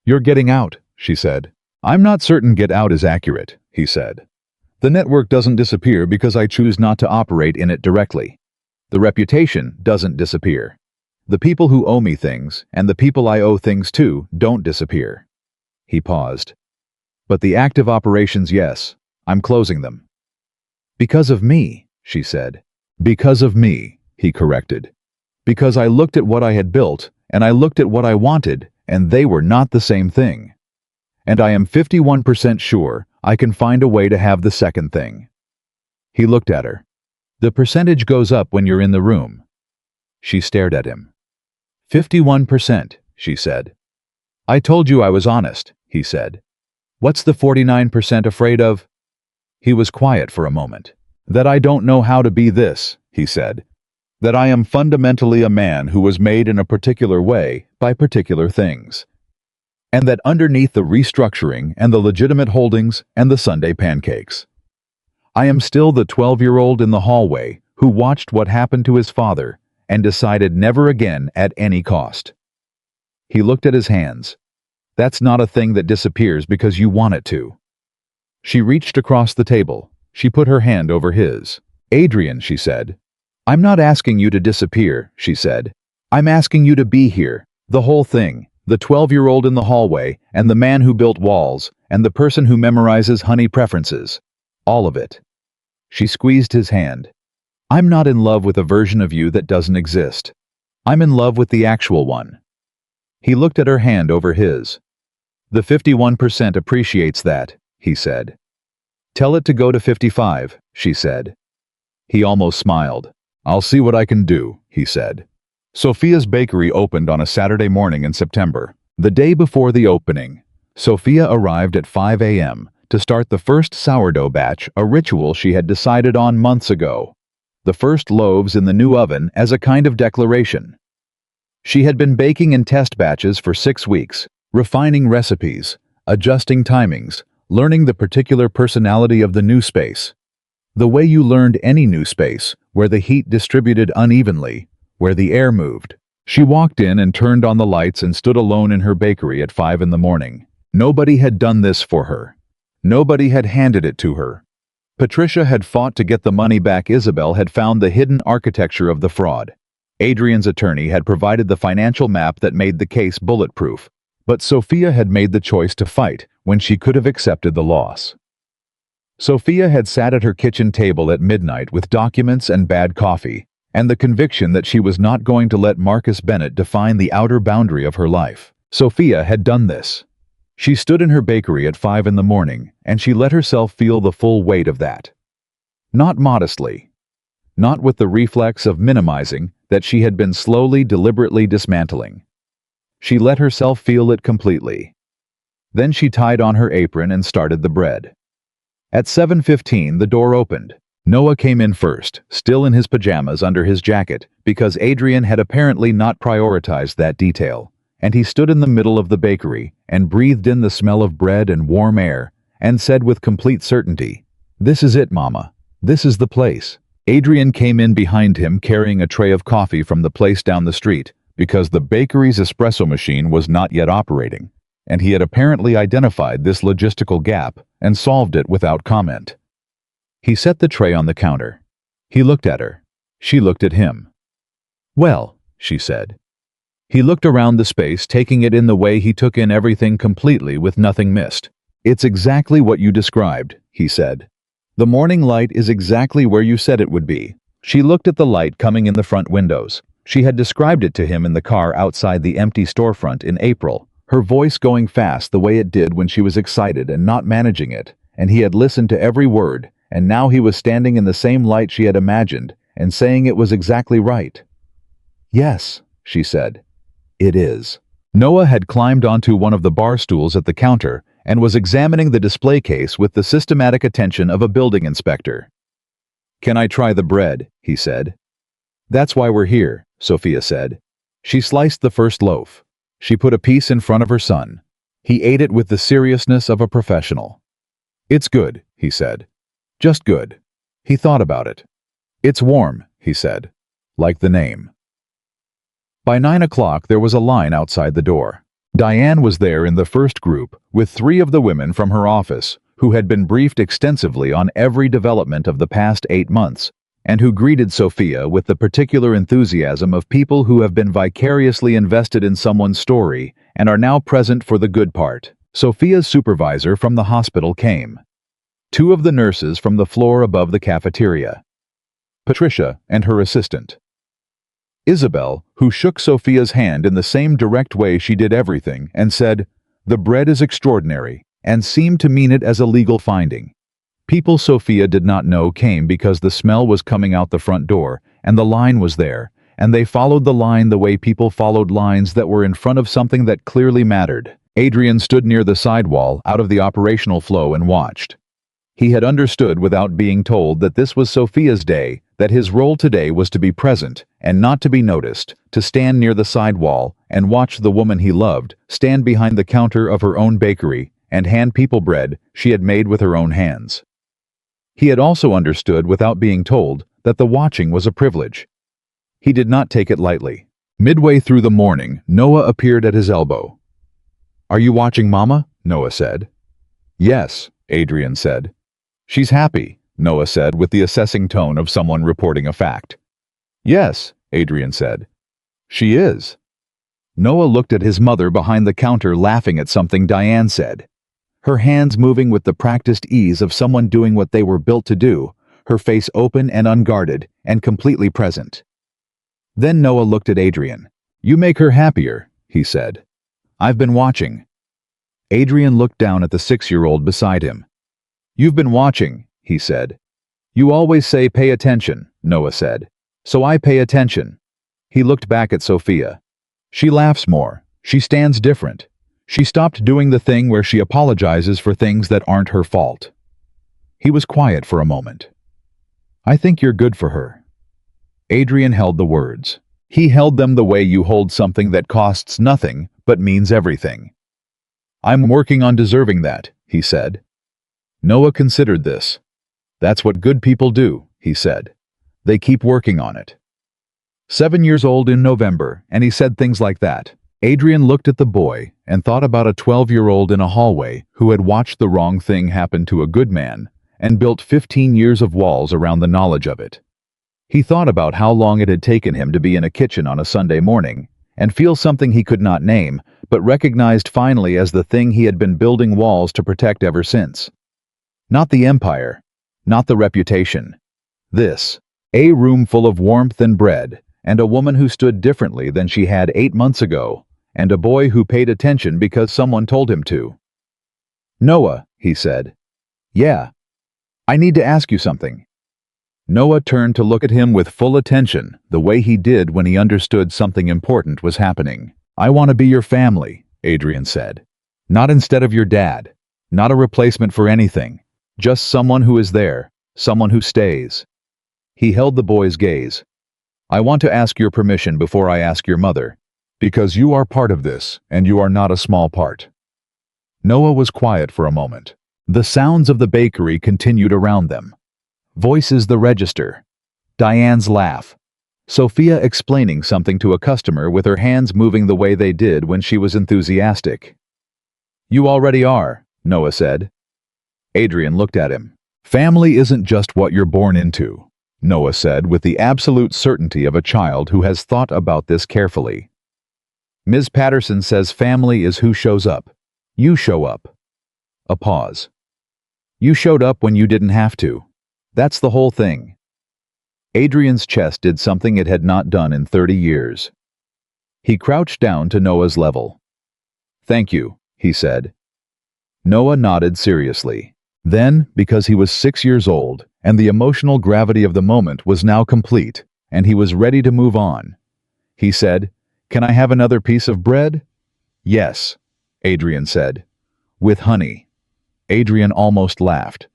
"You're getting out," she said. "I'm not certain get out is accurate," he said. "The network doesn't disappear because I choose not to operate in it directly. The reputation doesn't disappear. The people who owe me things, and the people I owe things to, don't disappear." He paused. "But the active operations, yes. I'm closing them." "Because of me," she said. "Because of me," he corrected. "Because I looked at what I had built, and I looked at what I wanted, and they were not the same thing. And I am 51% sure I can find a way to have the second thing." He looked at her. "The percentage goes up when you're in the room." She stared at him. 51%, she said. "I told you I was honest," he said. "What's the 49% afraid of?" He was quiet for a moment. "That I don't know how to be this," he said. "That I am fundamentally a man who was made in a particular way by particular things. And that underneath the restructuring and the legitimate holdings and the Sunday pancakes, I am still the 12-year-old in the hallway who watched what happened to his father and decided never again at any cost." He looked at his hands. "That's not a thing that disappears because you want it to." She reached across the table. She put her hand over his. "Adrian," she said. "I'm not asking you to disappear," she said. "I'm asking you to be here, the whole thing. The 12-year-old in the hallway, and the man who built walls, and the person who memorizes honey preferences. All of it." She squeezed his hand. "I'm not in love with a version of you that doesn't exist. I'm in love with the actual one." He looked at her hand over his. "The 51% appreciates that," he said. "Tell it to go to 55, she said. He almost smiled. "I'll see what I can do," he said. Sophia's bakery opened on a Saturday morning in September. The day before the opening, Sophia arrived at 5 a.m. to start the first sourdough batch, a ritual she had decided on months ago. The first loaves in the new oven as a kind of declaration. She had been baking in test batches for 6 weeks, refining recipes, adjusting timings, learning the particular personality of the new space. The way you learned any new space, where the heat distributed unevenly, where the air moved. She walked in and turned on the lights and stood alone in her bakery at 5 in the morning. Nobody had done this for her. Nobody had handed it to her. Patricia had fought to get the money back. Isabel had found the hidden architecture of the fraud. Adrian's attorney had provided the financial map that made the case bulletproof. But Sophia had made the choice to fight when she could have accepted the loss. Sophia had sat at her kitchen table at midnight with documents and bad coffee, and the conviction that she was not going to let Marcus Bennett define the outer boundary of her life. Sophia had done this. She stood in her bakery at 5 in the morning, and she let herself feel the full weight of that. Not modestly. Not with the reflex of minimizing that she had been slowly, deliberately dismantling. She let herself feel it completely. Then she tied on her apron and started the bread. At 7:15, the door opened. Noah came in first, still in his pajamas under his jacket, because Adrian had apparently not prioritized that detail, and he stood in the middle of the bakery and breathed in the smell of bread and warm air, and said with complete certainty, "This is it, Mama. This is the place." Adrian came in behind him carrying a tray of coffee from the place down the street, because the bakery's espresso machine was not yet operating, and he had apparently identified this logistical gap and solved it without comment. He set the tray on the counter. He looked at her. She looked at him. "Well," she said. He looked around the space, taking it in the way he took in everything completely with nothing missed. "It's exactly what you described," he said. "The morning light is exactly where you said it would be." She looked at the light coming in the front windows. She had described it to him in the car outside the empty storefront in April, her voice going fast the way it did when she was excited and not managing it, and he had listened to every word, and now he was standing in the same light she had imagined and saying it was exactly right. "Yes," she said. "It is." Noah had climbed onto one of the bar stools at the counter and was examining the display case with the systematic attention of a building inspector. "Can I try the bread?" he said. "That's why we're here," Sophia said. She sliced the first loaf. She put a piece in front of her son. He ate it with the seriousness of a professional. "It's good," he said. "Just good." He thought about it. "It's warm," he said. "Like the name." By 9 o'clock there was a line outside the door. Diane was there in the first group with 3 of the women from her office who had been briefed extensively on every development of the past 8 months and who greeted Sophia with the particular enthusiasm of people who have been vicariously invested in someone's story and are now present for the good part. Sophia's supervisor from the hospital came. 2 of the nurses from the floor above the cafeteria. Patricia and her assistant. Isabel, who shook Sophia's hand in the same direct way she did everything and said, "The bread is extraordinary," and seemed to mean it as a legal finding. People Sophia did not know came because the smell was coming out the front door, and the line was there, and they followed the line the way people followed lines that were in front of something that clearly mattered. Adrian stood near the sidewall, out of the operational flow, and watched. He had understood without being told that this was Sophia's day, that his role today was to be present and not to be noticed, to stand near the sidewall and watch the woman he loved stand behind the counter of her own bakery and hand people bread she had made with her own hands. He had also understood without being told that the watching was a privilege. He did not take it lightly. Midway through the morning, Noah appeared at his elbow. "Are you watching Mama?" Noah said. "Yes," Adrian said. "She's happy," Noah said with the assessing tone of someone reporting a fact. "Yes," Adrian said. "She is." Noah looked at his mother behind the counter laughing at something Diane said. Her hands moving with the practiced ease of someone doing what they were built to do, her face open and unguarded and completely present. Then Noah looked at Adrian. "You make her happier," he said. "I've been watching." Adrian looked down at the 6-year-old beside him. "You've been watching," he said. "You always say pay attention," Noah said. "So I pay attention." He looked back at Sophia. "She laughs more. She stands different. She stopped doing the thing where she apologizes for things that aren't her fault." He was quiet for a moment. "I think you're good for her." Adrian held the words. He held them the way you hold something that costs nothing but means everything. "I'm working on deserving that," he said. Noah considered this. "That's what good people do," he said. "They keep working on it." 7 years old in November, and he said things like that. Adrian looked at the boy and thought about a 12-year-old in a hallway who had watched the wrong thing happen to a good man and built 15 years of walls around the knowledge of it. He thought about how long it had taken him to be in a kitchen on a Sunday morning and feel something he could not name, but recognized finally as the thing he had been building walls to protect ever since. Not the empire, not the reputation. This, a room full of warmth and bread, and a woman who stood differently than she had 8 months ago, and a boy who paid attention because someone told him to. "Noah," he said. "Yeah. I need to ask you something." Noah turned to look at him with full attention, the way he did when he understood something important was happening. "I want to be your family," Adrian said. "Not instead of your dad. Not a replacement for anything. Just someone who is there, someone who stays." He held the boy's gaze. "I want to ask your permission before I ask your mother, because you are part of this, and you are not a small part." Noah was quiet for a moment. The sounds of the bakery continued around them. Voices the register. Diane's laugh. Sophia explaining something to a customer with her hands moving the way they did when she was enthusiastic. "You already are," Noah said. Adrian looked at him. "Family isn't just what you're born into," Noah said with the absolute certainty of a child who has thought about this carefully. "Ms. Patterson says family is who shows up. You show up." A pause. "You showed up when you didn't have to. That's the whole thing." Adrian's chest did something it had not done in 30 years. He crouched down to Noah's level. "Thank you," he said. Noah nodded seriously. Then, because he was 6 years old, and the emotional gravity of the moment was now complete, and he was ready to move on, he said, "Can I have another piece of bread?" "Yes," Adrian said. "With honey." Adrian almost laughed.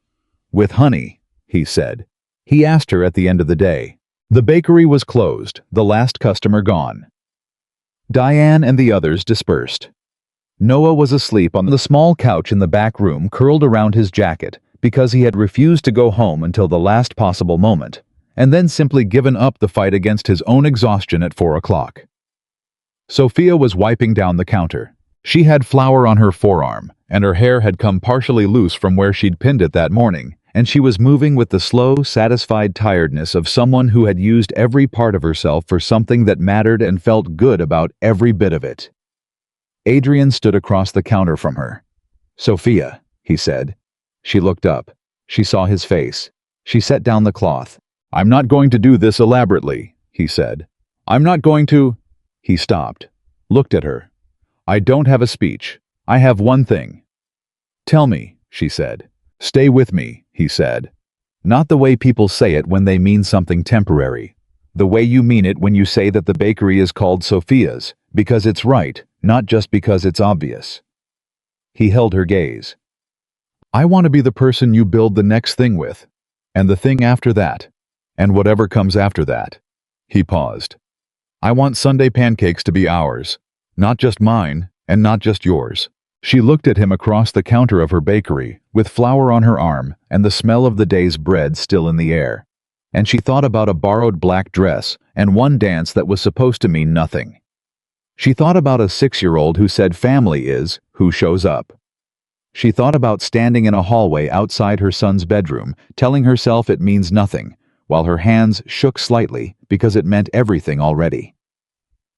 "With honey," he said. He asked her at the end of the day. The bakery was closed, the last customer gone. Diane and the others dispersed. Noah was asleep on the small couch in the back room, curled around his jacket, because he had refused to go home until the last possible moment, and then simply given up the fight against his own exhaustion at 4 o'clock. Sophia was wiping down the counter. She had flour on her forearm, and her hair had come partially loose from where she'd pinned it that morning, and she was moving with the slow, satisfied tiredness of someone who had used every part of herself for something that mattered and felt good about every bit of it. Adrian stood across the counter from her. "Sophia," he said. She looked up. She saw his face. She set down the cloth. "I'm not going to do this elaborately," he said. I'm not going to... He stopped, looked at her. I don't have a speech. I have one thing. Tell me, she said. Stay with me, he said. Not the way people say it when they mean something temporary. The way you mean it when you say that the bakery is called Sophia's, because it's right, not just because it's obvious. He held her gaze. I want to be the person you build the next thing with, and the thing after that, and whatever comes after that. He paused. I want Sunday pancakes to be ours, not just mine, and not just yours. She looked at him across the counter of her bakery, with flour on her arm and the smell of the day's bread still in the air. And she thought about a borrowed black dress and one dance that was supposed to mean nothing. She thought about a 6-year-old who said family is who shows up. She thought about standing in a hallway outside her son's bedroom, telling herself it means nothing, while her hands shook slightly because it meant everything already.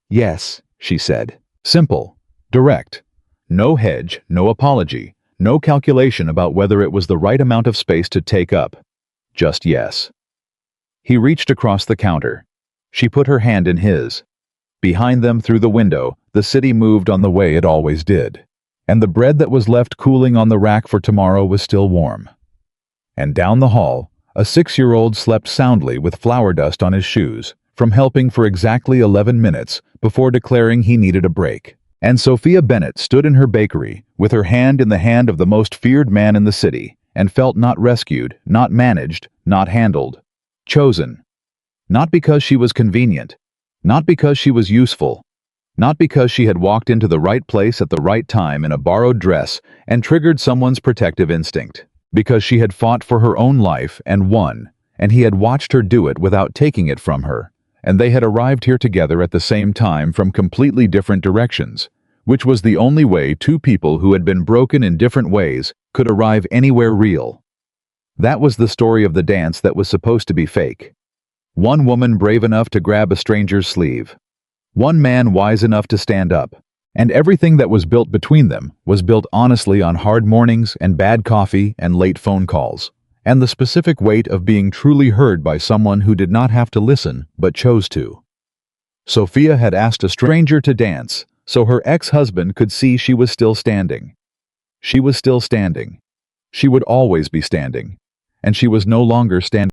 Yes, she said. Simple. Direct. No hedge, no apology, no calculation about whether it was the right amount of space to take up. Just yes. He reached across the counter. She put her hand in his. Behind them, through the window, the city moved on the way it always did. And the bread that was left cooling on the rack for tomorrow was still warm. And down the hall, a 6-year-old slept soundly with flour dust on his shoes, from helping for exactly 11 minutes before declaring he needed a break. And Sophia Bennett stood in her bakery, with her hand in the hand of the most feared man in the city, and felt not rescued, not managed, not handled. Chosen. Not because she was convenient, not because she was useful, not because she had walked into the right place at the right time in a borrowed dress and triggered someone's protective instinct, because she had fought for her own life and won, and he had watched her do it without taking it from her. And they had arrived here together at the same time from completely different directions, which was the only way two people who had been broken in different ways could arrive anywhere real. That was the story of the dance that was supposed to be fake. One woman brave enough to grab a stranger's sleeve. One man wise enough to stand up. And everything that was built between them was built honestly on hard mornings and bad coffee and late phone calls, and the specific weight of being truly heard by someone who did not have to listen but chose to. Sophia had asked a stranger to dance, so her ex-husband could see she was still standing. She was still standing. She would always be standing. And she was no longer standing.